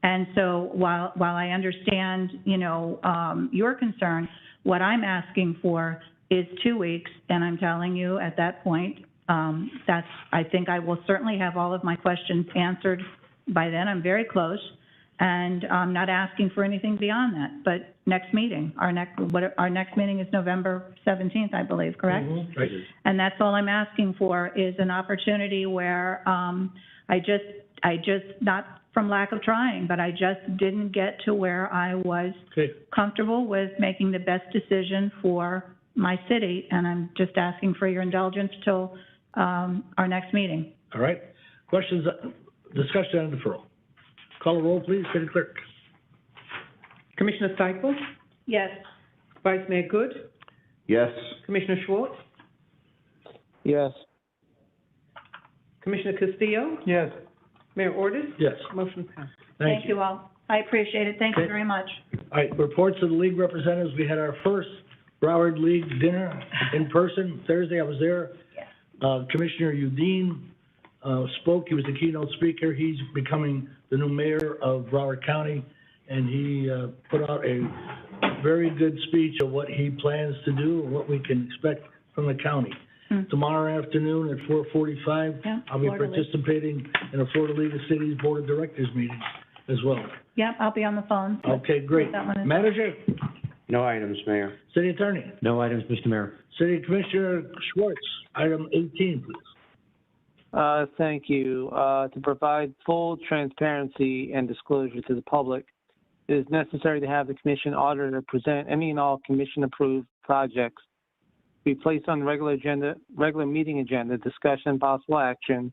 [SPEAKER 4] And so while I understand, your concern, what I'm asking for is 2 weeks, and I'm telling you at that point, I think I will certainly have all of my questions answered by then. I'm very close, and I'm not asking for anything beyond that. But next meeting, our next meeting is November 17th, I believe, correct?
[SPEAKER 2] Mm-hmm. Right.
[SPEAKER 4] And that's all I'm asking for, is an opportunity where I just not from lack of trying, but I just didn't get to where I was comfortable with making the best decision for my city, and I'm just asking for your indulgence till our next meeting.
[SPEAKER 2] All right. Questions, discussion on deferral. Call a roll, please, City Clerk.
[SPEAKER 3] Commissioner Seipel,
[SPEAKER 4] Yes.
[SPEAKER 3] Vice Mayor Good,
[SPEAKER 1] Yes.
[SPEAKER 3] Commissioner Schwartz,
[SPEAKER 11] Yes.
[SPEAKER 3] Commissioner Castillo,
[SPEAKER 11] Yes.
[SPEAKER 3] Mayor Ordus.
[SPEAKER 2] Yes.
[SPEAKER 3] Motion passed.
[SPEAKER 4] Thank you all. I appreciate it. Thank you very much.
[SPEAKER 2] All right, reports of the league representatives. We had our first Broward League dinner in person Thursday. I was there.
[SPEAKER 4] Yes.
[SPEAKER 2] Commissioner Udine spoke. He was the keynote speaker. He's becoming the new mayor of Broward County, and he put out a very good speech of what he plans to do and what we can expect from the county. Tomorrow afternoon at 4:45, I'll be
[SPEAKER 4] Florida League.
[SPEAKER 2] participating in a Florida League of Cities Board of Directors meeting as well.
[SPEAKER 4] Yep, I'll be on the phone.
[SPEAKER 2] Okay, great.
[SPEAKER 4] That one is-
[SPEAKER 2] Manager,
[SPEAKER 7] No items, Mayor.
[SPEAKER 2] City Attorney,
[SPEAKER 10] No items, Mr. Mayor.
[SPEAKER 2] City Commissioner Schwartz, item 18, please.
[SPEAKER 11] Thank you. To provide full transparency and disclosure to the public, it is necessary to have the commission auditor present any and all commission-approved projects be placed on the regular meeting agenda, discussion and possible action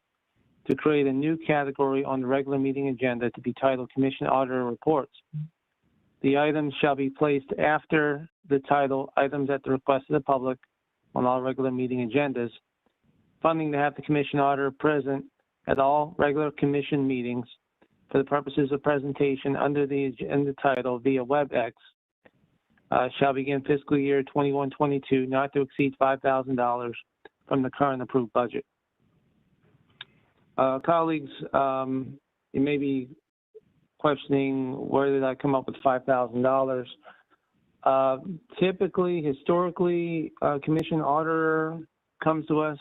[SPEAKER 11] to create a new category on the regular meeting agenda to be titled Commission Auditor Reports. The items shall be placed after the title, Items at the Request of the Public, on all regular meeting agendas. Funding to have the commission auditor present at all regular commission meetings for the purposes of presentation under the agenda title via WebEx shall begin fiscal year 21-22, not to exceed $5,000 from the current approved budget. Colleagues, you may be questioning where did I come up with $5,000. Typically, historically, commission auditor comes to us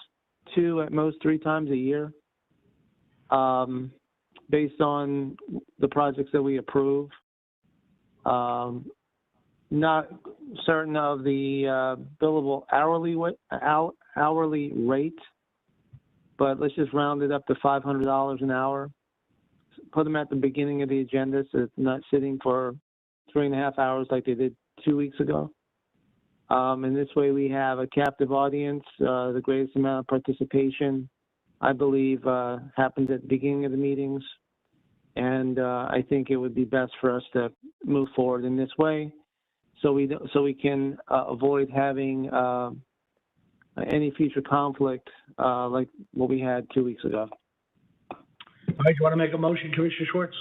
[SPEAKER 11] 2, at most 3 times a year, based on the projects that we approve. Not certain of the billable hourly rate, but let's just round it up to $500 an hour. Put them at the beginning of the agenda so it's not sitting for 3.5 hours like they did 2 weeks ago. And this way we have a captive audience. The greatest amount of participation, I believe, happens at the beginning of the meetings. And I think it would be best for us to move forward in this way, so we can avoid having any future conflict like what we had 2 weeks ago.
[SPEAKER 2] All right, you want to make a motion, Commissioner Schwartz?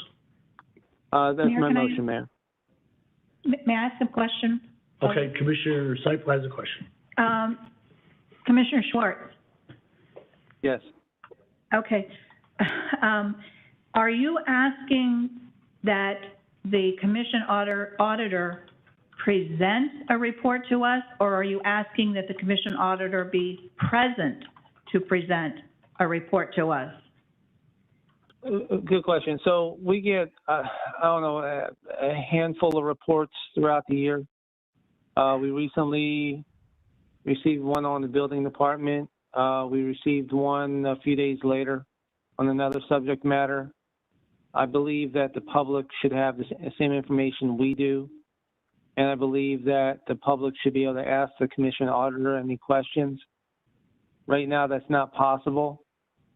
[SPEAKER 11] That's
[SPEAKER 4] Mayor,
[SPEAKER 11] my
[SPEAKER 4] can I-
[SPEAKER 11] motion, Mayor.
[SPEAKER 4] May I ask a question?
[SPEAKER 2] Okay, Commissioner Seifel has a question.
[SPEAKER 4] Commissioner Schwartz,
[SPEAKER 11] Yes.
[SPEAKER 4] okay. Are you asking that the commission auditor present a report to us, or are you asking that the commission auditor be present to present a report to us?
[SPEAKER 11] Good question. So we get, I don't know, a handful of reports throughout the year. We recently received one on the building department. We received one a few days later on another subject matter. I believe that the public should have the same information we do. And I believe that the public should be able to ask the commission auditor any questions. Right now, that's not possible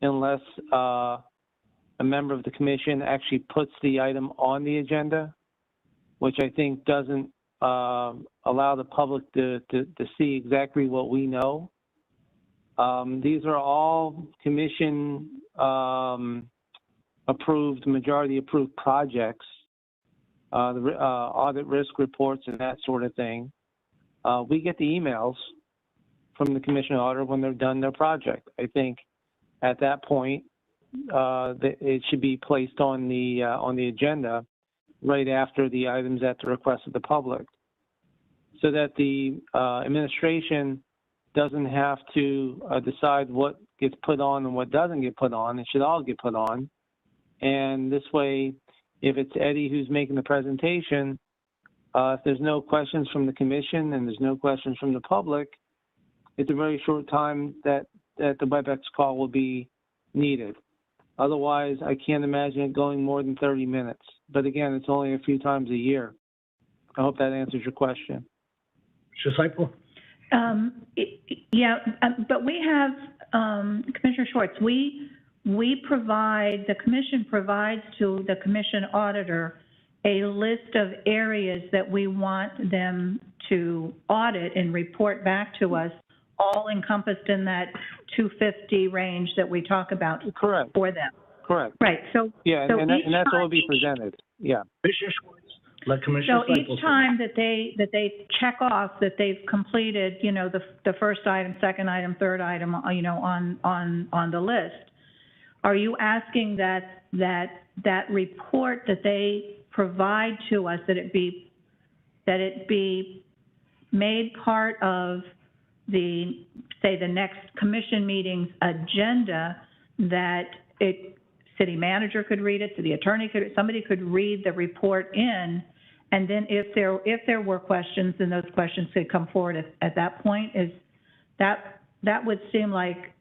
[SPEAKER 11] unless a member of the commission actually puts the item on the agenda, which I think doesn't allow the public to see exactly what we know. These are all commission approved, majority approved projects, the audit risk reports and that sort of thing. We get the emails from the commission auditor when they're done their project. I think at that point, it should be placed on the agenda right after the items at the request of the public, so that the administration doesn't have to decide what gets put on and what doesn't get put on. It should all get put on. And this way, if it's Eddie who's making the presentation, if there's no questions from the commission and there's no questions from the public, it's a very short time that the WebEx call will be needed. Otherwise, I can't imagine it going more than 30 minutes. But again, it's only a few times a year. I hope that answers your question.
[SPEAKER 2] Mr. Seifel?
[SPEAKER 4] Yeah, but we have, Commissioner Schwartz, we provide, the commission provides to the commission auditor a list of areas that we want them to audit and report back to us, all encompassed in that 250 range that we talk about.
[SPEAKER 11] Correct.
[SPEAKER 4] For them.
[SPEAKER 11] Correct.
[SPEAKER 4] Right, so.
[SPEAKER 11] Yeah,
[SPEAKER 4] so
[SPEAKER 11] and that's what will be presented, yeah.
[SPEAKER 2] Commissioner Schwartz, let Commissioner
[SPEAKER 4] So
[SPEAKER 2] Seifel
[SPEAKER 4] each time that they check off that they've completed, you know, the first item, second item, third item, you know, on the list, are you asking that report that they provide to us, that it be made part of the, say, the next commission meeting's agenda, that city manager could read it, city attorney could, somebody could read the report in, and then if there were questions, then those questions could come forward at that point? Is that would seem like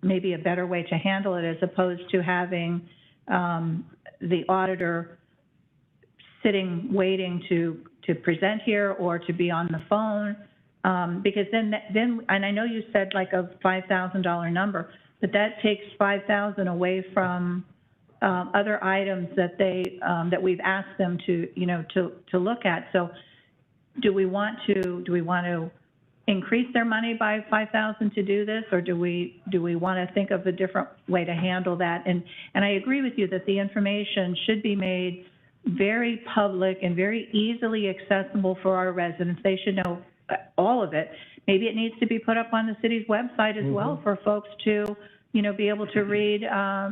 [SPEAKER 4] maybe a better way to handle it, as opposed to having the auditor sitting waiting to present here or to be on the phone, because then and I know you said like a $5,000 number, but that takes $5,000 away from other items that that we've asked them to, you know, to look at. So do we want to increase their money by $5,000 to do this, or do we want to think of a different way to handle that? And I agree with you that the information should be made very public and very easily accessible for our residents. They should know all of it. Maybe it needs to be put up on the city's website as well for folks to, you know, be able to read,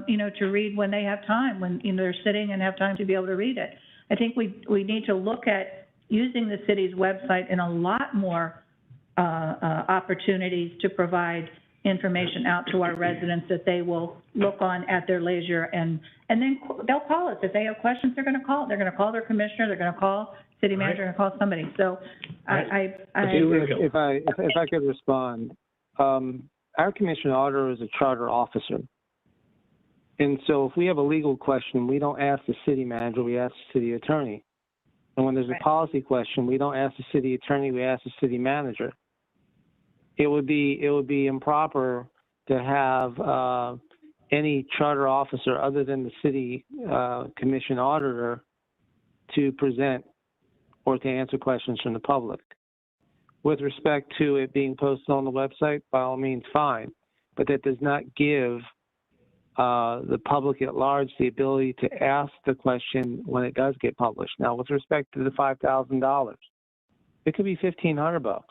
[SPEAKER 4] you know, to read when they have time, when, you know, they're sitting and have time to be able to read it. I think we need to look at using the city's website in a lot more opportunities to provide information out to our residents that they will look on at their leisure, and then they'll call us. If they have questions, they're going to call. They're going to call their commissioner, they're going to call city manager, and call somebody. So
[SPEAKER 11] If I could respond, our commission auditor is a charter officer. And so if we have a legal question, we don't ask the city manager, we ask the city attorney. And when there's a policy question, we don't ask the city attorney, we ask the city manager. It would be improper to have any charter officer other than the city commission auditor to present or to answer questions from the public. With respect to it being posted on the website, by all means, fine, but that does not give the public at large the ability to ask the question when it does get published. Now, with respect to the $5,000, it could be $1,500.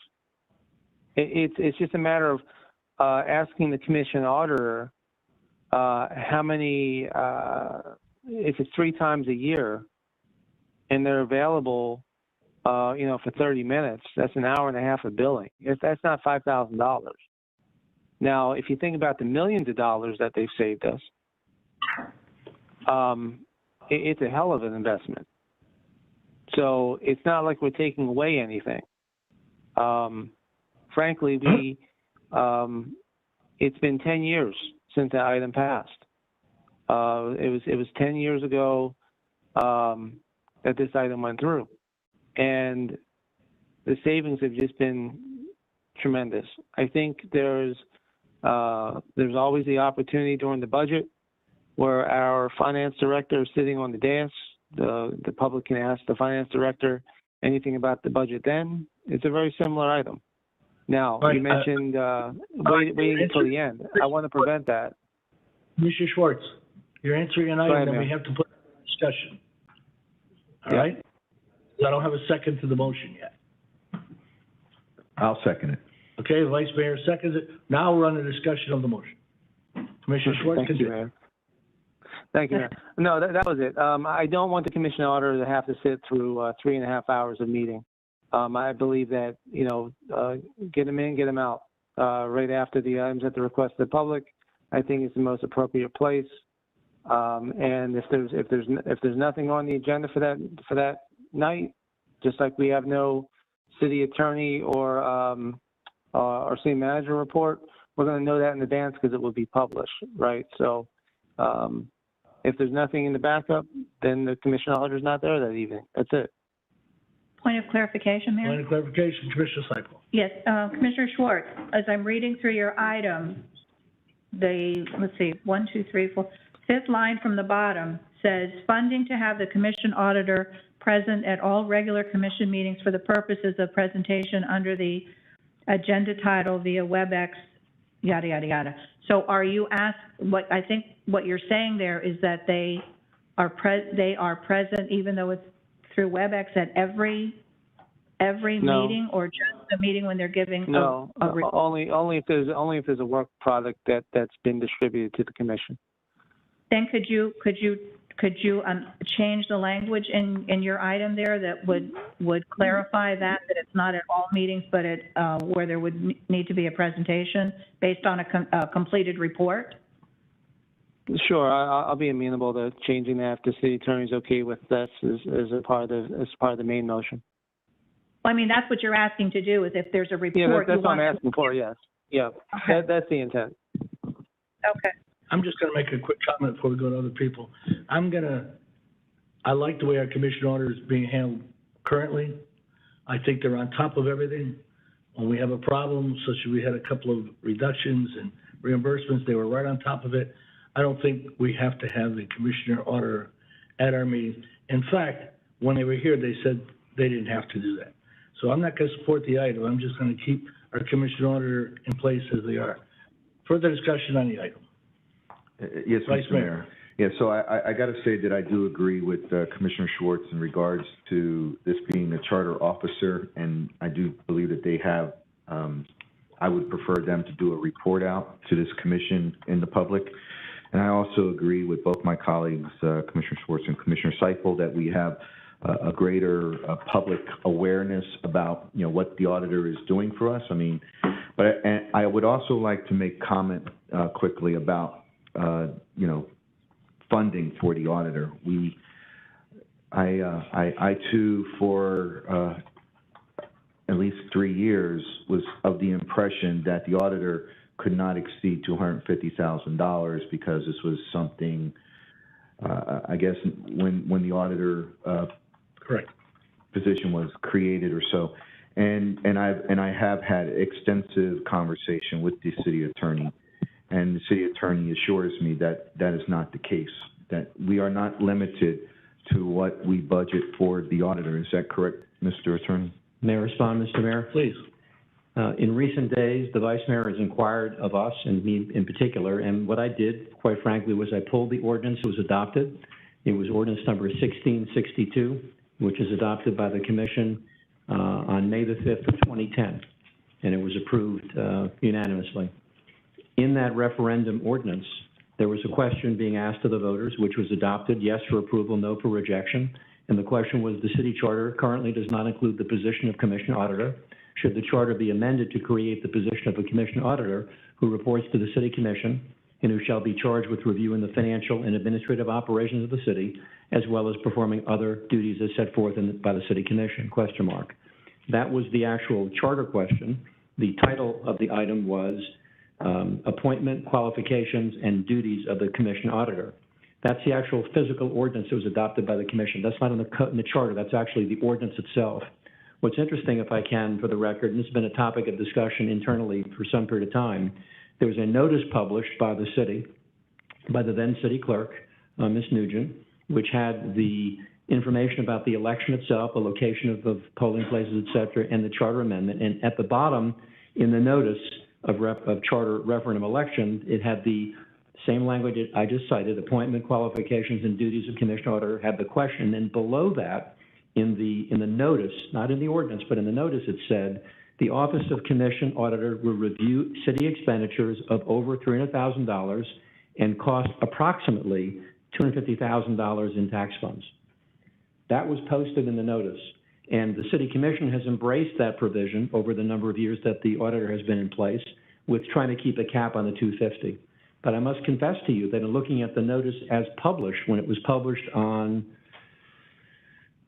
[SPEAKER 11] It's just a matter of asking the commission auditor how many, if it's 3 times a year, and they're available, for 30 minutes, that's an hour and a half of billing. That's not $5,000. Now, if you think about the millions of dollars that they've saved us, it's a hell of an investment. So it's not like we're taking away anything. Frankly, it's been 10 years since that item passed. It was 10 years ago that this item went through, and the savings have just been tremendous. I think there's always the opportunity during the budget where our finance director is sitting on the dais. The public can ask the finance director anything about the budget then. It's a very similar item. Now, you mentioned waiting until the end. I want to prevent that.
[SPEAKER 2] Mr. Schwartz, you're answering an item that we
[SPEAKER 11] man.
[SPEAKER 2] have to put in discussion. All right? I don't have a second to the motion yet.
[SPEAKER 1] I'll second it.
[SPEAKER 2] Okay, Vice Mayor seconds it. Now we're on the discussion of the motion. Commissioner Schwartz,
[SPEAKER 11] Thank you, Mayor. Thank you, Mayor. No, that was it. I don't want the commission auditor to have to sit through 3.5 hours of meeting. I believe that, get them in, get them out right after the items at the request of the public. I think it's the most appropriate place. And if there's nothing on the agenda for that night, just like we have no city attorney or city manager report, we're going to know that in advance because it will be published, right? So if there's nothing in the backup, then the commission auditor's not there that evening. That's it.
[SPEAKER 4] Point of clarification, Mayor?
[SPEAKER 2] Point of clarification, Commissioner Cyple.
[SPEAKER 4] Yes, Commissioner Schwartz, as I'm reading through your item, let's see, 1, 2, 3, 4, fifth line from the bottom says, funding to have the commission auditor present at all regular commission meetings for the purposes of presentation under the agenda title via WebEx, yada, yada, yada. So are you I think what you're saying there is that they are present even though it's through WebEx at every
[SPEAKER 11] No.
[SPEAKER 4] meeting, or just the meeting when they're giving
[SPEAKER 11] No,
[SPEAKER 4] a
[SPEAKER 11] only if there's a work product that's been distributed to the commission.
[SPEAKER 4] Then could you change the language in your item there that would clarify that it's not at all meetings, but at where there would need to be a presentation based on a completed report?
[SPEAKER 11] Sure, I'll be amenable to changing that if the city attorney's okay with this as part of the main motion.
[SPEAKER 4] Well, I mean, that's what you're asking to do, is if there's a report.
[SPEAKER 11] Yeah, that's what I'm asking for, yes. Yeah,
[SPEAKER 4] Okay.
[SPEAKER 11] that's the intent.
[SPEAKER 4] Okay.
[SPEAKER 2] I'm just going to make a quick comment before we go to other people. I like the way our commission auditor is being handled currently. I think they're on top of everything. When we have a problem, such as we had a couple of reductions and reimbursements, they were right on top of it. I don't think we have to have the commissioner auditor at our meetings. In fact, when they were here, they said they didn't have to do that. So I'm not going to support the item. I'm just going to keep our commissioner auditor in place as they are. Further discussion on the item.
[SPEAKER 1] Yes,
[SPEAKER 2] Vice
[SPEAKER 1] Mr. Mayor. Yeah, so I got to say that I do agree with Commissioner Schwartz in regards to this being a charter officer, and I do believe that they have, I would prefer them to do a report out to this commission in the public. And I also agree with both my colleagues, Commissioner Schwartz and Commissioner Cyple, that we have a greater public awareness about, what the auditor is doing for us. I mean, but I would also like to make comment quickly about, funding for the auditor. I too, for at least 3 years, was of the impression that the auditor could not exceed $250,000 because this was something, I guess, when the auditor
[SPEAKER 2] Correct.
[SPEAKER 1] position was created or so. And I have had extensive conversation with the city attorney And the city attorney assures me that that is not the case, that we are not limited to what we budget for the auditor. Is that correct, Mr. Attorney?
[SPEAKER 10] May I respond, Mr. Mayor?
[SPEAKER 2] Please.
[SPEAKER 10] In recent days, the Vice Mayor has inquired of us, and me in particular, and what I did, quite frankly, was I pulled the ordinance that was adopted. It was ordinance number 1662, which is adopted by the Commission on May the 5th of 2010, and it was approved unanimously. In that referendum ordinance, there was a question being asked of the voters, which was adopted, yes for approval, no for rejection, and the question was, the city charter currently does not include the position of Commission Auditor. Should the charter be amended to create the position of a Commission Auditor who reports to the City Commission and who shall be charged with reviewing the financial and administrative operations of the city, as well as performing other duties as set forth by the City Commission, ? That was the actual charter question. The title of the item was Appointment, Qualifications, and Duties of the Commission Auditor. That's the actual physical ordinance that was adopted by the Commission. That's not in the charter. That's actually the ordinance itself. What's interesting, if I can, for the record, and this has been a topic of discussion internally for some period of time, there was a notice published by the city, by the then city clerk, Ms. Nugent, which had the information about the election itself, the location of polling places, et cetera, and the charter amendment. And at the bottom, in the notice of charter referendum election, it had the same language I just cited, appointment, qualifications, and duties of Commission Auditor, had the question. And below that, in the notice, not in the ordinance, but in the notice, it said, the Office of Commission Auditor will review city expenditures of over $300,000 and cost approximately $250,000 in tax funds. That was posted in the notice. And the City Commission has embraced that provision over the number of years that the auditor has been in place, with trying to keep a cap on the $250,000. But I must confess to you that in looking at the notice as published, when it was published on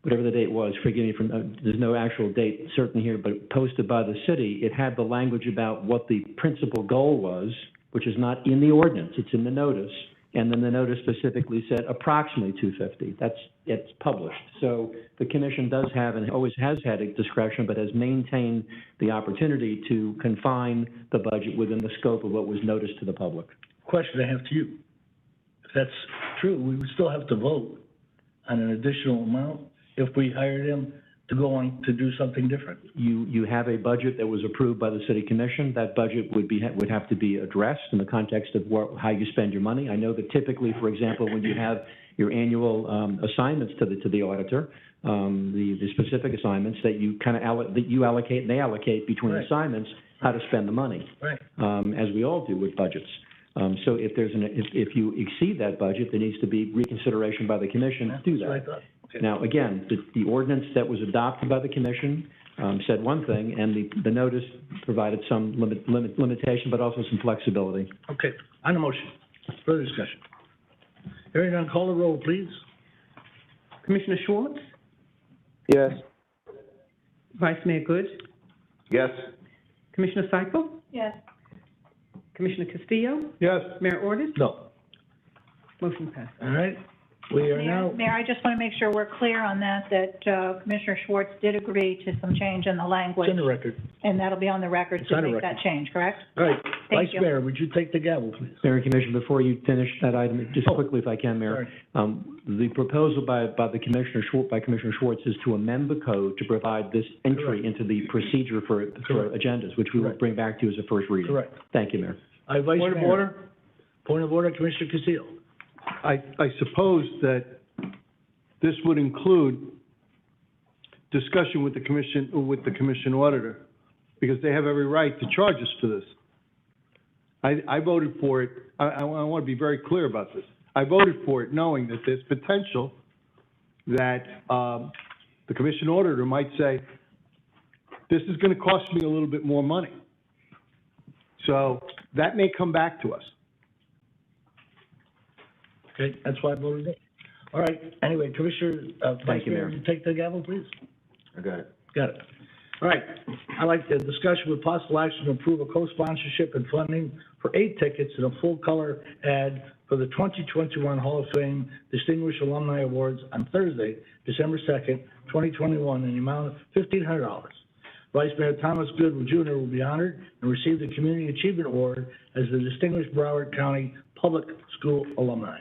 [SPEAKER 10] whatever the date was, forgive me, there's no actual date certain here, but posted by the city, it had the language about what the principal goal was, which is not in the ordinance, it's in the notice. And then the notice specifically said approximately $250,000. It's published. So the commission does have, and always has had a discretion, but has maintained the opportunity to confine the budget within the scope of what was noticed to the public.
[SPEAKER 2] Question I have to you. If that's true, we would still have to vote on an additional amount if we hired him to go on to do something different.
[SPEAKER 10] You have a budget that was approved by the City Commission. That budget would have to be addressed in the context of how you spend your money. I know that typically, for example, when you have your annual assignments to the auditor, the specific assignments that you kind of allocate and they allocate between assignments, how to spend the money, as we all do with budgets. So if you exceed that budget, there needs to be reconsideration by the commission to do that.
[SPEAKER 2] That's what I thought. Okay.
[SPEAKER 10] Now, again, the ordinance that was adopted by the commission said one thing, and the notice provided some limitation, but also some flexibility.
[SPEAKER 2] Okay, on the motion, further discussion. Hearing none, call the roll, please.
[SPEAKER 3] Commissioner Schwartz?
[SPEAKER 11] Yes.
[SPEAKER 3] Vice Mayor Good?
[SPEAKER 1] Yes.
[SPEAKER 3] Commissioner Seifel?
[SPEAKER 4] Yes.
[SPEAKER 3] Commissioner Castillo?
[SPEAKER 5] Yes.
[SPEAKER 3] Mayor Ordus?
[SPEAKER 2] No.
[SPEAKER 3] Motion passed.
[SPEAKER 2] All right, we are now,
[SPEAKER 4] Mayor, I just want to make sure we're clear on that Commissioner Schwartz did agree to some change in the language.
[SPEAKER 2] it's in the record.
[SPEAKER 4] And that'll be on the record
[SPEAKER 2] It's
[SPEAKER 4] to
[SPEAKER 2] on the
[SPEAKER 4] make
[SPEAKER 2] record.
[SPEAKER 4] that change, correct?
[SPEAKER 2] All right,
[SPEAKER 4] Thank
[SPEAKER 2] Vice
[SPEAKER 4] you.
[SPEAKER 2] Mayor, would you take the gavel, please?
[SPEAKER 10] Mayor and Commissioner, before you finish that item, just quickly if I can, Mayor. The proposal by Commissioner Schwartz is to amend the code to provide this entry into the procedure for agendas, which we will bring back to you as a first reading.
[SPEAKER 2] Correct.
[SPEAKER 10] Thank you, Mayor.
[SPEAKER 2] Vice
[SPEAKER 5] Point of
[SPEAKER 2] Mayor.
[SPEAKER 5] order?
[SPEAKER 2] Point of order, Commissioner Castillo.
[SPEAKER 5] I suppose that this would include discussion with the commission auditor, because they have every right to charge us for this. I voted for it. I want to be very clear about this. I voted for it knowing that there's potential that the commission auditor might say, this is going to cost me a little bit more money. So that may come back to us.
[SPEAKER 2] Okay, that's why I voted no. All right, anyway, Commissioner, Vice
[SPEAKER 10] Thank you,
[SPEAKER 2] Mayor,
[SPEAKER 10] Mayor.
[SPEAKER 2] you take the gavel, please?
[SPEAKER 1] I got it.
[SPEAKER 2] Got it. All right, I'd like the discussion with possible action to approve a co-sponsorship and funding for 8 tickets and a full-color ad for the 2021 Hall of Fame Distinguished Alumni Awards on Thursday, December 2nd, 2021, in the amount of $1,500. Vice Mayor Thomas Goodwin Jr. will be honored and receive the Community Achievement Award as the Distinguished Broward County Public School Alumni.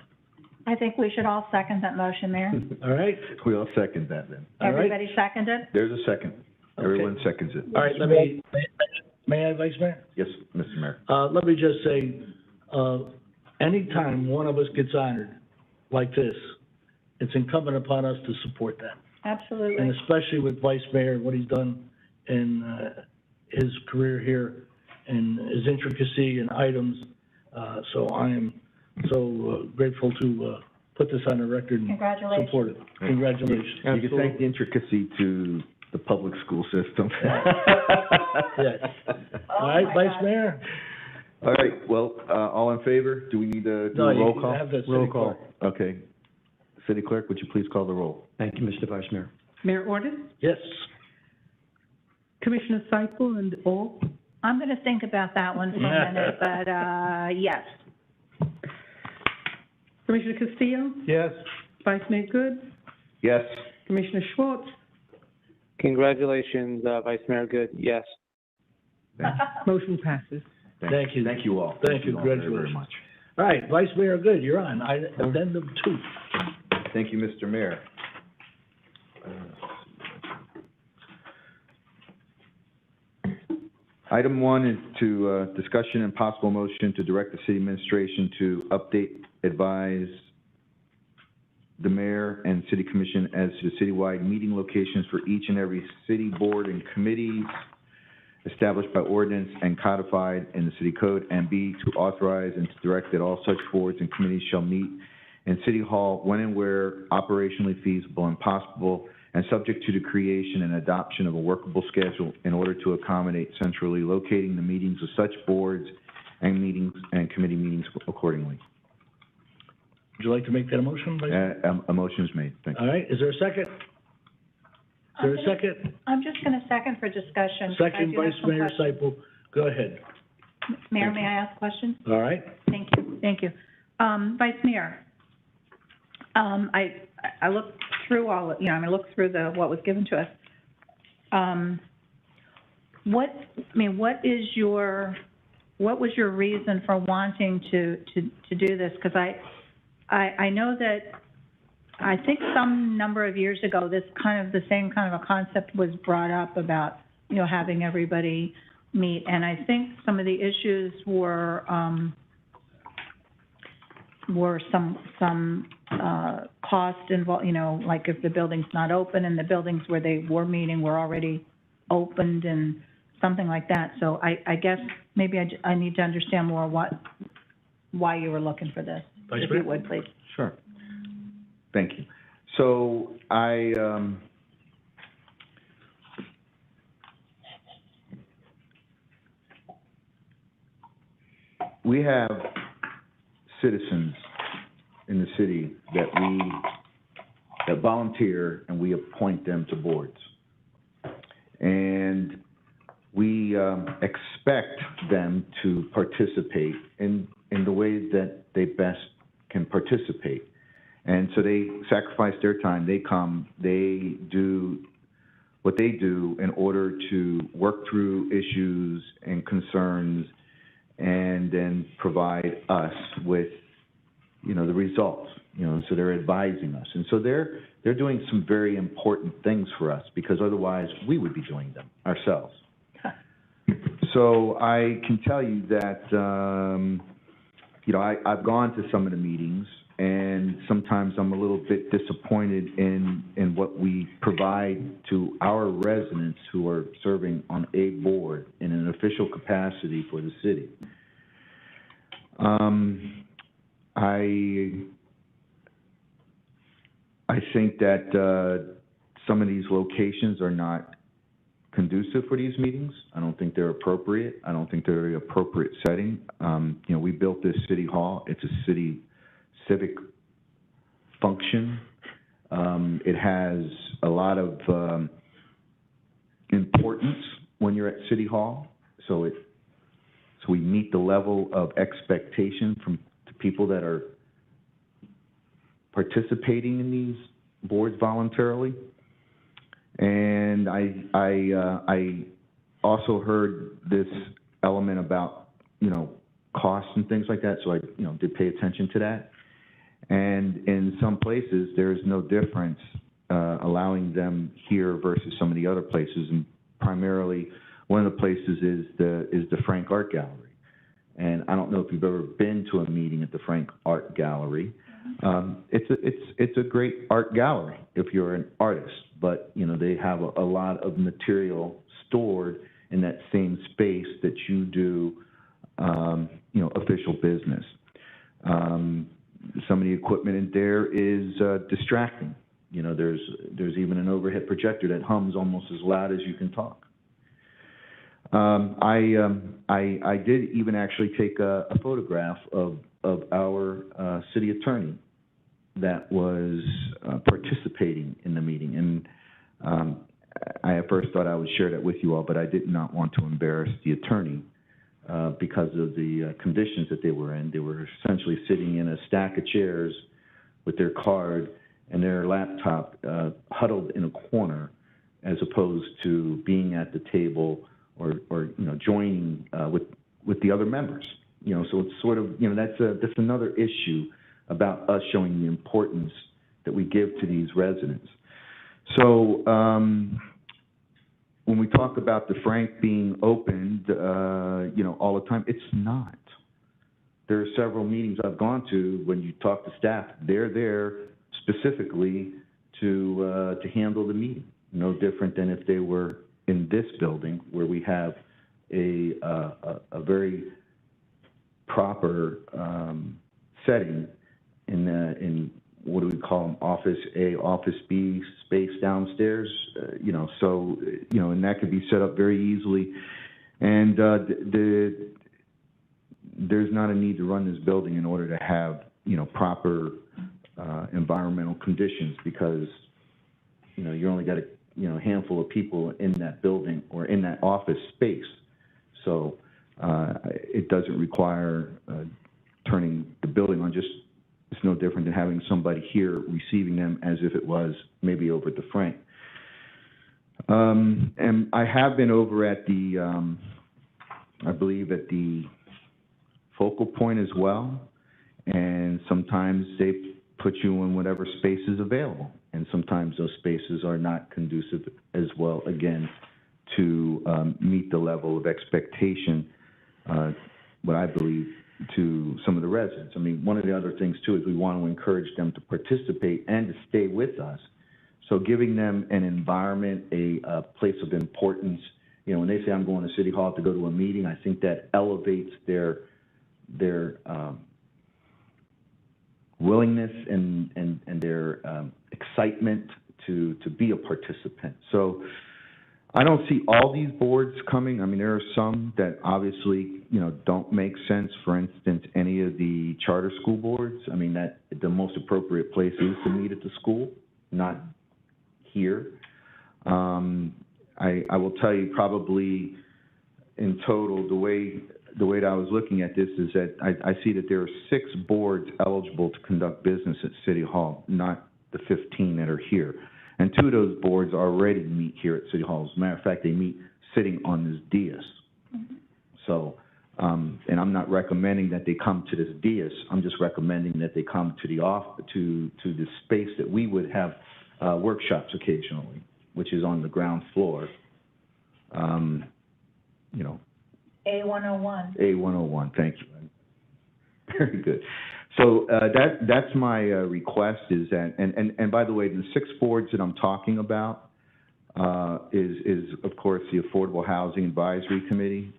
[SPEAKER 4] I think we should all second that motion, Mayor.
[SPEAKER 2] All right?
[SPEAKER 1] We all second that then.
[SPEAKER 2] All right.
[SPEAKER 4] Everybody seconded?
[SPEAKER 1] There's a second.
[SPEAKER 2] Okay.
[SPEAKER 1] Everyone seconds it.
[SPEAKER 2] All right, may I, Vice Mayor?
[SPEAKER 1] Yes, Mr. Mayor.
[SPEAKER 2] Let me just say, anytime one of us gets honored like this, it's incumbent upon us to support that.
[SPEAKER 4] Absolutely.
[SPEAKER 2] And especially with Vice Mayor, what he's done in, his career here and his intricacy and items. So I am so grateful to, put this on the record and
[SPEAKER 4] Congratulations.
[SPEAKER 2] support it. Congratulations.
[SPEAKER 1] You can thank the intricacy to the public school system.
[SPEAKER 2] Yes. All right, Vice Mayor?
[SPEAKER 1] All right, well, all in favor? Do we need to do
[SPEAKER 2] No,
[SPEAKER 1] a
[SPEAKER 2] you
[SPEAKER 1] roll call?
[SPEAKER 2] have the city
[SPEAKER 10] Roll call.
[SPEAKER 2] clerk.
[SPEAKER 1] Okay. City Clerk, would you please call the roll?
[SPEAKER 10] Thank you, Mr. Vice Mayor.
[SPEAKER 3] Mayor Ordus,
[SPEAKER 2] Yes.
[SPEAKER 3] Commissioner Seifel, and all.
[SPEAKER 4] I'm going to think about that one for a minute, but, yes.
[SPEAKER 3] Commissioner Castillo,
[SPEAKER 5] Yes.
[SPEAKER 3] Vice Mayor Good,
[SPEAKER 1] Yes.
[SPEAKER 3] Commissioner Schwartz,
[SPEAKER 11] Congratulations, Vice Mayor Good, yes.
[SPEAKER 3] motion passes.
[SPEAKER 2] Thank you.
[SPEAKER 1] Thank you all.
[SPEAKER 2] Thank you,
[SPEAKER 1] all very, very
[SPEAKER 2] congratulations.
[SPEAKER 1] much.
[SPEAKER 2] All right, Vice Mayor Good, you're on. Addendum 2.
[SPEAKER 1] Thank you, Mr. Mayor. Item 1 is to, discussion and possible motion to direct the city administration to update, advise the mayor and city commission as to the citywide meeting locations for each and every city board and committees established by ordinance and codified in the city code, and B, to authorize and to direct that all such boards and committees shall meet in City Hall when and where operationally feasible and possible, and subject to the creation and adoption of a workable schedule in order to accommodate centrally locating the meetings of such boards and meetings and committee meetings accordingly.
[SPEAKER 2] Would you like to make that a motion, Vice Mayor?
[SPEAKER 1] A motion is made. Thank you.
[SPEAKER 2] All right, is there a second? Is there a second?
[SPEAKER 4] I'm just going to second for discussion. I
[SPEAKER 2] Second,
[SPEAKER 4] do have
[SPEAKER 2] Vice
[SPEAKER 4] some
[SPEAKER 2] Mayor
[SPEAKER 4] questions.
[SPEAKER 2] Seifel, go ahead.
[SPEAKER 4] Mayor, may I ask questions?
[SPEAKER 2] All right?
[SPEAKER 4] Thank you, thank you. Vice Mayor, I looked through all, I looked through what was given to us. What was your reason for wanting to do this? Because I know that, I think some number of years ago, the same kind of a concept was brought up about, having everybody meet. And I think some of the issues were some cost involved, like if the building's not open and the buildings where they were meeting were already opened and something like that. So I guess maybe I need to understand more why you were looking for this,
[SPEAKER 2] Vice
[SPEAKER 4] if
[SPEAKER 2] Mayor?
[SPEAKER 4] you would, please.
[SPEAKER 1] Sure. Thank you. So we have citizens in the city that volunteer, and we appoint them to boards. And we expect them to participate in the way that they best can participate. And so they sacrifice their time, they come, they do what they do in order to work through issues and concerns and then provide us with, the results, so they're advising us. And so they're doing some very important things for us, because otherwise we would be doing them ourselves. So I can tell you that, I've gone to some of the meetings, and sometimes I'm a little bit disappointed in what we provide to our residents who are serving on a board in an official capacity for the city. I think that some of these locations are not conducive for these meetings. I don't think they're appropriate. I don't think they're the appropriate setting. We built this city hall. It's a city civic function. It has a lot of importance when you're at City Hall. So we meet the level of expectation from the people that are participating in these boards voluntarily. And I also heard this element about, costs and things like that, so I, did pay attention to that. And in some places, there's no difference allowing them here versus some of the other places, and primarily one of the places is the Frank Art Gallery. And I don't know if you've ever been to a meeting at the Frank Art Gallery. It's a great art gallery if you're an artist, but they have a lot of material stored in that same space that you do, official business. Some of the equipment in there is distracting. There's even an overhead projector that hums almost as loud as you can talk. I did even actually take a photograph of our city attorney that was participating in the meeting, and I at first thought I would share that with you all, but I did not want to embarrass the attorney because of the conditions that they were in. They were essentially sitting in a stack of chairs with their card and their laptop huddled in a corner, as opposed to being at the table or joining with the other members. So it's sort of, that's another issue about us showing the importance that we give to these residents. So when we talk about the Frank being opened, all the time, it's not. There are several meetings I've gone to when you talk to staff, they're there specifically to handle the meeting. No different than if they were in this building where we have a very proper setting in what do we call them, office A, office B space downstairs, and that could be set up very easily. And there's not a need to run this building in order to have, proper environmental conditions, because, you only got a handful of people in that building or in that office space. So it doesn't require turning the building on. It's no different than having somebody here receiving them as if it was maybe over at the Frank. And I have been over at the, I believe at the focal point as well, and sometimes they put you in whatever space is available, and sometimes those spaces are not conducive as well, again, to meet the level of expectation, what I believe, to some of the residents. I mean, one of the other things, too, is we want to encourage them to participate and to stay with us. So giving them an environment, a place of importance, when they say I'm going to City Hall to go to a meeting, I think that elevates their willingness and their excitement to be a participant. So I don't see all these boards coming. I mean, there are some that obviously, don't make sense. For instance, any of the charter school boards. I mean, that the most appropriate place is to meet at the school, not here. I will tell you, probably in total, the way that I was looking at this is that I see that there are 6 boards eligible to conduct business at City Hall, not the 15 that are here. And 2 of those boards already meet here at City Hall. As a matter of fact, they meet sitting on this dais. Mm-hmm. So, and I'm not recommending that they come to this dais. I'm just recommending that they come to the space that we would have workshops occasionally, which is on the ground floor.
[SPEAKER 4] A101.
[SPEAKER 1] A101, thank you. Very good. So that's my request, is that, and by the way, the 6 boards that I'm talking about is of course the Affordable Housing Advisory Committee,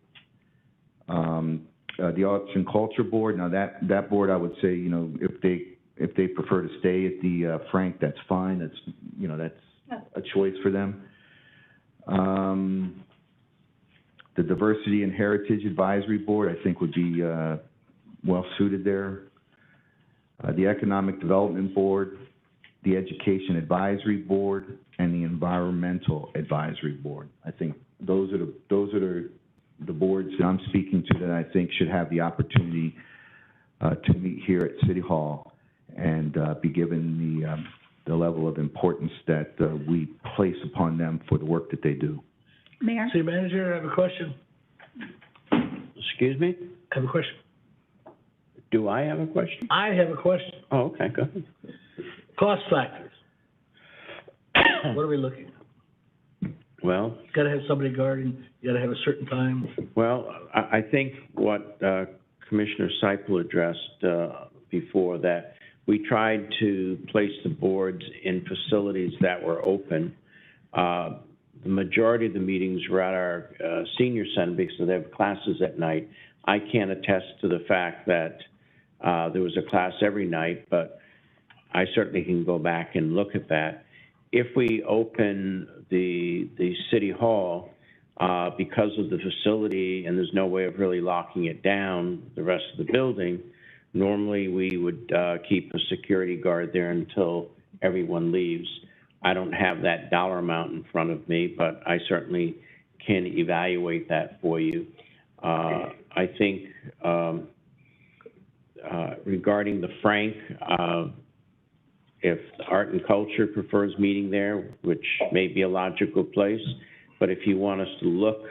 [SPEAKER 1] the Arts and Culture Board. Now that board, I would say, if they prefer to stay at the Frank, that's fine. That's a choice for them. The Diversity and Heritage Advisory Board, I think, would be well suited there. The Economic Development Board, the Education Advisory Board, and the Environmental Advisory Board. I think those are the boards that I'm speaking to that I think should have the opportunity to meet here at City Hall and be given the level of importance that we place upon them for the work that they do.
[SPEAKER 4] Mayor?
[SPEAKER 2] City Manager, I have a question.
[SPEAKER 7] Excuse me?
[SPEAKER 2] I have a question.
[SPEAKER 7] Do I have a question?
[SPEAKER 2] I have a question.
[SPEAKER 7] Oh, okay, go ahead.
[SPEAKER 2] Cost factors. What are we looking at?
[SPEAKER 7] Well,
[SPEAKER 2] You gotta have somebody guarding, you gotta have a certain time.
[SPEAKER 7] well, I think what Commissioner Seipel addressed before, that we tried to place the boards in facilities that were open. The majority of the meetings were at our senior center because they have classes at night. I can't attest to the fact that there was a class every night, but I certainly can go back and look at that. If we open the city hall, because of the facility and there's no way of really locking it down, the rest of the building, normally we would keep a security guard there until everyone leaves. I don't have that dollar amount in front of me, but I certainly can evaluate that for you. I think regarding the Frank, if Art and Culture prefers meeting there, which may be a logical place, but if you want us to look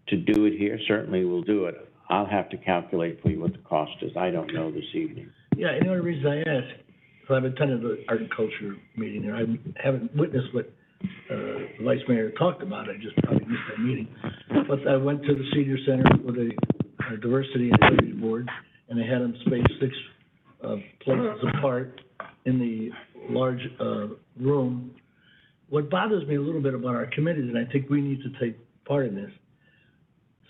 [SPEAKER 7] to do it here, certainly we'll do it. I'll have to calculate for you what the cost is. I don't know this evening.
[SPEAKER 2] Yeah, and the only reason I ask, so I've attended the Art and Culture meeting there. I haven't witnessed what the Vice Mayor talked about. I just probably missed that meeting. But I went to the Senior Center with a Diversity and Equity Board, and they had them spaced 6 places apart in the large room. What bothers me a little bit about our committees, and I think we need to take part in this,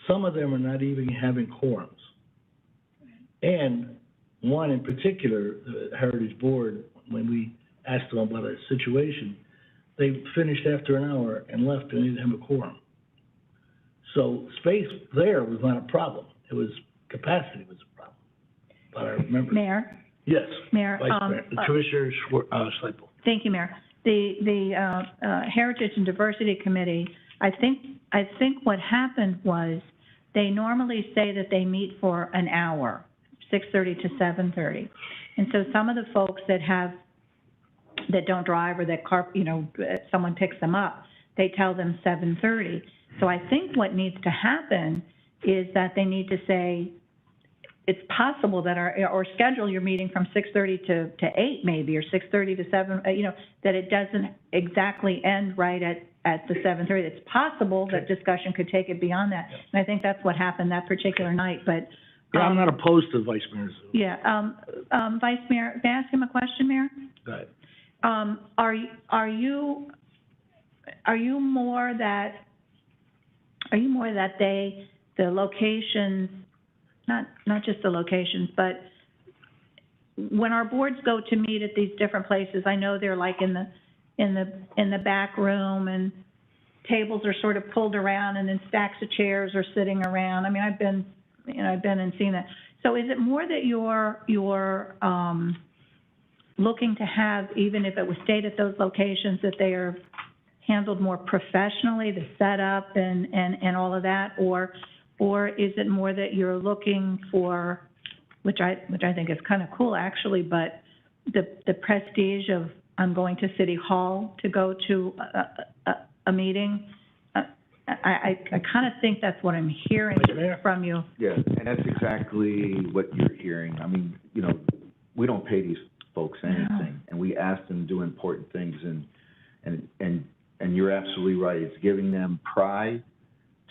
[SPEAKER 2] some of them are not even having quorums. And one in particular, the Heritage Board, when we asked them about a situation, they finished after an hour and left and didn't have a quorum. So space there was not a problem. It was capacity was a problem. But I remember.
[SPEAKER 4] Mayor?
[SPEAKER 2] Yes.
[SPEAKER 4] Mayor,
[SPEAKER 2] Vice Mayor, Commissioner Seipel.
[SPEAKER 4] Thank you, Mayor. The Heritage and Diversity Committee, I think what happened was they normally say that they meet for an hour, 6:30 to 7:30. And so some of the folks that don't drive or that someone picks them up, they tell them 7:30. So I think what needs to happen is that they need to say, it's possible that or schedule your meeting from 6:30 to 8 maybe, or 6:30 to 7, that it doesn't exactly end right at the 7:30. It's possible that discussion could take it beyond that. And I think that's what happened that particular night, but.
[SPEAKER 2] Yeah, I'm not opposed to Vice Mayor's.
[SPEAKER 4] Yeah, Vice Mayor, may I ask him a question, Mayor?
[SPEAKER 2] Go ahead.
[SPEAKER 4] Are you more that the locations, not just the locations, but when our boards go to meet at these different places, I know they're like in the back room, and tables are sort of pulled around, and then stacks of chairs are sitting around. I mean, I've been and seen that. So is it more that you're looking to have, even if it was stayed at those locations, that they are handled more professionally, the setup and all of that, or is it more that you're looking for, which I think is kind of cool actually, but the prestige of, I'm going to City Hall to go to a meeting? I kind of think that's what I'm hearing from you.
[SPEAKER 1] Yeah, and that's exactly what you're hearing. I mean, we don't pay these folks anything, and we ask them to do important things, and you're absolutely right. It's giving them pride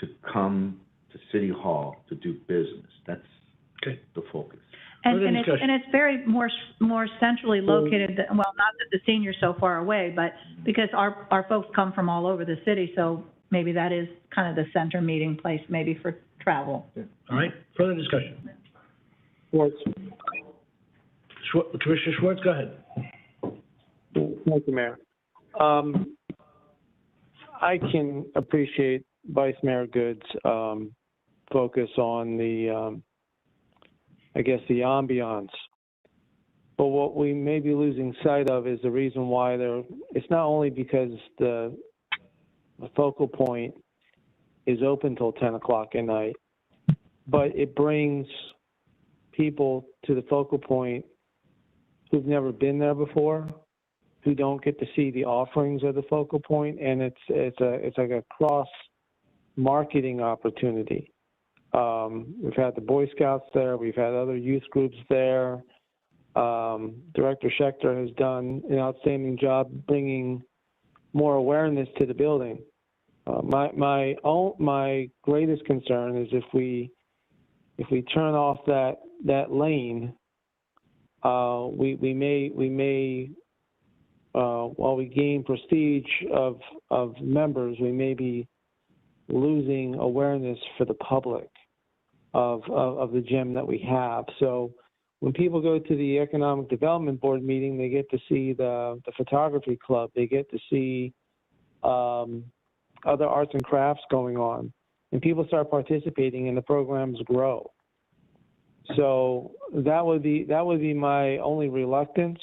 [SPEAKER 1] to come to City Hall to do business. That's the focus.
[SPEAKER 4] And it's very more centrally located, well, not that the senior's so far away, but because our folks come from all over the city, so maybe that is kind of the center meeting place maybe for travel.
[SPEAKER 2] Yeah. All right, further discussion. Commissioner Schwartz, go ahead.
[SPEAKER 11] Thank you, Mayor. I can appreciate Vice Mayor Good's focus on the, I guess, the ambiance. But what we may be losing sight of is the reason why it's not only because the focal point is open till 10 o'clock at night, but it brings people to the focal point who've never been there before, who don't get to see the offerings of the focal point, and it's like a cross marketing opportunity. We've had the Boy Scouts there, we've had other youth groups there. Director Schechter has done an outstanding job bringing more awareness to the building. My greatest concern is if we turn off that lane, we may while we gain prestige of members, we may be losing awareness for the public of the gym that we have. So when people go to the Economic Development Board meeting, they get to see the photography club, they get to see other arts and crafts going on, and people start participating and the programs grow. So that would be my only reluctance.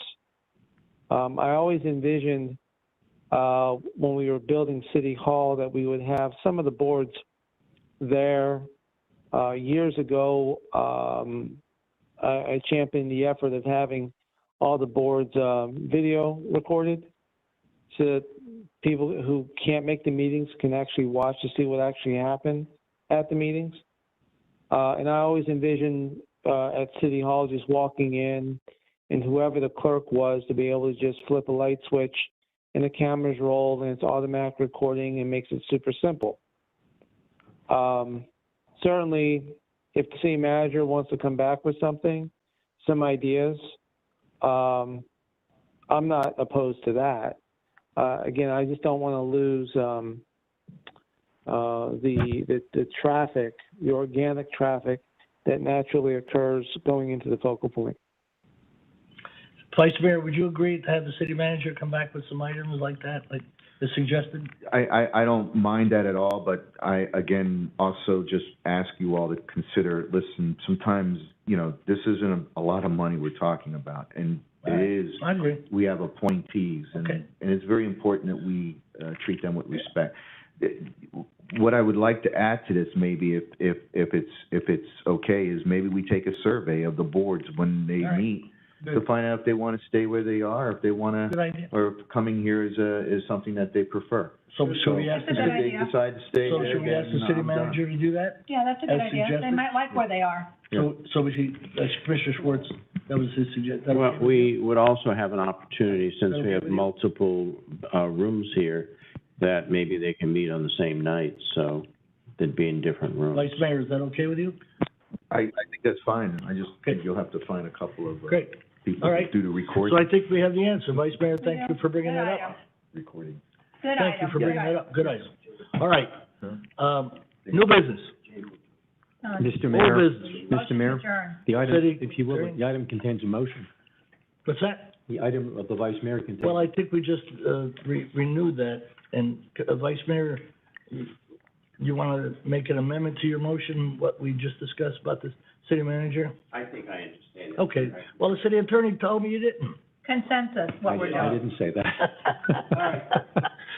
[SPEAKER 11] I always envisioned when we were building City Hall that we would have some of the boards there. Years ago, I championed the effort of having all the boards video recorded so that people who can't make the meetings can actually watch to see what actually happened at the meetings. And I always envisioned at City Hall just walking in and whoever the clerk was to be able to just flip a light switch and the cameras roll and it's automatic recording and makes it super simple. Certainly, if the city manager wants to come back with some ideas, I'm not opposed to that. Again, I just don't want to lose the traffic, the organic traffic that naturally occurs going into the focal point.
[SPEAKER 2] Vice Mayor, would you agree to have the city manager come back with some items like that, like is suggested?
[SPEAKER 1] I don't mind that at all, but I, again, also just ask you all to consider, listen, sometimes, this isn't a lot of money we're talking about, and it is.
[SPEAKER 2] I agree.
[SPEAKER 1] We have appointees, and it's very important that we treat them with respect. What I would like to add to this, maybe, if it's okay, is maybe we take a survey of the boards when they meet, to find out if they want to stay where they are, if they want to, or if coming here is something that they prefer.
[SPEAKER 2] So should we ask the
[SPEAKER 4] That's a good
[SPEAKER 2] city?
[SPEAKER 4] idea.
[SPEAKER 1] If they decide to stay
[SPEAKER 2] So
[SPEAKER 1] there,
[SPEAKER 2] should we ask the
[SPEAKER 1] then
[SPEAKER 2] city
[SPEAKER 1] I'm done.
[SPEAKER 2] manager to do that?
[SPEAKER 4] Yeah, that's a good
[SPEAKER 2] As
[SPEAKER 4] idea. They
[SPEAKER 2] suggested?
[SPEAKER 4] might like where they are.
[SPEAKER 2] So we see, Commissioner Schwartz, that was his suggestion.
[SPEAKER 7] Well, we would also have an opportunity, since we have multiple rooms here, that maybe they can meet on the same night, so they'd be in different rooms.
[SPEAKER 2] Vice Mayor, is that okay with you?
[SPEAKER 1] I think that's fine. I just think you'll have to find a couple of
[SPEAKER 2] Great.
[SPEAKER 1] people
[SPEAKER 2] All
[SPEAKER 1] to
[SPEAKER 2] right.
[SPEAKER 1] do the recording.
[SPEAKER 2] So I think we have the answer. Vice Mayor, thank you for bringing that up.
[SPEAKER 1] Recording.
[SPEAKER 4] Good
[SPEAKER 2] Thank you
[SPEAKER 4] item.
[SPEAKER 2] for
[SPEAKER 4] Good
[SPEAKER 2] bringing that
[SPEAKER 4] item.
[SPEAKER 2] up. Good item. All right. New business.
[SPEAKER 10] Mr.
[SPEAKER 2] Old
[SPEAKER 10] Mayor,
[SPEAKER 2] business.
[SPEAKER 10] Mr. Mayor,
[SPEAKER 4] Adjourn.
[SPEAKER 10] the item,
[SPEAKER 2] City
[SPEAKER 10] if you will,
[SPEAKER 2] Attorney?
[SPEAKER 10] the item contains a motion.
[SPEAKER 2] What's that?
[SPEAKER 10] The item of the Vice Mayor contains.
[SPEAKER 2] Well, I think we just renewed that. And Vice Mayor, you want to make an amendment to your motion, what we just discussed about the city manager?
[SPEAKER 7] I think I understand it.
[SPEAKER 2] Okay. Well, the city attorney told me you didn't.
[SPEAKER 4] Consensus, what we're
[SPEAKER 10] I
[SPEAKER 4] doing.
[SPEAKER 10] didn't say that.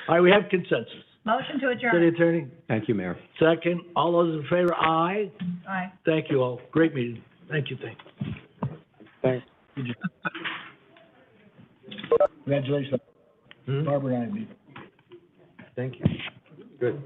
[SPEAKER 2] All right, we have consensus.
[SPEAKER 4] Motion to
[SPEAKER 2] City
[SPEAKER 4] adjourn.
[SPEAKER 2] attorney,
[SPEAKER 10] Thank you, Mayor.
[SPEAKER 2] second. All those in favor, aye.
[SPEAKER 4] Aye.
[SPEAKER 2] Thank you all. Great meeting. Thank you.
[SPEAKER 11] Thanks.
[SPEAKER 2] Congratulations. Barbara and I meet.
[SPEAKER 1] Thank you. Good.